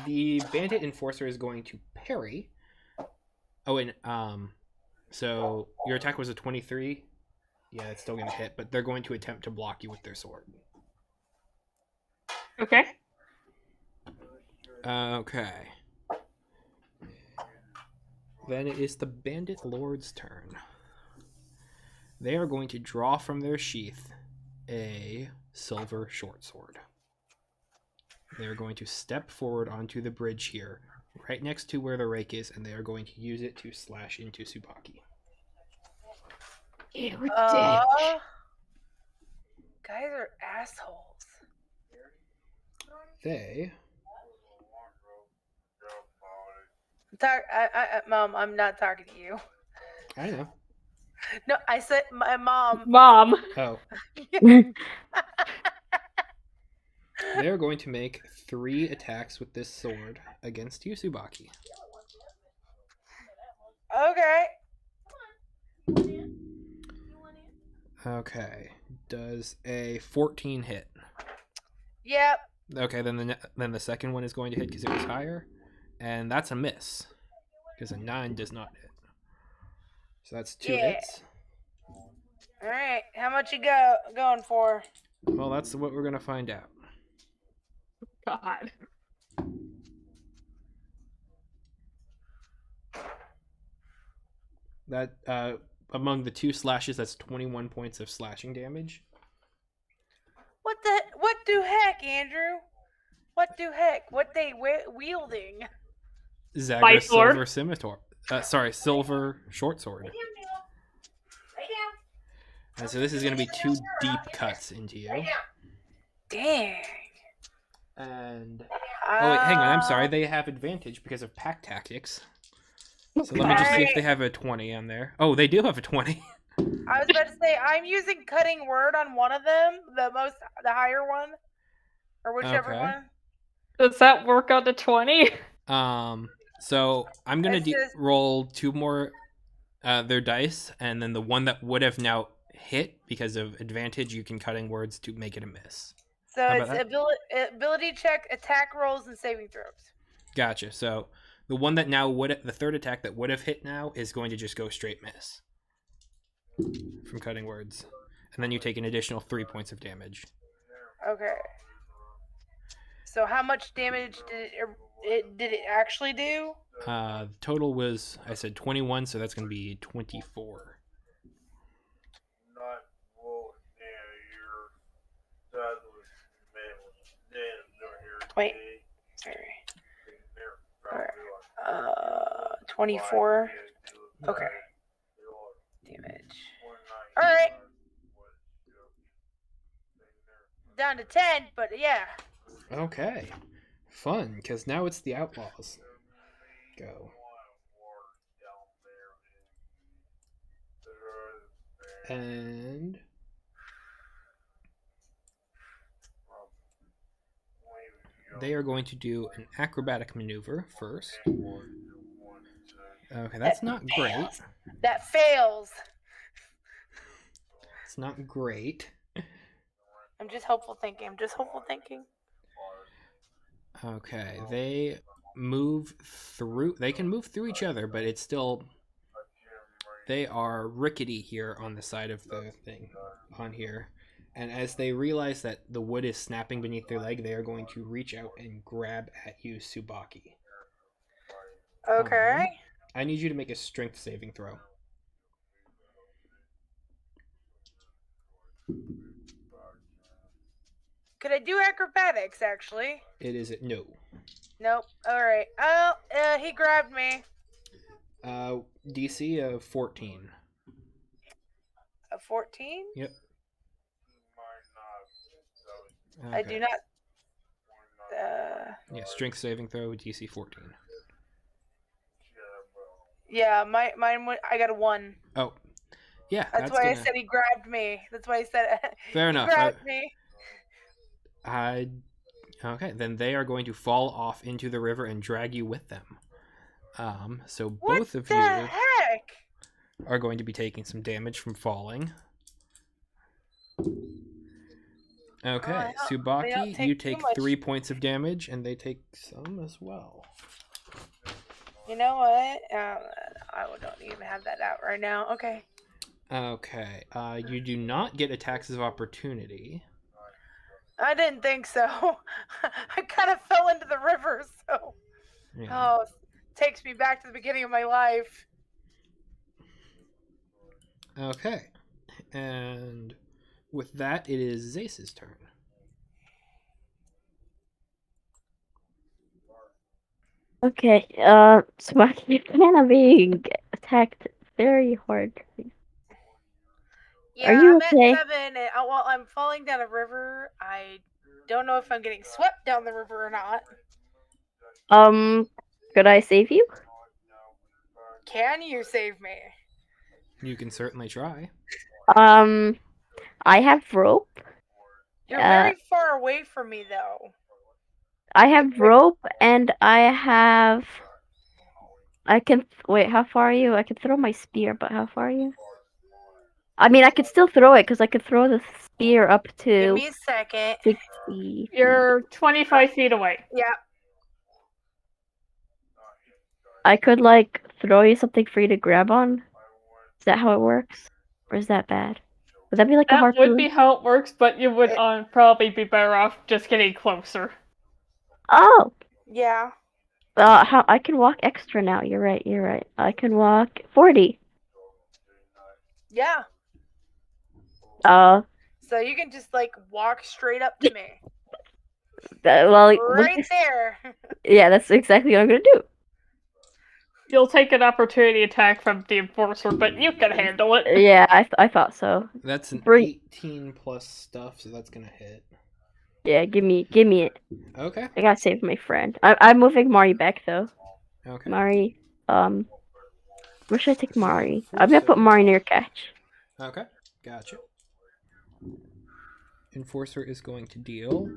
The bandit enforcer is going to parry. Oh, and so your attack was a 23. Yeah, it's still gonna hit, but they're going to attempt to block you with their sword. Okay. Okay. Then it is the bandit lord's turn. They are going to draw from their sheath a silver short sword. They are going to step forward onto the bridge here, right next to where the rake is, and they are going to use it to slash into Tsubaki. You Guys are assholes. They Mom, I'm not talking to you. I know. No, I said my mom. Mom. Oh, they are going to make 3 attacks with this sword against you, Tsubaki. Okay. Okay. Does a 14 hit? Yep. Okay, then the second one is going to hit because it was higher, and that's a miss because a 9 does not hit. So that's 2 hits. All right. How much you going for? Well, that's what we're gonna find out. God. That among the 2 slashes, that's 21 points of slashing damage. What do heck, Andrew? What do heck? What they wielding? Zagra's sword? silver scimitar. Silver short sword. And so this is gonna be 2 deep cuts into you. Dang. And oh wait, hang on. I'm sorry. They have advantage because of pack tactics. So let me just see if they have a 20 on there. Oh, they do have a 20. I was about to say I'm using cutting word on one of them, the higher one, or whichever Okay. one. Does that work out to 20? So I'm gonna It says- roll 2 more their dice, and then the one that would have now hit because of advantage, you can cutting words to make it a miss. So How it's about ability check, attack rolls, and saving throws. Gotcha. So the one that now the third attack that would have hit now is going to just go straight miss from cutting words, and then you take an additional 3 points of damage. Okay. So how much damage did it actually do? The total was, I said 21, so that's going to be 24. Wait. Sorry. Alright. 24. Okay. Damage. Alright. Down to 10, but yeah. Okay. Fun, because now it's the outlaws. Go. And they are going to do an acrobatic maneuver first. Okay, that's not great. That fails. It's not great. I'm just hopeful thinking. Okay, they move through. They can move through each other, but it's still. They are rickety here on the side of the thing on here. And as they realize that the wood is snapping beneath their leg, they are going to reach out and grab at you, Tsubaki. Okay. I need you to make a strength saving throw. Could I do acrobatics, actually? It is a no. Nope. Alright. Oh, he grabbed me. DC of 14. A 14? Yep. I do not. Yeah, strength saving throw, DC 14. Yeah, mine went. I got a 1. Oh, yeah. That's why I said he grabbed me. That's why I said Fair he enough. grabbed me. Okay, then they are going to fall off into the river and drag you with them. So What both of the you heck? are going to be taking some damage from falling. Okay, They don't Tsubaki, you take too take much. 3 points of damage, and they take some as well. You know what? I don't even have that out right now. Okay. Okay, you do not get attacks of opportunity. I didn't think so. I kind of fell into the river, so Yeah. takes me back to the beginning of my life. Okay, and with that, it is Zace's turn. Okay, Tsubaki, you're kind of being attacked very hard. Yeah, Are you I'm okay? at 7, and while I'm falling down a river, I don't know if I'm getting swept down the river or not. Could I save you? Can you save me? You can certainly try. I have rope. You're very far away from me, though. I have rope, and I can wait. How far are you? I can throw my spear, but how far are you? I mean, I could still throw it because I could throw the spear up Give to me a second. 60. You're 25 feet away. Yeah. I could like throw you something for you to grab on. Is that how it works, or is that bad? Would that be like a That harpoon? would be how it works, but you would probably be better off just getting closer. Oh, Yeah. how I can walk extra now. You're right. You're right. I can walk 40. Yeah. Uh, So you can just like walk straight up to me. well, Right there. yeah, that's exactly what I'm gonna do. You'll take an opportunity attack from the enforcer, but you can handle it. Yeah, I thought so. That's an Bring- 18 plus stuff, so that's gonna hit. Yeah, give me it. Okay. I gotta save my friend. I'm moving Mari back though. Okay. Mari, where should I take Mari? I'm gonna put Enforcer. Mari near Catch. Okay, gotcha. Enforcer is going to deal.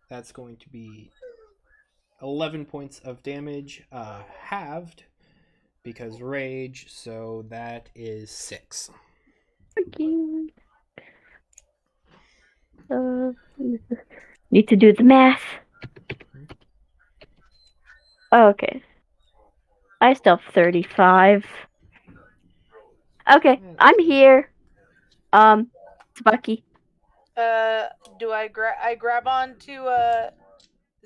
That's going to be 11 points of damage, halved because rage. So that is 6. Freaking. Need to do the math. Oh, okay. I still have 35. Okay, I'm here. Tsubaki. Do I grab onto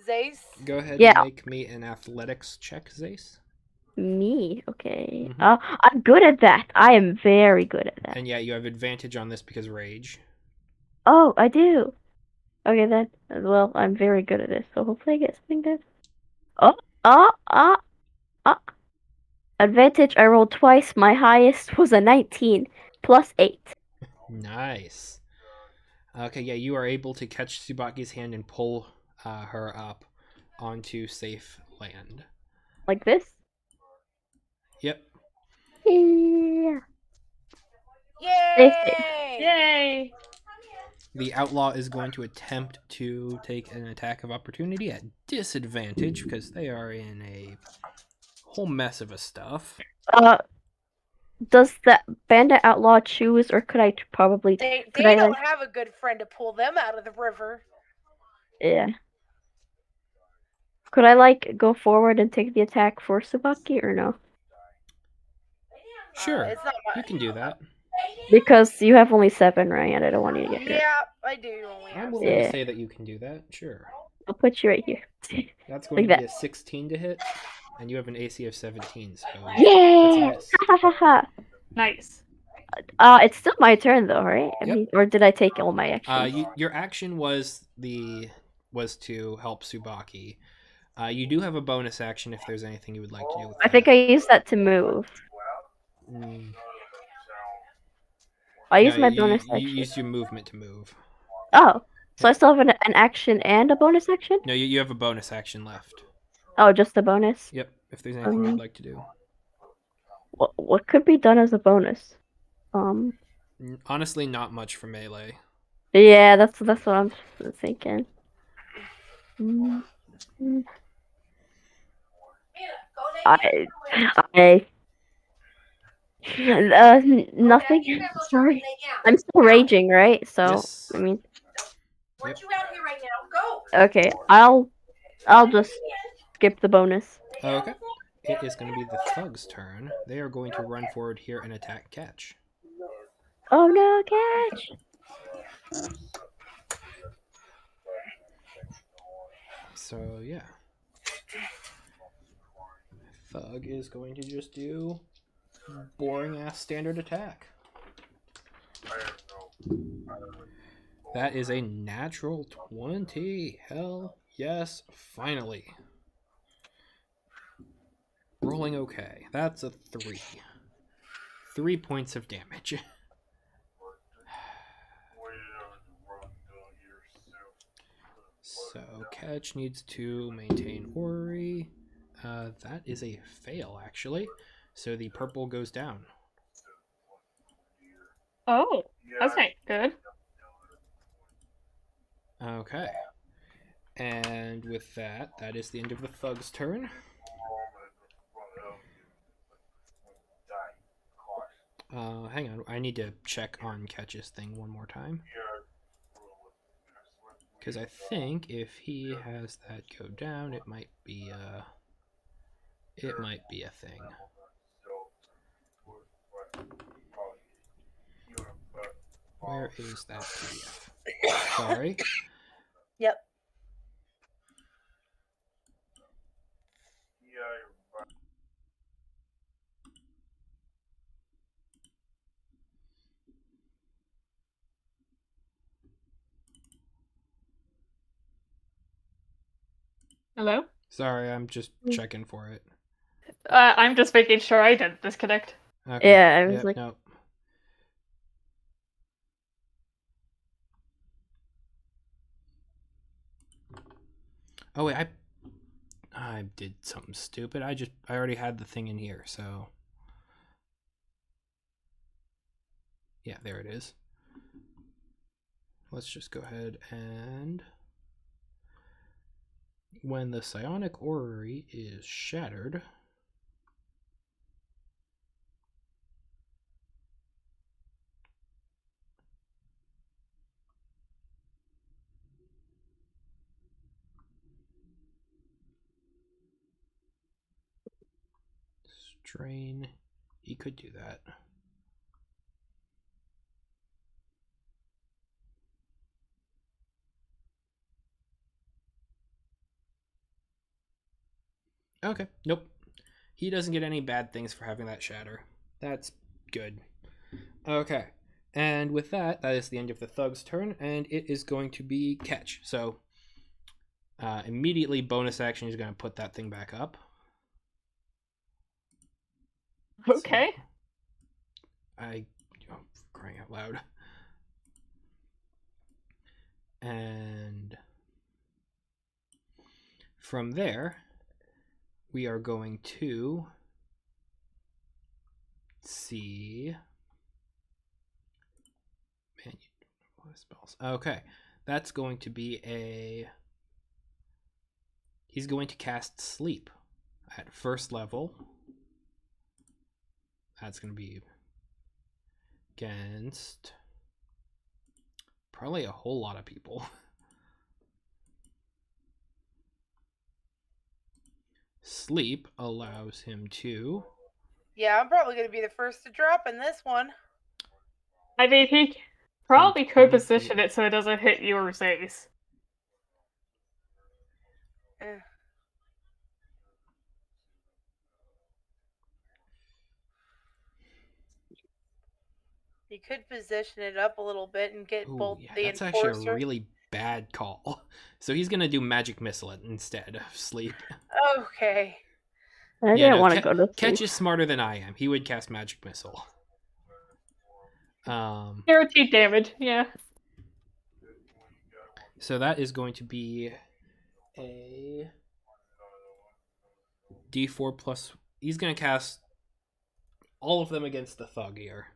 Zace? Go ahead Yeah. and make me an athletics check, Zace. Me, okay. Mhm. I'm good at that. I am very good at that. And yeah, you have advantage on this because rage. Oh, I do. Okay then. Well, I'm very good at this, so hopefully I get something good. Oh, oh, oh, oh. Advantage, I rolled twice. My highest was a 19 plus 8. Nice. Okay, yeah, you are able to catch Tsubaki's hand and pull her up onto safe land. Like this? Yep. Yeah. Yay! Yay! The outlaw is going to attempt to take an attack of opportunity at disadvantage because they are in a whole mess of a stuff. Does the bandit outlaw choose, or could I probably? They Could I, don't like- have a good friend to pull them out of the river. Yeah. Could I like go forward and take the attack for Tsubaki or no? Sure, It's not you much. can do that. Because you have only 7, right? And I don't want you to get hurt. Yeah, I do only I'm have willing Yeah. to say that you can do that. Sure. I'll put you right here. That's going Like to be a 16 to hit, and you have an AC of 17, so that's a Yeah! miss. Ha ha ha Nice. ha! It's still my turn though, right? I Yep. mean, or did I take all my actions? Your action was to help Tsubaki. You do have a bonus action if there's anything you would like to do with that. I think I used that to move. Mm. I used No, my you, bonus you action. used your movement to move. Oh, so Yeah. I still have an action and a bonus action? No, you have a bonus action left. Oh, just a bonus? Yep, if there's anything you'd like to do. What could be done as a bonus? Honestly, not much for melee. Yeah, that's what I'm thinking. Mm, mm. I I nothing. Sorry, I'm still raging, right? So Yes. I mean, Yep. okay, I'll just skip the bonus. Okay. It is going to be the thug's turn. They are going to run forward here and attack Catch. Oh no, catch! So yeah, Thug is going to just do boring ass standard attack. That is a natural 20. Hell yes, finally. Rolling okay. That's a 3. 3 points of damage. So Catch needs to maintain worry. That is a fail, actually. So the purple goes down. Oh, okay, good. Okay. And with that, that is the end of the thug's turn. Hang on, I need to check on Catch's thing one more time. Because I think if he has that go down, it might be a thing. Where is that PDF? Sorry. Yep. Hello? Sorry, I'm just checking for it. I'm just making sure I didn't disconnect. Okay. Yeah, I was Yep, like, no. Oh wait, I did something stupid. I already had the thing in here, so yeah, there it is. Let's just go ahead and when the psionic orrery is shattered, strain, he could do that. Okay, nope. He doesn't get any bad things for having that shatter. That's good. Okay. And with that, that is the end of the thug's turn, and it is going to be Catch. So immediately bonus action is going to put that thing back up. Okay. So, oh, crying out loud. And from there, we are going to see. Man, you don't know a lot of spells. Okay, that's going to be a. He's going to cast Sleep at first level. That's going to be against probably a whole lot of people. Sleep allows him to. Yeah, I'm probably going to be the first to drop in this one. I mean, he probably From could 20 position feet. it so it doesn't hit yours ace. Eh. You could position it up a little bit and get Ooh, both yeah, the that's actually a enforcer. really bad call. So he's gonna do magic missile instead of sleep. Okay. I Yeah, didn't no, want to go to Catch sleep. is smarter than I am. He would cast magic missile. Guaranteed damage, yeah. So that is going to be a D4 plus. He's gonna cast all of them against the thug here.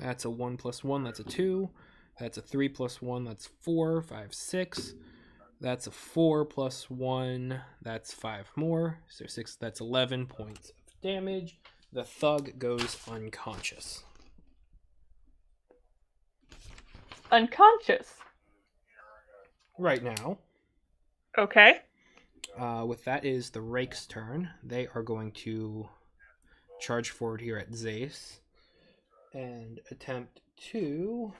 That's a 1 plus 1, that's a 2. That's a 3 plus 1, that's 4, 5, 6. That's a 4 plus 1, that's 5 more. So 6, that's 11 points of damage. The thug goes unconscious. Unconscious. Right now, Okay. with that is the Rake's turn. They are going to charge forward here at Zace and attempt to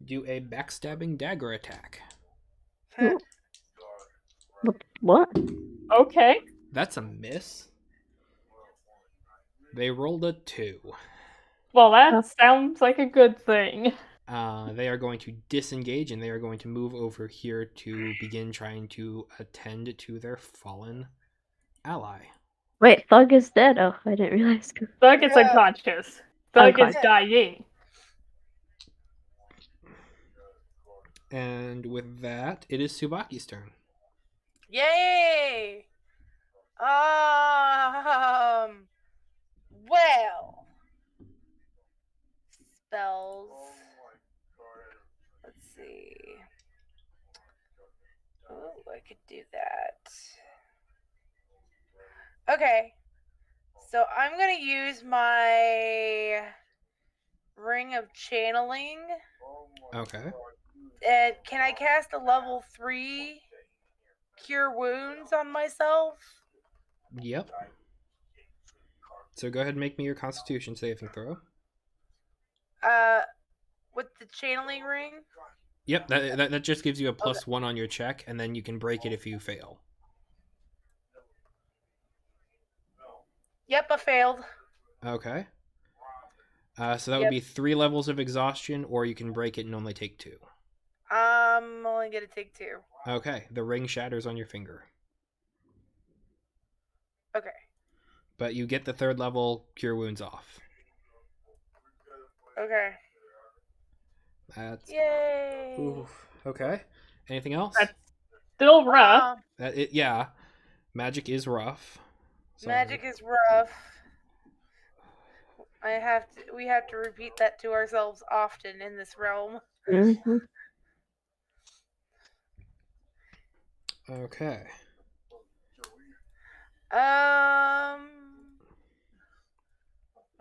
do a backstabbing dagger attack. Ooh. What? Okay. That's a miss. They rolled a 2. Well, that sounds like a good thing. They are going to disengage and they are going to move over here to begin trying to attend to their fallen ally. Wait, Thug is dead. Oh, I didn't realize. Thug is Yeah. unconscious. Thug is Unconscious. dying. And with that, it is Subaki's turn. Yay! Well, spells. Let's see. Ooh, I could do that. Okay. So I'm gonna use my Ring of Channeling. Okay. And can I cast a level 3 Cure Wounds on myself? Yep. So go ahead and make me your Constitution saving throw. With the channeling ring? Yep, that just gives you a +1 on your check, and then you can break it if you fail. Yep, I failed. Okay. So that would be 3 levels of exhaustion, or you can break it and only take 2. I'm only gonna take 2. Okay, the ring shatters on your finger. Okay. But you get the 3rd level Cure Wounds off. Okay. That's... Yay! Oof. Okay. Anything else? That's still rough. Yeah. Magic is rough. Sorry. Magic is rough. We have to repeat that to ourselves often in this realm. Mm-hmm. Okay.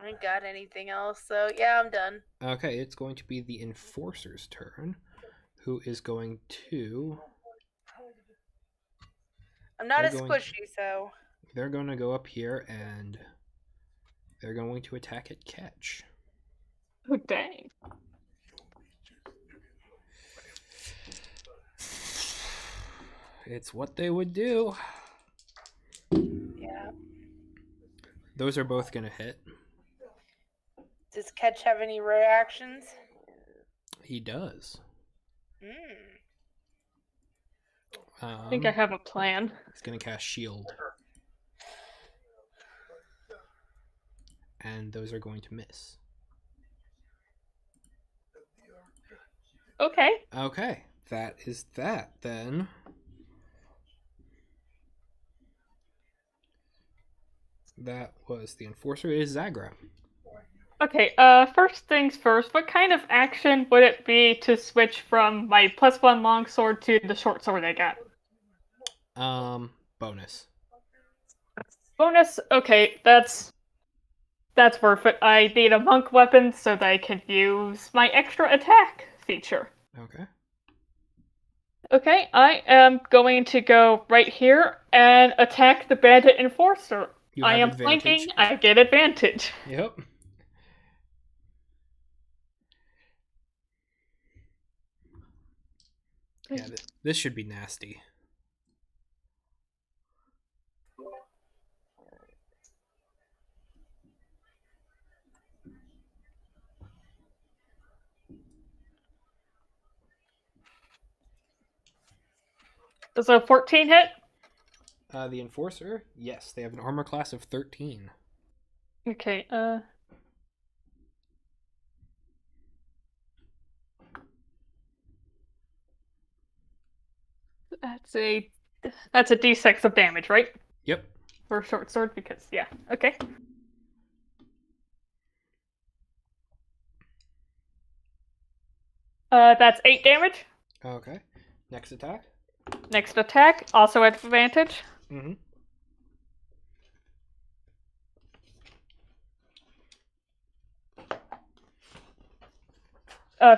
I ain't got anything else, so yeah, I'm done. Okay, it's going to be the Enforcer's turn, who is going to... I'm not They're as going- squishy, so They're going to go up here, and they're going to attack at Catch. Oh, dang. It's what they would do. yeah. Those are both going to hit. Does Catch have any reactions? He does. I think I have a plan. He's going to cast Shield. And those are going to miss. Okay. Okay, that is that then. That was the Enforcer. It is Zagra. Okay, first things first, what kind of action would it be to switch from my +1 longsword to the short sword I got? Bonus. Bonus? Okay, that's worth it. I need a monk weapon so that I can use my extra attack feature. Okay. Okay, I am going to go right here and attack the bandit enforcer. You I have am advantage. flanking, I get advantage. Yep. Yeah, this should be nasty. Does a 14 hit? The Enforcer? Yes, they have an armor class of 13. Okay, that's a d6 of damage, right? Yep. For a short sword, because, yeah, okay. That's 8 damage. Okay. Next attack. Next attack, also advantage. Mm-hmm.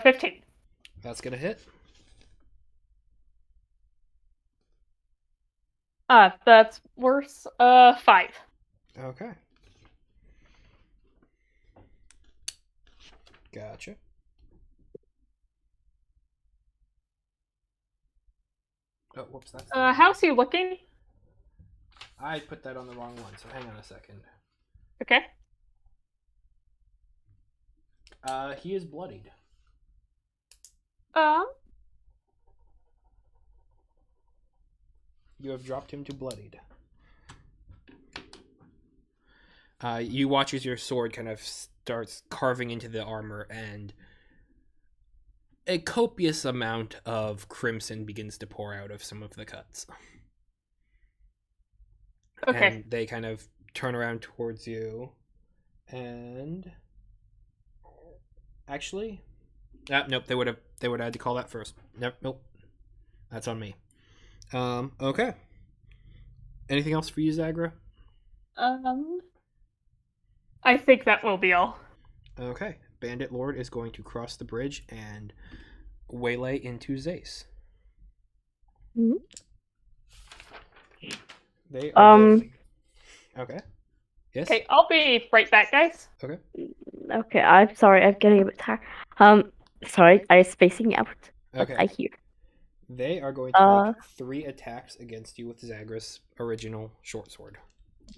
15. That's gonna hit. That's worse. 5. Okay. Gotcha. Oh, whoops, that's How's he looking? I put that on the wrong one, so hang on a second. Okay. He is bloodied. Um, You have dropped him to bloodied. You watch as your sword kind of starts carving into the armor, and a copious amount of crimson begins to pour out of some of the cuts. okay. And they kind of turn around towards you, and actually, nope. They would have had to call that first. Nope. That's on me. Okay. Anything else for you, Zagra? I think that will be all. Okay. Bandit Lord is going to cross the bridge and waylay into Zace. Mhm. They are Um. going... Okay. Yes? Okay, I'll be right back, guys. Okay. Okay. I'm sorry. I'm getting a bit tired. Sorry. I'm spacing out. But Okay. I hear. They are going to make 3 attacks against you with Zagra's original short sword.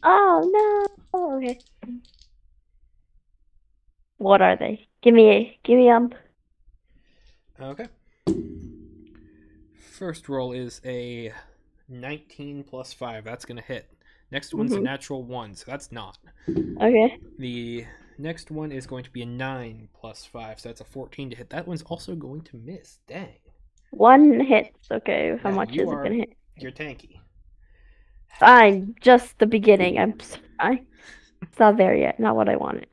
Oh no. Okay. What are they? Give me. Okay. First roll is a 19 plus 5. That's going to hit. Next one's a natural 1, so that's not. Okay. The next one is going to be a 9 plus 5, so that's a 14 to hit. That one's also going to miss. Dang. 1 hit. Okay. How Yeah, much is it gonna hit? You're tanky. I'm just the beginning. It's not there yet. Not what I wanted.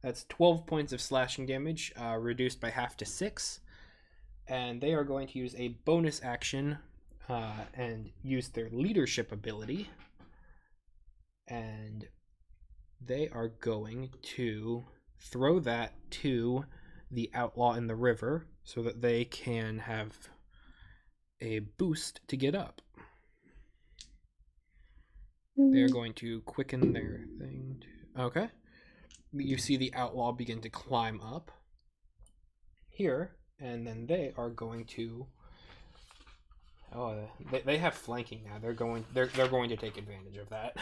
That's 12 points of slashing damage, reduced by half to 6. And they are going to use a bonus action and use their leadership ability. And they are going to throw that to the outlaw in the river so that they can have a boost to get up. They're going to quicken their thing. Okay. You see the outlaw begin to climb up here, and then they are going to. Oh, they have flanking now. They're going to take advantage of that.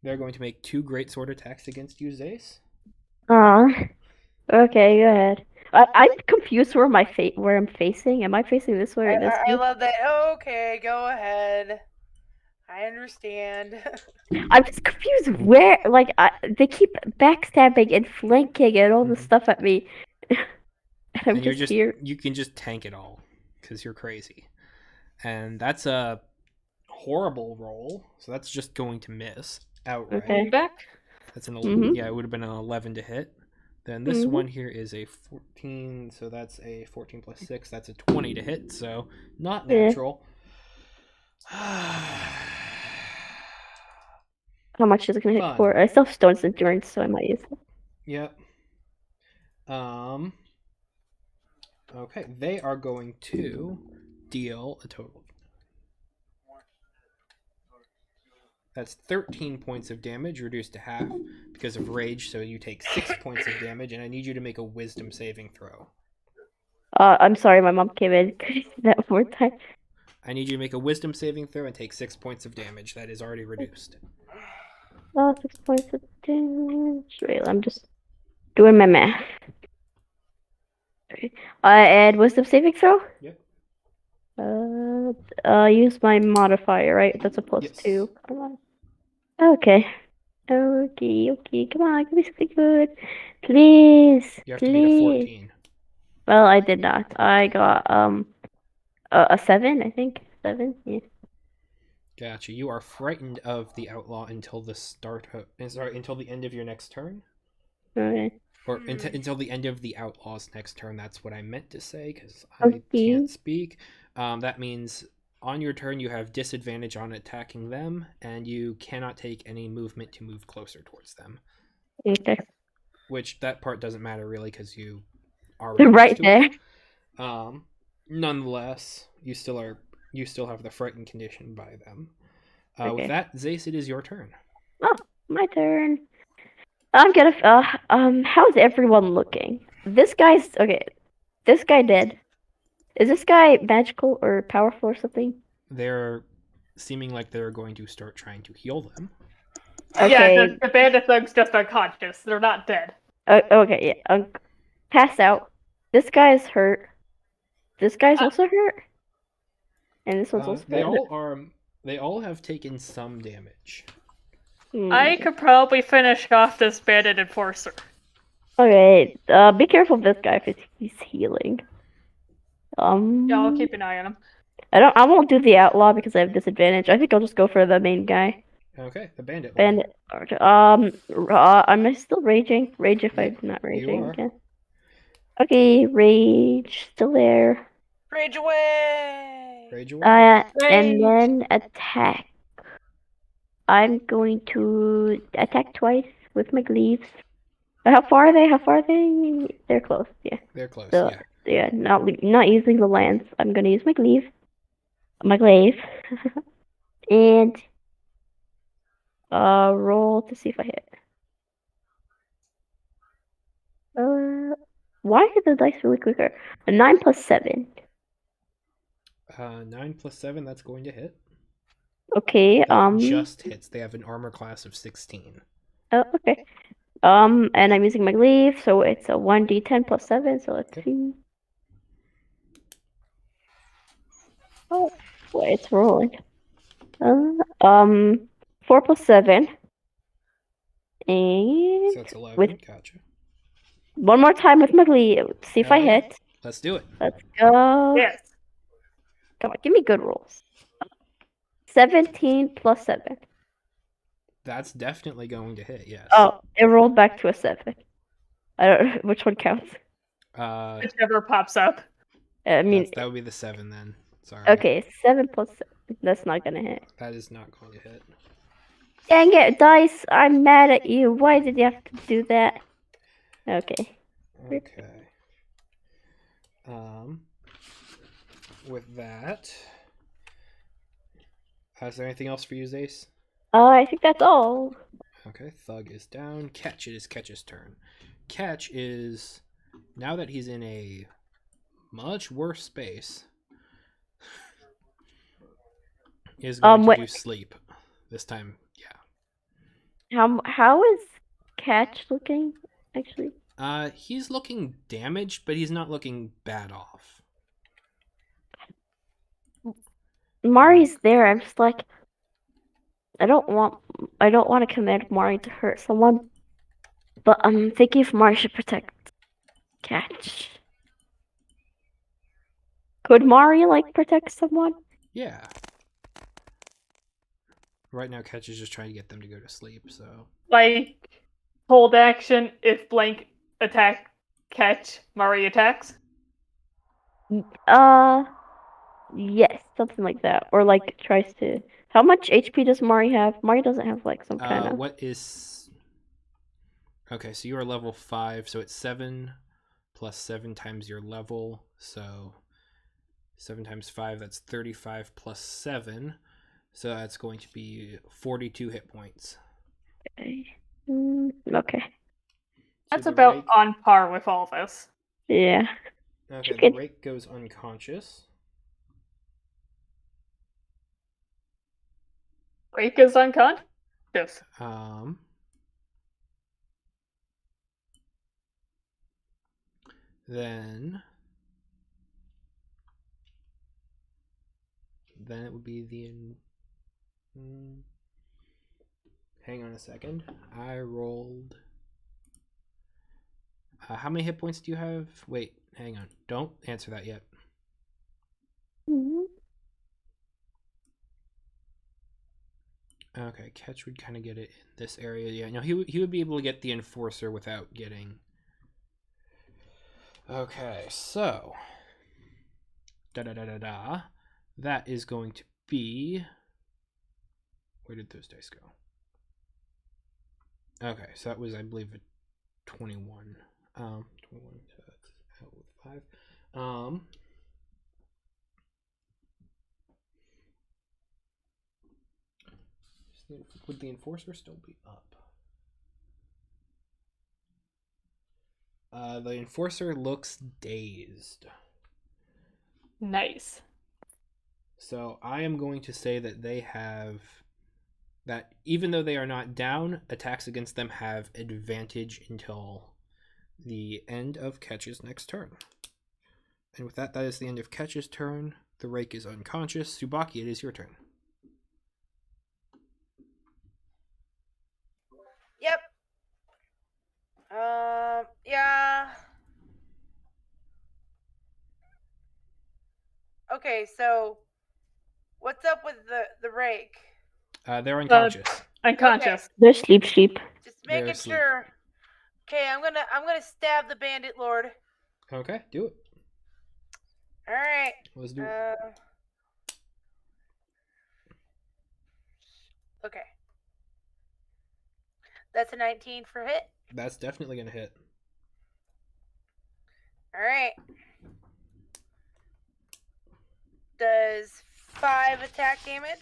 They're going to make 2 great sword attacks against you, Zace. Okay, go ahead. I'm confused where where I'm facing. Am I facing this way or this I way? love that. Okay, go ahead. I understand. I'm just confused where. Like, they keep backstabbing and flanking and all this stuff at me. And I'm And you're just here. you can just tank it all because you're crazy. And that's a horrible roll, so that's just going to miss outright. Okay. Back. That's an Mhm. yeah, it would have been an 11 to hit. Then this one here is a 14, so that's a 14 plus 6. That's a 20 to hit, so not Yeah. natural. How much is it gonna hit Fun. for? I still have Stone's Endurance, so I might use it. Yep. Okay, they are going to deal a total. That's 13 points of damage, reduced to half because of rage, so you take 6 points of damage, and I need you to make a wisdom saving throw. I'm sorry, my mom came in. Could you say that one more time? I need you to make a wisdom saving throw and take 6 points of damage. That is already reduced. 6 points of damage. Wait, I'm just doing my math. Okay. And wisdom saving throw? Yep. Use my modifier, right? That's a +2. Come on. Okay. Okay. Come on, give me something good. Please. You have to beat a Please. 14. Well, I did not. I got a 7, I think. 7, yeah. Gotcha. You are frightened of the outlaw until the until the end of your next turn. Okay. Or until the end of the Outlaw's next turn. That's what I meant to say, because I Okay. can't speak. That means on your turn you have disadvantage on attacking them, and you cannot take any movement to move closer towards them. Okay. Which, that part doesn't matter really, because you are right, Right next to there. it. Nonetheless, you still have the frightened condition by them. With Okay. that, Zace, it is your turn. Oh, my turn. I'm gonna. How's everyone looking? This guy's okay. This guy dead. Is this guy magical or powerful or something? They're seeming like they're going to start trying to heal them. Yeah, Okay. the bandit thug's just unconscious. They're not dead. Okay. Yeah. Pass out. This guy's hurt. This guy's also hurt. And this one's also They hurt. all are. They all have taken some damage. I could probably finish off this bandit enforcer. Okay. Be careful of this guy if he's healing. Yeah, I'll keep an eye on him. I won't do the outlaw because I have disadvantage. I think I'll just go for the main guy. Okay, the bandit. Bandit. Am I still raging? Rage if Yep, I'm not you raging are. again. Okay, rage still there. Rage away! Rage away. And Rage. then attack. I'm going to attack twice with my glaives. How far are they? How far are they? They're close. Yeah. They're close. So, Yeah. yeah. Not using the lance. I'm gonna use my glaive. My glaive. And roll to see if I hit. Why are the dice really quicker? A 9 plus 7. 9 plus 7. That's going to hit. Okay. That just hits. They have an armor class of 16. Oh, okay. And I'm using my glaive, so it's a 1d10 plus 7. So let's see. Oh, boy, it's rolling. 4 plus 7. And So that's 11. with Gotcha. one more time with my glaive. See if I Okay. hit. Let's do it. Let's go. Yes. Come on, give me good rolls. 17 plus 7. That's definitely going to hit. Yes. Oh, it rolled back to a 7. I don't know which one counts. Whichever pops up. I mean, that would be the 7 then. Sorry. okay, 7 plus 7. That's not gonna hit. That is not going to hit. Dang it, dice! I'm mad at you. Why did you have to do that? Okay. Okay. With that, is there anything else for you, Zace? I think that's all. Okay, Thug is down. Catch, it is Catch's turn. Catch is, now that he's in a much worse space, is going to do sleep. This time, yeah. How is Catch looking, actually? He's looking damaged, but he's not looking bad off. Mari's there. I'm just like, I don't want to command Mari to hurt someone, but I'm thinking if Mari should protect Catch. Could Mari protect someone? Yeah. Right now, Catch is just trying to get them to go to sleep. So Hold action if blank attack catch Mari attacks. Yes, something like that, or tries to. How much HP does Mari have? Mari doesn't have some kind of. What is? Okay, so you are level 5, so it's 7 plus 7 times your level. So 7 times 5, that's 35 plus 7. So that's going to be 42 hit points. Okay. Okay. That's about on par with all this. Yeah. Okay, the rake goes unconscious. Rake is unconscious. Then it would be the. Hang on a second. I rolled. How many hit points do you have? Wait, hang on. Don't answer that yet. Okay, Catch would kind of get it in this area. Yeah, no, he would be able to get the Enforcer without getting Okay, so da. That is going to be. Where did those dice go? Okay, so that was, I believe, a 21. 21, so that's out with 5. Would the enforcer still be up? The enforcer looks dazed. Nice. So I am going to say that they have that even though they are not down, attacks against them have advantage until the end of Ketch's next turn. And with that, that is the end of Ketch's turn. The rake is unconscious. Subaki, it is your turn. Yep. Yeah. Okay, so what's up with the rake? They're unconscious. Unconscious. They're sleep sheep. Just They're making asleep. sure. Okay, I'm gonna stab the bandit lord. Okay, do it. All right. Let's do it. Okay. That's a 19 for hit. That's definitely going to hit. All right. Does 5 attack damage.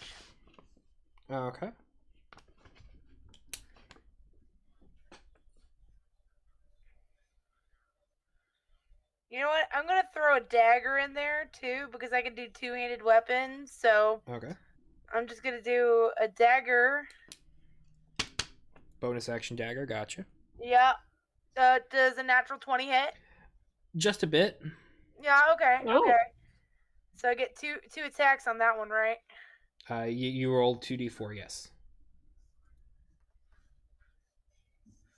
Okay. You know what? I'm gonna throw a dagger in there too because I can do two-handed weapons. So Okay. I'm just gonna do a dagger. Bonus action dagger, gotcha. Yeah. Does a natural 20 hit? Just a bit. Yeah. Okay. Oh. Okay. So I get two attacks on that one, right? You rolled 2d4, yes.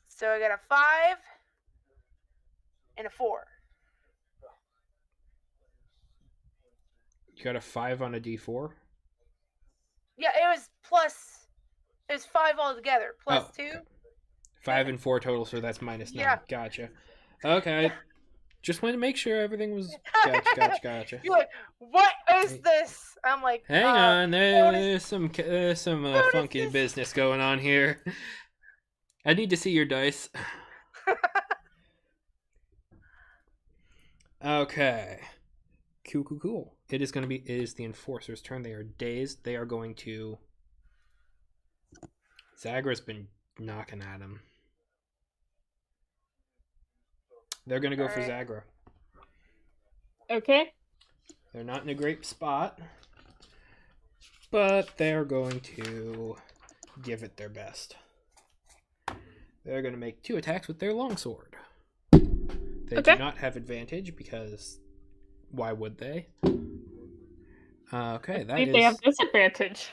So I got a 5 and a 4. You got a 5 on a d4? Yeah, it was 5 altogether, plus 2. Okay. 5 and 4 total, so that's minus 9. Yeah. Gotcha. Okay. Just wanted to make sure everything was. Gotcha. You're like, what is this? I'm like, Hang on, there's some bonuses. funky business going on here. I need to see your dice. Okay. Cool. It is the enforcer's turn. They are dazed. They are going to. Zagra's been knocking at him. They're going to go for Zagra. Okay. They're not in a great spot, but they're going to give it their best. They're going to make 2 attacks with their longsword. They do not have advantage because why would they? Okay, that is. They have disadvantage.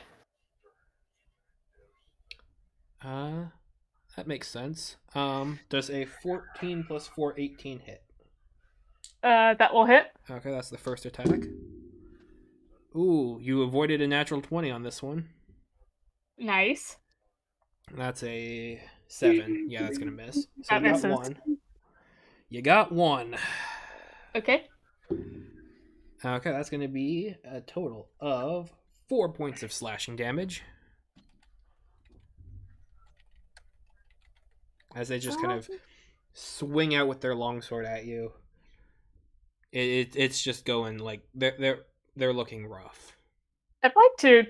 That makes sense. Does a 14 plus 4, 18 hit? That will hit. Okay, that's the first attack. Ooh, you avoided a natural 20 on this one. Nice. That's a 7. Yeah, that's gonna miss. So That you got misses. 1. You got 1. Okay. Okay, that's gonna be a total of 4 points of slashing damage. As they just kind of swing out with their longsword at you. It's just going like they're looking rough. I'd like to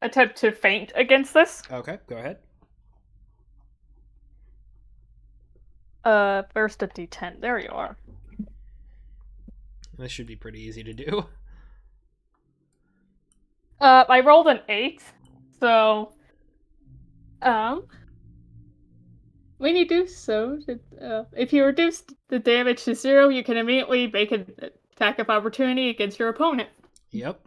attempt to feint against this. Okay, go ahead. First a d10. There you are. This should be pretty easy to do. I rolled an 8, so when you do so, if you reduce the damage to 0, you can immediately make an attack of opportunity against your opponent. Yep.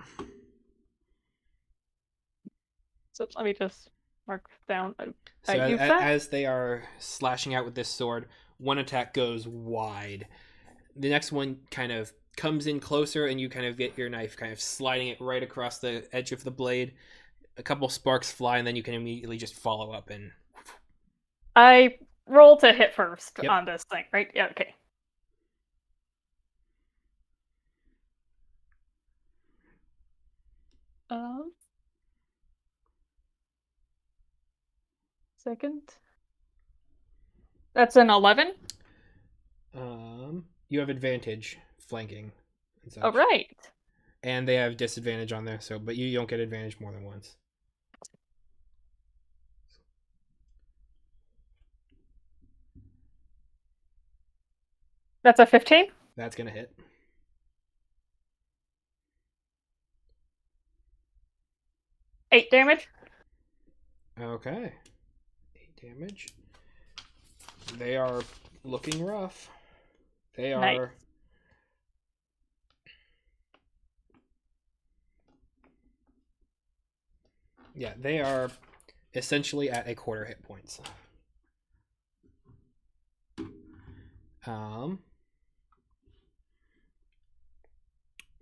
So let me just mark down. So as they are slashing out with this sword, one attack goes wide. The next one kind of comes in closer, and you kind of get your knife kind of sliding it right across the edge of the blade. A couple sparks fly, and then you can immediately just follow up and. I roll to hit first Yep. on this thing, right? Yeah, okay. Second. That's an 11. You have advantage flanking and such. All right. And they have disadvantage on there, so but you don't get advantage more than once. That's a 15. That's gonna hit. Eight damage. Okay. 8 damage. They are looking rough. They are. Nice. Yeah, they are essentially at a quarter hit points.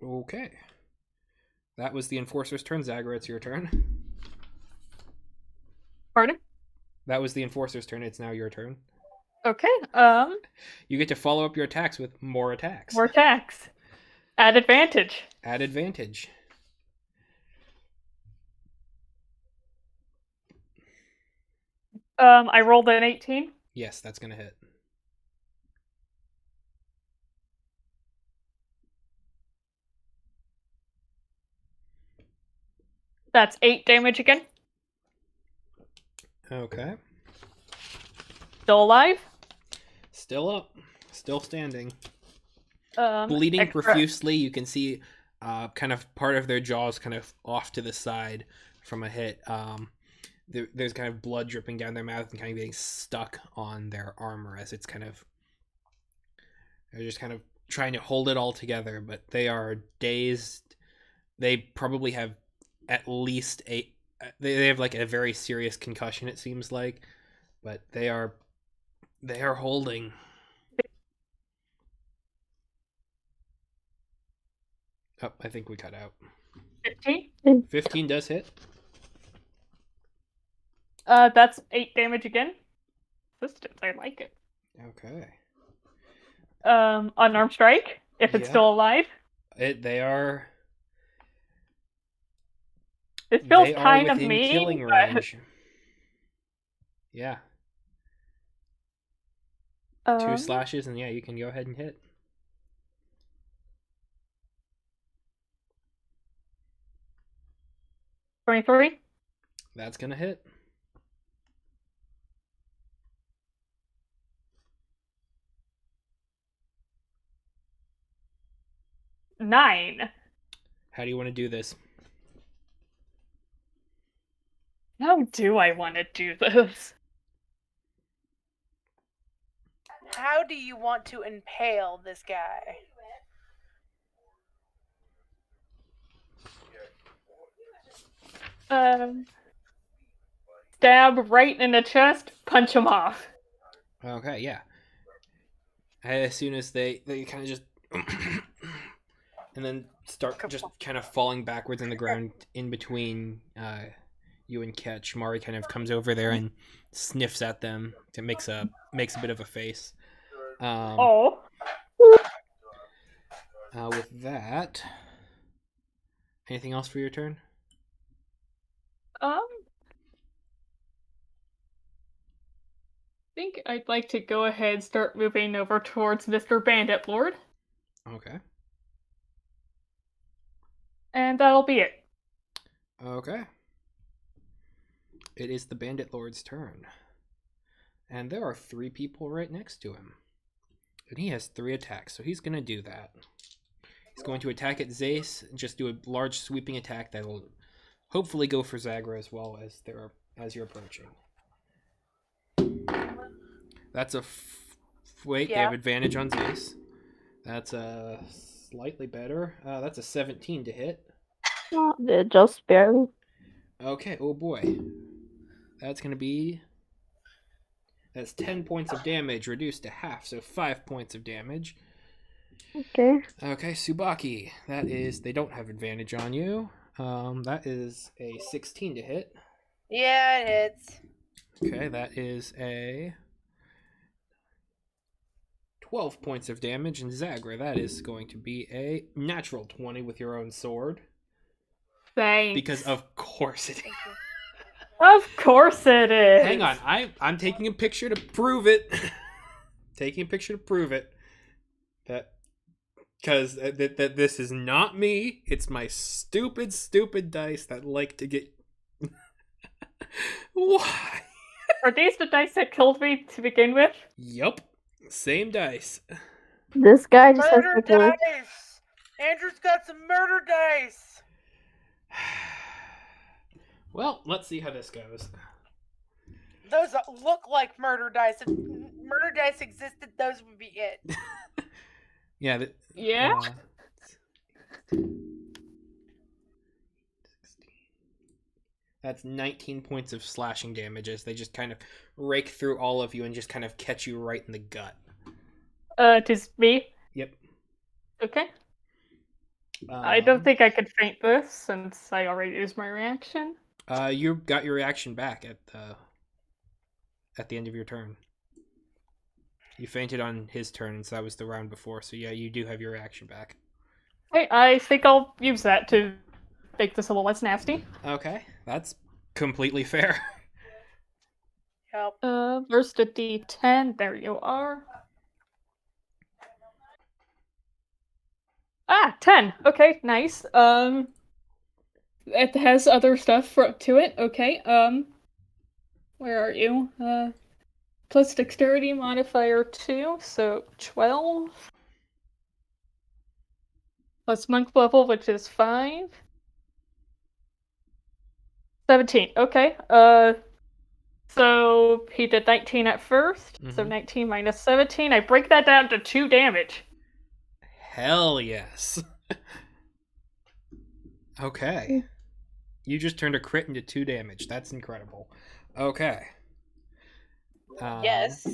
Okay. That was the Enforcer's turn. Zagra, it's your turn. Pardon? That was the Enforcer's turn. It's now your turn. Okay. You get to follow up your attacks with more attacks. More attacks. At advantage. At advantage. I rolled an 18. Yes, that's gonna hit. That's 8 damage again. Okay. Still alive. Still up. Still standing. Bleeding Bleeding profusely. You can see kind of part of their jaws kind of off to the side from a hit. There's kind of blood dripping down their mouth and kind of getting stuck on their armor as it's kind of... They're just kind of trying to hold it all together, but they are dazed. They probably have at least they have like a very serious concussion, it seems like, but they are holding. Oh, I think we cut out. 15. 15 does hit. That's 8 damage again. Resistance, I like it. Okay. Unarmed strike, if it's still alive. They are. It feels They are kind of within mean, killing but... range. Yeah. 2 slashes, and yeah, you can go ahead and hit. $23. That's gonna hit. $9. How do you want to do this? How do I want to do this? How do you want to impale this guy? Stab right in the chest, punch him off. Okay, yeah. As soon as they kind of just and then start just kind of falling backwards in the ground in between you and Ketch. Mari kind of comes over there and sniffs at them. It makes a bit of a face. With that, anything else for your turn? I think I'd like to go ahead and start moving over towards Mr. Bandit Lord. Okay. And that'll be it. Okay. It is the Bandit Lord's turn. And there are 3 people right next to him. And he has 3 attacks, so he's going to do that. He's going to attack at Zace, and just do a large sweeping attack that will hopefully go for Zagra as well as you're approaching. That's a... Wait, they have advantage on Zace. That's a slightly better. That's a 17 to hit. Just barely. Okay, oh boy. That's going to be... That's 10 points of damage reduced to half, so 5 points of damage. Okay. Okay, Tsubaki. That is... They don't have advantage on you. That is a 16 to hit. Yeah, it hits. Okay, that is a 12 points of damage. And Zagra, that is going to be a natural 20 with your own sword. Thanks. Because of course it is. Thank you. Of course it is. Hang on, I'm taking a picture to prove it. Taking a picture to prove it. Because that this is not me. It's my stupid dice that like to get. Why? Are these the dice that killed me to begin with? Yup. Same dice. This guy just has Murder like a dice! Andrew's got some murder dice! Well, let's see how this goes. Those look like murder dice. If murder dice existed, those would be it. Yeah. Yeah? That's 19 points of slashing damage as they just kind of rake through all of you and just kind of catch you right in the gut. Tis me. Yep. Okay. I don't think I could faint this since I already used my reaction. You got your reaction back at the end of your turn. You fainted on his turn, so that was the round before. So yeah, you do have your reaction back. Hey, I think I'll use that to make this a little less nasty. Okay, that's completely fair. Help. First a D10. There you are. 10. Okay, nice. It has other stuff to it. Okay. Where are you? Plus dexterity modifier 2, so 12. Plus monk level, which is 5. 17. Okay. So he did 19 at first. So Mhm. 19 minus 17. I break that down to 2 damage. Hell yes. Okay. You just turned a crit into 2 damage. That's incredible. Okay. Yes.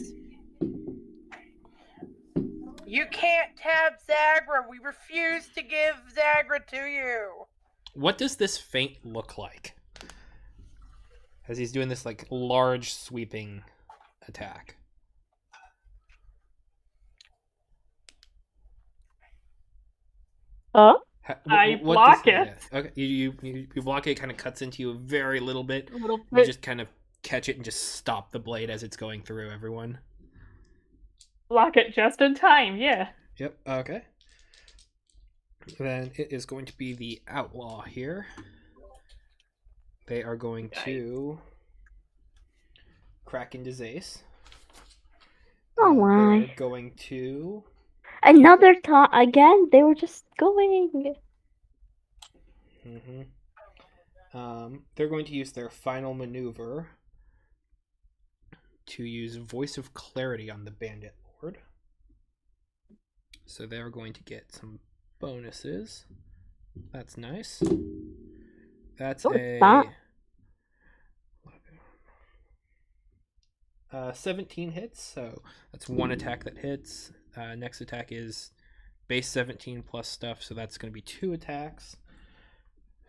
You can't tab Zagra. We refuse to give Zagra to you. What does this feint look like? As he's doing this like large sweeping attack. huh? I What block does, it. yeah. Okay, you block it. It kind of cuts into you a very little bit. A little You bit. just kind of catch it and just stop the blade as it's going through everyone. Block it just in time, yeah. Yep. Okay. Then it is going to be the outlaw here. They are going to crack into Zace. Oh They're my. going to. Another time again, they were just going. They're going to use their final maneuver to use Voice of Clarity on the Bandit Lord. So they're going to get some bonuses. That's nice. That's Oh, it's not. 17 hits, so that's one attack that hits. Next attack is base 17 plus stuff, so that's going to be 2 attacks.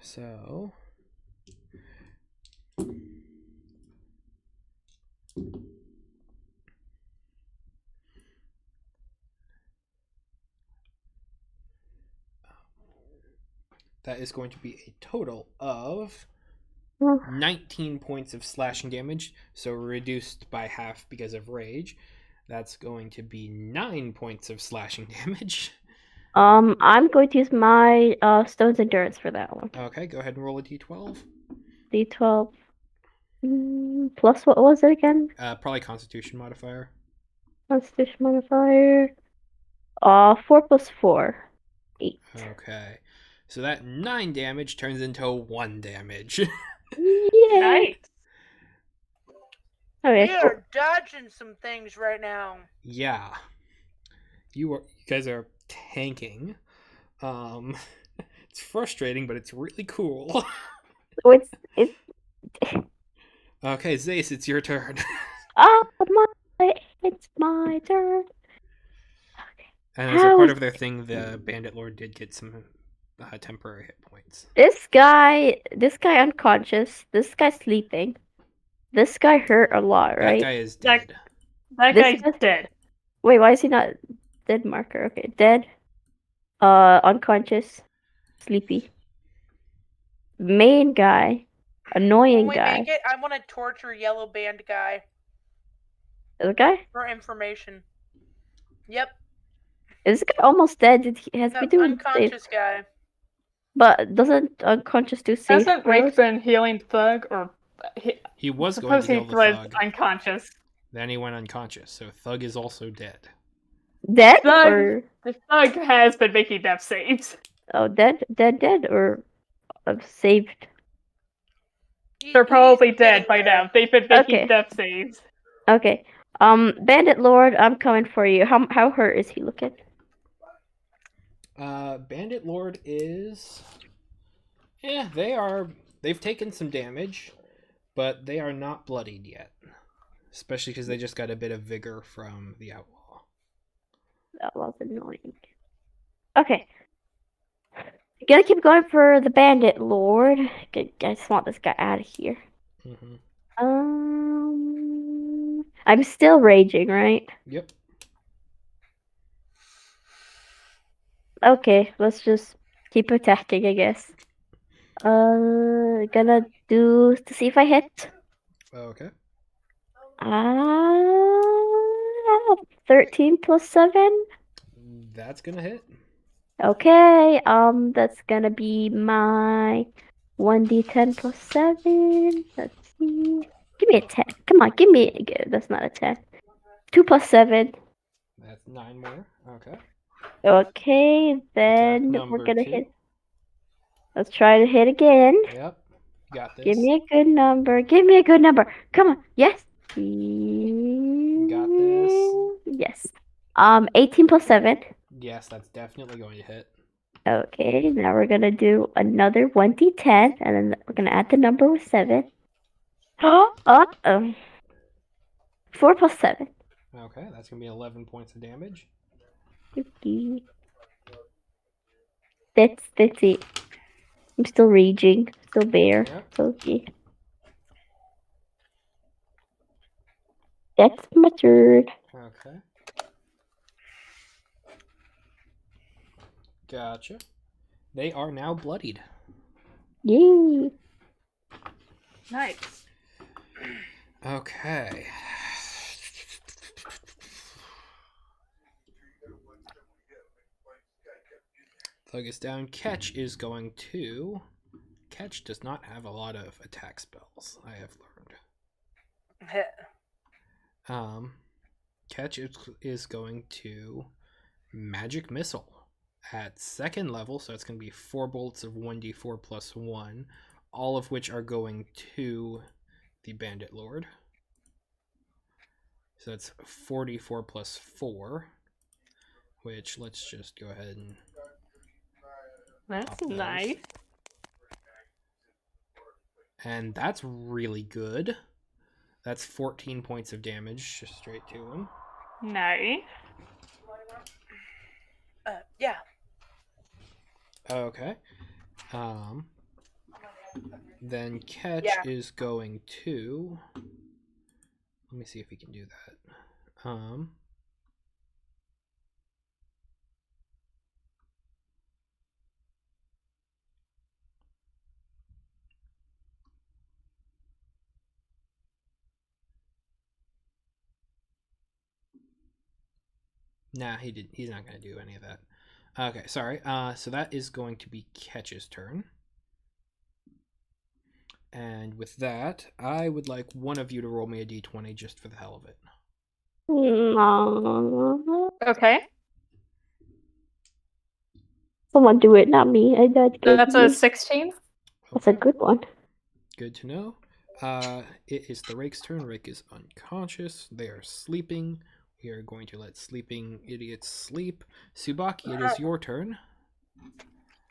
So that is going to be a total of 19 points of slashing damage, so reduced by half because of rage. That's going to be 9 points of slashing damage. I'm going to use my Stone's Endurance for that one. Okay, go ahead and roll a d12. D12. Plus what was it again? Probably Constitution modifier. Constitution modifier. 4 plus 4. 8. Okay, so that 9 damage turns into 1 damage. Yay! Nice. Okay. We are dodging some things right now. Yeah, you guys are tanking. It's frustrating, but it's really cool. So it's Okay, Zace, it's your turn. it's my turn. And as a How part is- of their thing, the Bandit Lord did get some temporary hit points. This guy unconscious. This guy sleeping. This guy hurt a lot, That right? guy is That- dead. That This guy's guy- dead. Wait, why is he not dead marker? Okay, dead. Unconscious, sleepy. main guy, annoying When we guy. make it, I want to torture yellow band guy This guy? for information. Yep. Is this guy almost dead? Has No, been doing save, unconscious guy. but doesn't unconscious do save Hasn't Rick throws? been healing Thug, or He was going suppose to he heal the was Thug. unconscious? Then he went unconscious, so Thug is also dead. Dead Thug, or the Thug has been making death saves. oh dead or saved? They're probably He's dead getting by there. now. They've been making Okay. death saves. Okay. Bandit Lord, I'm coming for you. How hurt is he looking? Bandit Lord is... Yeah, they've taken some damage, but they are not bloodied yet. Especially because they just got a bit of vigor from the outlaw. That was annoying. Okay. Gotta keep going for the Bandit Lord. I just want this guy out of here. Mm-hmm. I'm still raging, right? Yep. Okay, let's just keep attacking, I guess. Gonna do to see if I hit. Okay. 13 plus 7. That's gonna hit. Okay, that's gonna be my 1d10 plus 7. Let's see. Give me a 10. Come on, give me. That's not a 10. 2 plus 7. That's 9 more. Okay. Okay, Attack then we're number gonna 2. hit. Let's try to hit again. Yep. You got this. Give me a good number. Give me a good number. Come on. Yes. You got this. Yes. 18 plus 7. Yes, that's definitely going to hit. Okay, now we're gonna do another 1d10, and then we're gonna add the number with 7. Oh, 4 plus 7. Okay, that's gonna be 11 points of damage. Okay. That's it. I'm still raging. Still there. Yep. Okay. That's my turn. Okay. Gotcha. They are now bloodied. Yay. Nice. Okay. Thug is down. Catch is going to... Catch does not have a lot of attack spells, I have learned. Catch is going to Magic Missile at 2nd level, so it's going to be 4 bolts of 1d4 plus 1, all of which are going to the Bandit Lord. So that's 44 plus 4, which let's just go ahead and... That's pop those. nice. And that's really good. That's 14 points of damage just straight to him. Nice. Yeah. Okay. Then Catch Yeah. is going to... Let me see if he can do that. Nah, he's not going to do any of that. Okay, sorry. So that is going to be Catch's turn. And with that, I would like one of you to roll me a d20 just for the hell of it. Okay. Someone do it, not me. That's a 16. That's a good one. Good to know. It is the Rake's turn. Rake is unconscious. They are sleeping. We are going to let sleeping idiots sleep. Subaki, it is your turn.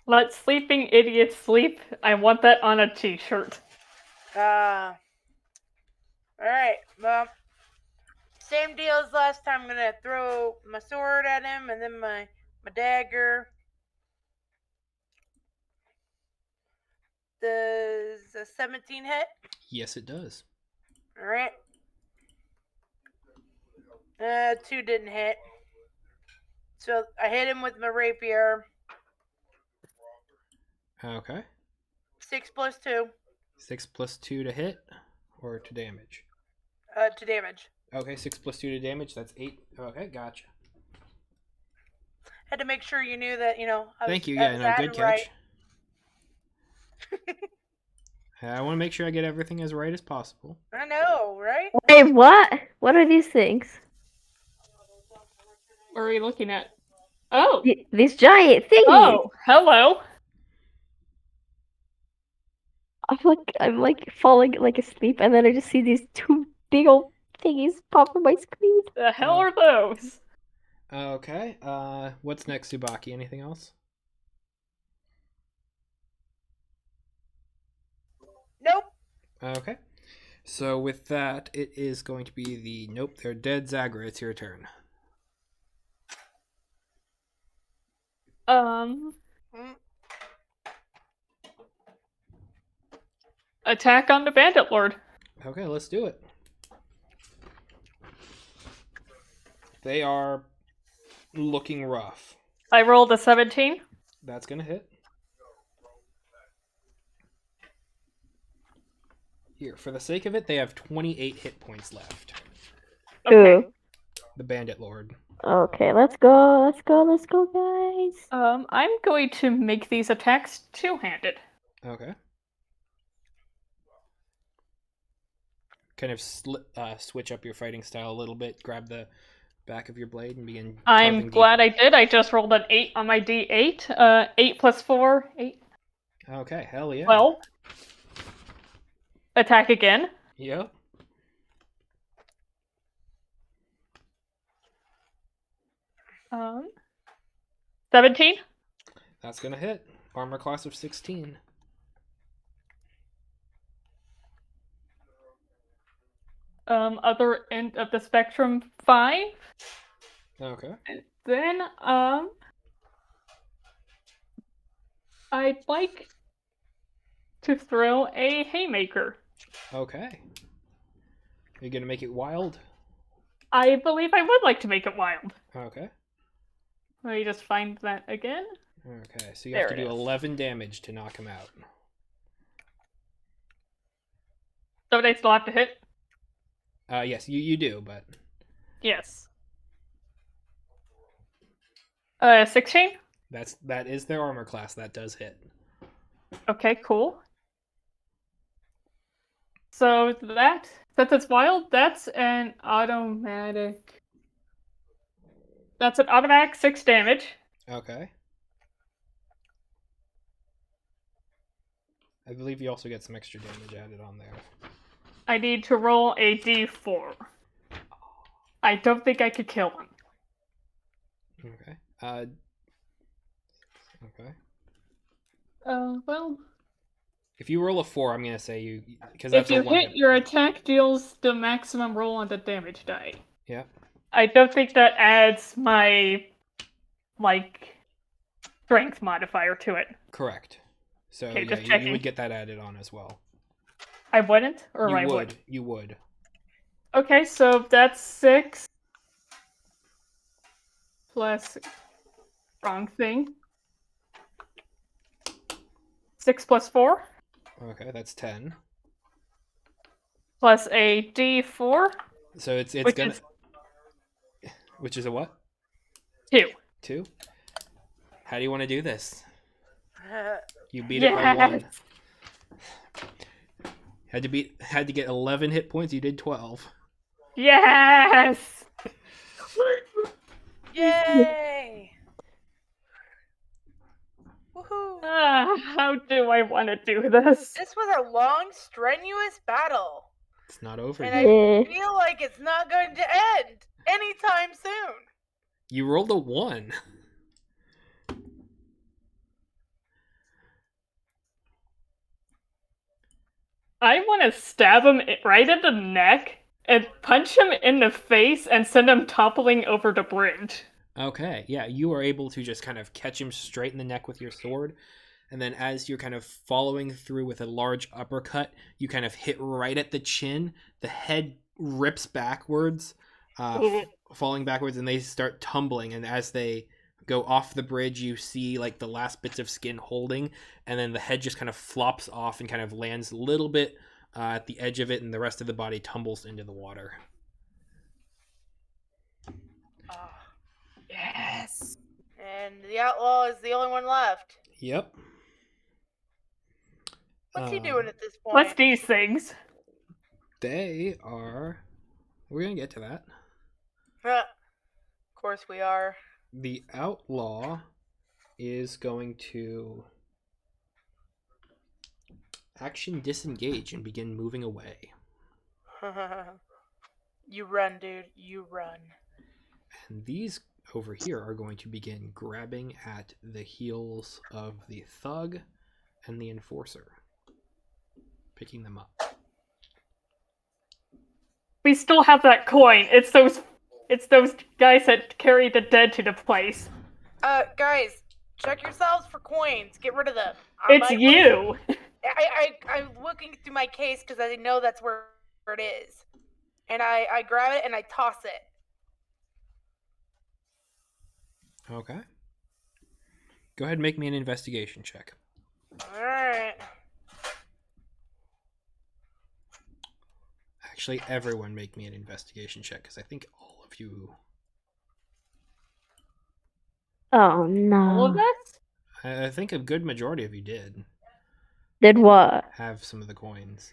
Let sleeping idiots sleep. I want that on a t-shirt. Alright, well, same deal as last time. I'm gonna throw my sword at him and then my dagger. Does a 17 hit? Yes, it does. Alright. 2 didn't hit. So I hit him with my rapier. Okay. 6 plus 2 6 plus 2 to hit or to damage? to damage. Okay, 6 plus 2 to damage. That's 8. Okay, gotcha. Had to make sure you knew that, Thank you. I Yeah, was no, at good it catch. right. I want to make sure I get everything as right as possible. I know, right? Hey, what? What are these things? What are you looking at? Oh! These giant thingies. Oh, hello! I'm like falling like asleep, and then I just see these two big old thingies pop on my screen. The hell are those? Okay. What's next, Subaki? Anything else? Nope. Okay. So with that, it is going to be the nope, they're dead. Zagra, it's your turn. Mm. Attack on the Bandit Lord. Okay, let's do it. They are looking rough. I rolled a 17. That's gonna hit. Here, for the sake of it, they have 28 hit points left. Okay. The Bandit Lord. Okay, let's go, guys. I'm going to make these attacks two-handed. Okay. Kind of switch up your fighting style a little bit. Grab the back of your blade and begin. I'm carving glad deep. I did. I just rolled an 8 on my D8. 8 plus 4, 8. Okay, hell yeah. 12. Attack again. Yep. Um, 17. That's gonna hit. Armor class of 16. Other end of the spectrum, 5. Okay. Then, I'd like to throw a haymaker. Okay. Are you gonna make it wild? I believe I would like to make it wild. Okay. Let me just find that again. Okay, so you have There to it do is. 11 damage to knock him out. So they still have to hit? Yes, you do, but Yes. 16? that is their armor class. That does hit. Okay, cool. So since it's wild, that's an automatic 6 damage. Okay. I believe you also get some extra damage added on there. I need to roll a d4. I don't think I could kill him. Okay. Okay. Well, If you roll a 4, I'm gonna say you because if that's you a 1 hit, your attack deals the maximum roll on the damage die. Yeah. I don't think that adds my, strength modifier to it. Correct. So Okay, yeah, just you checking. would get that added on as well. I wouldn't? Or You I would. would? You would. Okay, so that's 6 plus wrong thing. 6 plus 4 Okay, that's 10. plus a d4, So it's which gonna is which is a what? 2. 2? How do you want to do this? You beat it by 1. Yes. Had to get 11 hit points. You did 12. Yes! Yay! Woohoo! How do I want to do this? This was a long, strenuous battle. It's not over And yet. I feel like it's not going to end anytime soon. You rolled a 1. I want to stab him right in the neck and punch him in the face and send him toppling over the bridge. Okay, yeah, you are able to just kind of catch him straight in the neck with your sword, and then as you're kind of following through with a large uppercut, you kind of hit right at the chin. The head rips backwards, falling backwards, and they start tumbling. And as they go off the bridge, you see like the last bits of skin holding, and then the head just kind of flops off and kind of lands a little bit at the edge of it, and the rest of the body tumbles into the water. Oh. Yes. And the outlaw is the only one left. Yep. What's he doing at this point? What's these things? They are. We're gonna get to that. Of course we are. The outlaw is going to action disengage and begin moving away. You run, dude. You run. And these over here are going to begin grabbing at the heels of the thug and the enforcer, picking them up. We still have that coin. It's those guys that carry the dead to the place. Guys, check yourselves for coins. Get rid of them. It's you. I'm looking through my case because I know that's where it is. And I grab it and I toss it. Okay. Go ahead and make me an investigation check. Alright. Actually, everyone make me an investigation check, because I think all of you... Oh All of no. us? I think a good majority of you did Did what? have some of the coins.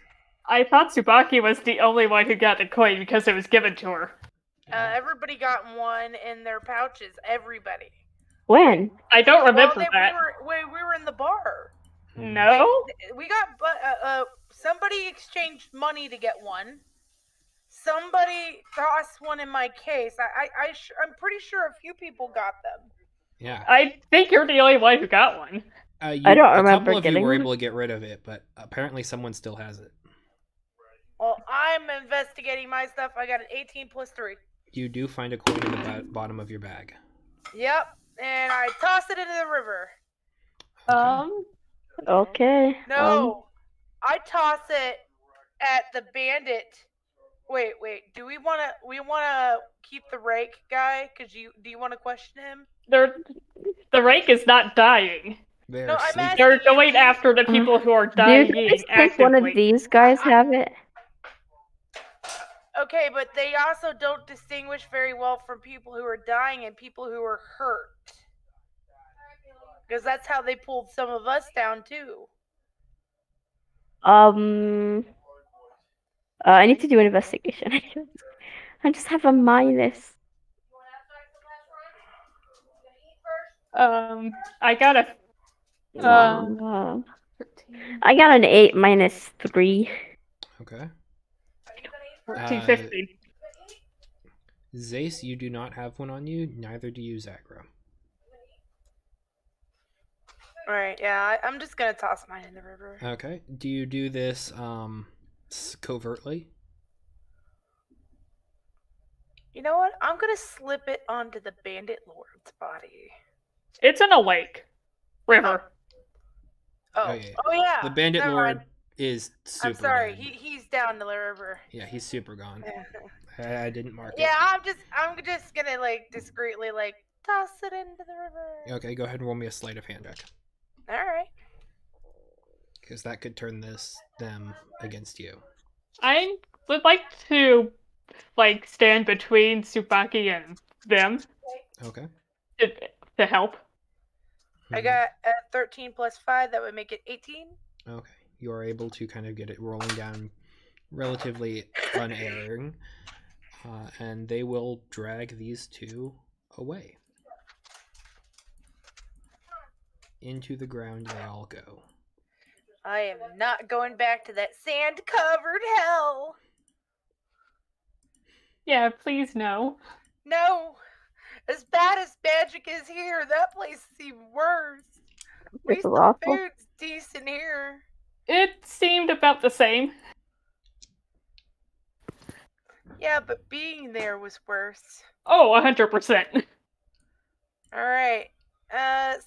I thought Tsubaki was the only one who got the coin because it was given to her. Everybody got one in their pouches. Everybody. When? I don't remember that. We were in the bar. No? We got somebody exchanged money to get one. Somebody tossed one in my case. I'm pretty sure a few people got them. Yeah. I think you're the only one who got one. I don't remember A couple of you getting were one. able to get rid of it, but apparently someone still has it. Well, I'm investigating my stuff. I got an 18 plus 3. You do find a coin in the bottom of your bag. Yep, and I toss it into the river. Okay. No, I toss it at the bandit. Wait. Do we wanna keep the rake guy? Do you want to question him? The rake is not dying. They're No, I'm sleeping. asking- They're going after the people who are Do dying you guys think one of actively. these guys have it? Okay, but they also don't distinguish very well from people who are dying and people who are hurt. Because that's how they pulled some of us down too. I need to do an investigation. I just have a minus. I got a I got an 8 minus 3. Okay. 14, 15. Zace, you do not have one on you. Neither do you, Zagra. Alright, yeah, I'm just gonna toss mine in the river. Okay. Do you do this covertly? You know what? I'm gonna slip it onto the bandit lord's body. It's in a lake. River. Oh yeah. yeah. The bandit never lord mind. is super I'm sorry. dead. He's down the river. Yeah, he's super gone. I didn't mark it. Yeah, I'm just gonna discreetly toss it into the river. Okay, go ahead and roll me a sleight of hand check. All right. Because that could turn them against you. I would like to stand between Tsubaki and them Okay. to help. I got a 13 plus 5. That would make it 18. Okay. You are able to kind of get it rolling down relatively unerring. And they will drag these two away. Into the ground they all go. I am not going back to that sand-covered hell. Yeah, please no. No. As bad as magic is here, that place is even worse. At least the awful. food's decent here. It seemed about the same. Yeah, but being there was worse. Oh, 100%. Alright.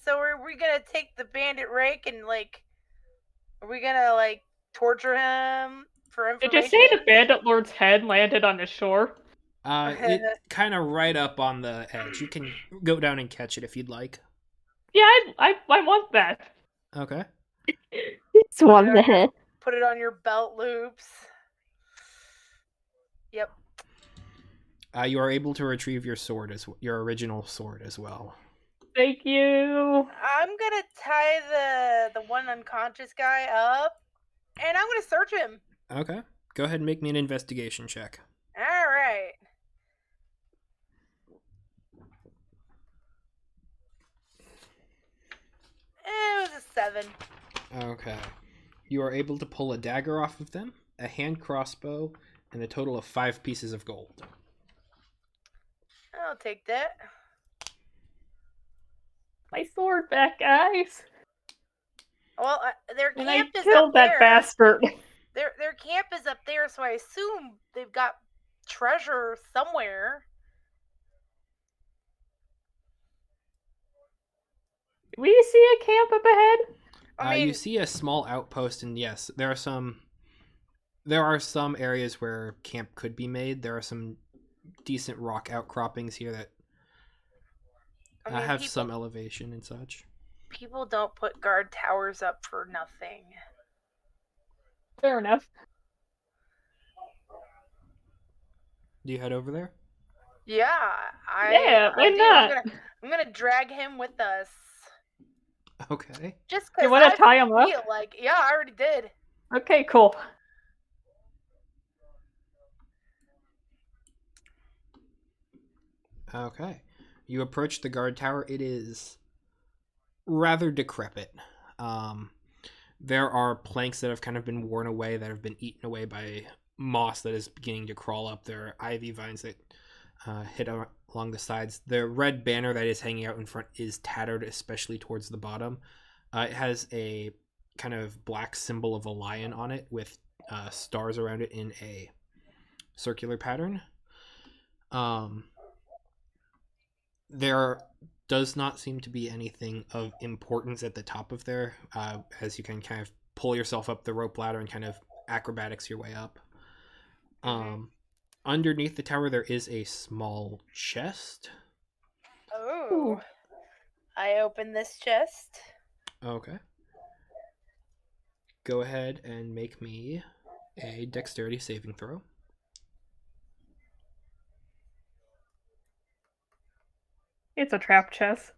So are we gonna take the bandit rake and are we gonna torture him for Did information? you say the bandit lord's head landed on the shore? It kind of right up on the edge. You can go down and catch it if you'd like. Yeah, I want that. Okay. It's one minute. Put it on your belt loops. Yep. You are able to retrieve your sword your original sword as well. Thank you. I'm gonna tie the one unconscious guy up, and I'm gonna search him. Okay. Go ahead and make me an investigation check. All right. It was a 7. Okay. You are able to pull a dagger off of them, a hand crossbow, and a total of 5 pieces of gold. I'll take that. My sword back, guys. Well, their And I camp is killed up that there. bastard. Their camp is up there, so I assume they've got treasure somewhere. Do we see a camp up ahead? I mean, You see a small outpost, and yes, there are some areas where camp could be made. There are some decent rock outcroppings here that have some elevation and such. People don't put guard towers up for nothing. Fair enough. Do you head over there? Yeah, Yeah, why do. not? I'm gonna drag him with us. Okay. Just You because want I to tie him up? feel like, yeah, I already did. Okay, cool. Okay. You approach the guard tower. It is rather decrepit. There are planks that have kind of been worn away, that have been eaten away by moss that is beginning to crawl up. There are ivy vines that hit along the sides. The red banner that is hanging out in front is tattered, especially towards the bottom. It has a kind of black symbol of a lion on it with stars around it in a circular pattern. There does not seem to be anything of importance at the top of there, as you can kind of pull yourself up the rope ladder and kind of acrobatics your way up. Underneath the tower, there is a small chest. Oh. I open this chest. Okay. Go ahead and make me a dexterity saving throw. It's a trap chest.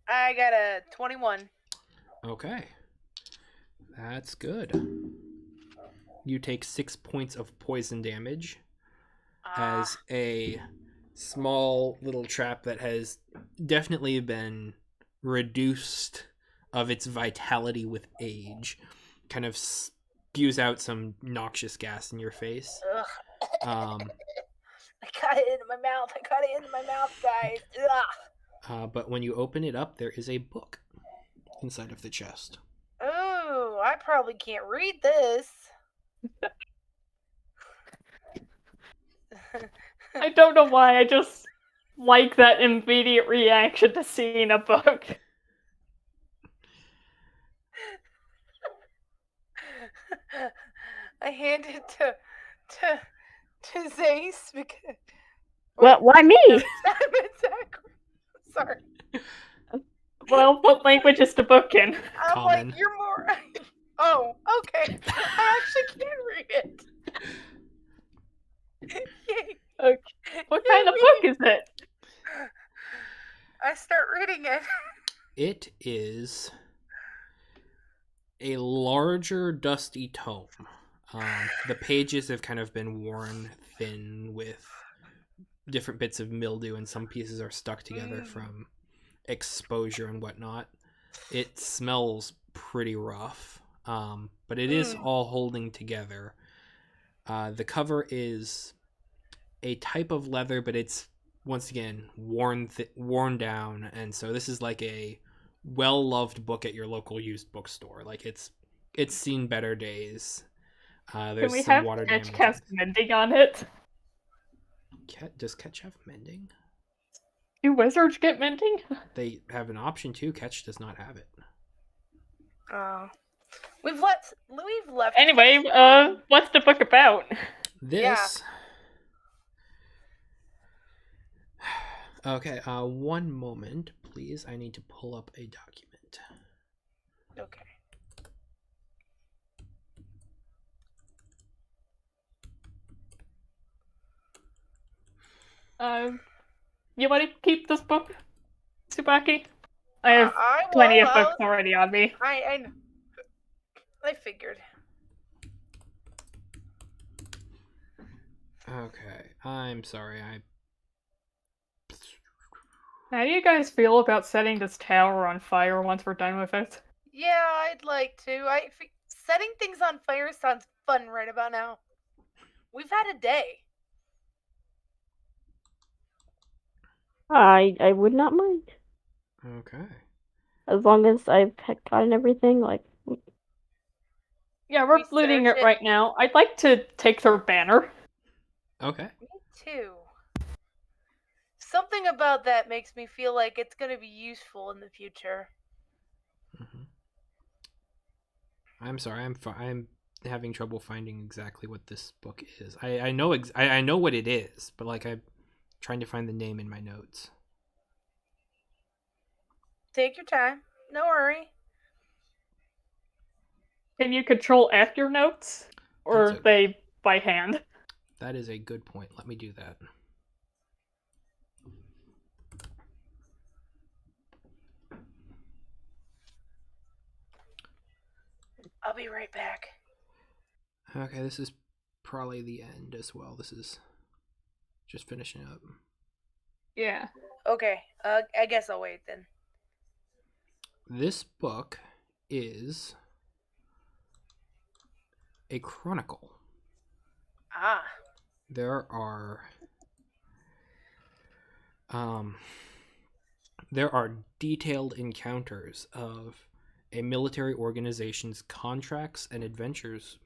I got a 21. Okay. That's good. You take 6 points of poison damage as a small little trap that has definitely been reduced of its vitality with age kind of spews out some noxious gas in your face. I got it into my mouth, guys. But when you open it up, there is a book inside of the chest. Ooh, I probably can't read this. I don't know why, I just like that immediate reaction to seeing a book. I hand it to Zace because. Well, why me? Exactly. Sorry. Well, what language is the book in? I'm Common. like, you're more. Oh, okay. I actually can read it. Yay. Okay. What kind of book is it? I start reading it. It is a larger, dusty tome. The pages have kind of been worn thin with different bits of mildew, and some pieces are stuck together from exposure and whatnot. It smells pretty rough, but it is all holding together. The cover is a type of leather, but it's once again worn down, and so this is like a well-loved book at your local used bookstore. Like it's seen better days. There's Can we some have water Ketch damage. cast mending on it? Does Ketch have mending? Do wizards get mending? They have an option too. Ketch does not have it. We've left. Anyway, what's the book about? This Okay, one moment, please. I need to pull up a document. Okay. You want to keep this book, Tsubaki? I have I plenty will. of books already on me. I figured. Okay, I'm sorry. How do you guys feel about setting this tower on fire once we're done with it? Yeah, I'd like to. Setting things on fire sounds fun right about now. We've had a day. I would not mind. Okay. As long as I've gotten everything, like, Yeah, we're looting Research it it. right now. I'd like to take their banner. Okay. Me too. Something about that makes me feel like it's going to be useful in the future. Mm-hmm. I'm sorry. I'm having trouble finding exactly what this book is. I know I know what it is, but like I'm trying to find the name in my notes. Take your time. No worry. Can you control F your notes? Or That's are they by hand? That is a good point. Let me do that. I'll be right back. Okay, this is probably the end as well. This is just finishing up. Yeah. Okay, I guess I'll wait then. This book is a chronicle. Ah. There are there are detailed encounters of a military organization's contracts and adventures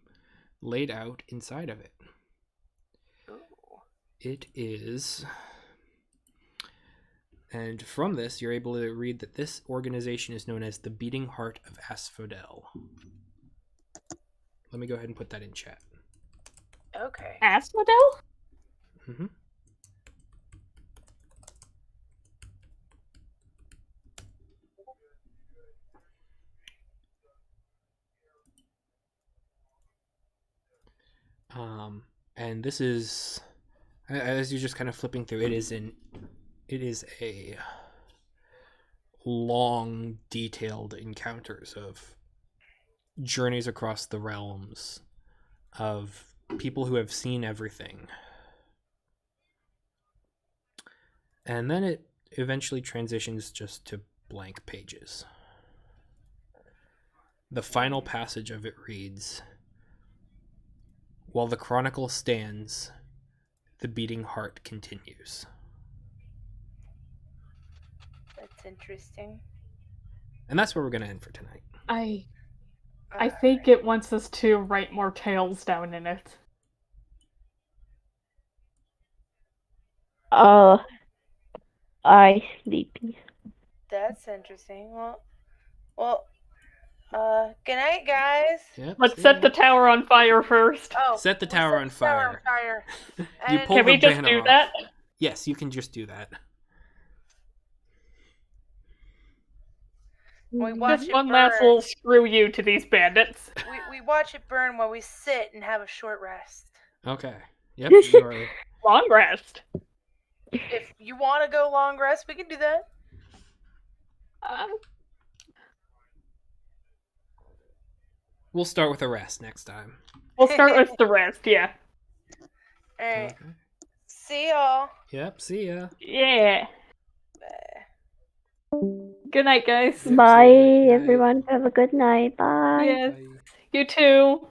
laid out inside of it. Ooh. It is, and from this you're able to read that this organization is known as the Beating Heart of Asphodel. Let me go ahead and put that in chat. Okay. Asphodel? Mm-hmm. And this is, as you're just kind of flipping through, it is a long, detailed encounters of journeys across the realms, of people who have seen everything. And then it eventually transitions just to blank pages. The final passage of it reads, "While the chronicle stands, the beating heart continues." That's interesting. And that's where we're going to end for tonight. I think it wants us to write more tales down in it. I sleepy. That's interesting. Well, good night, guys. Yep, Let's set the tower on fire first. Oh, Set the we tower set on the tower on fire. fire. You And- pull Can the we just banner do off. that? Yes, you can just do that. We watch Just it one burn. last little screw you to these bandits. We watch it burn while we sit and have a short rest. Okay. Yep, you are. Long rest. If you want to go long rest, we can do that. We'll start with a rest next time. We'll start with the rest, yeah. Alright. Okay. See y'all. Yep, see ya. Yeah. Bye. Good night, guys. Yep, Bye, see ya. Night. everyone. Have a good night. Bye. Yes. Bye. You too.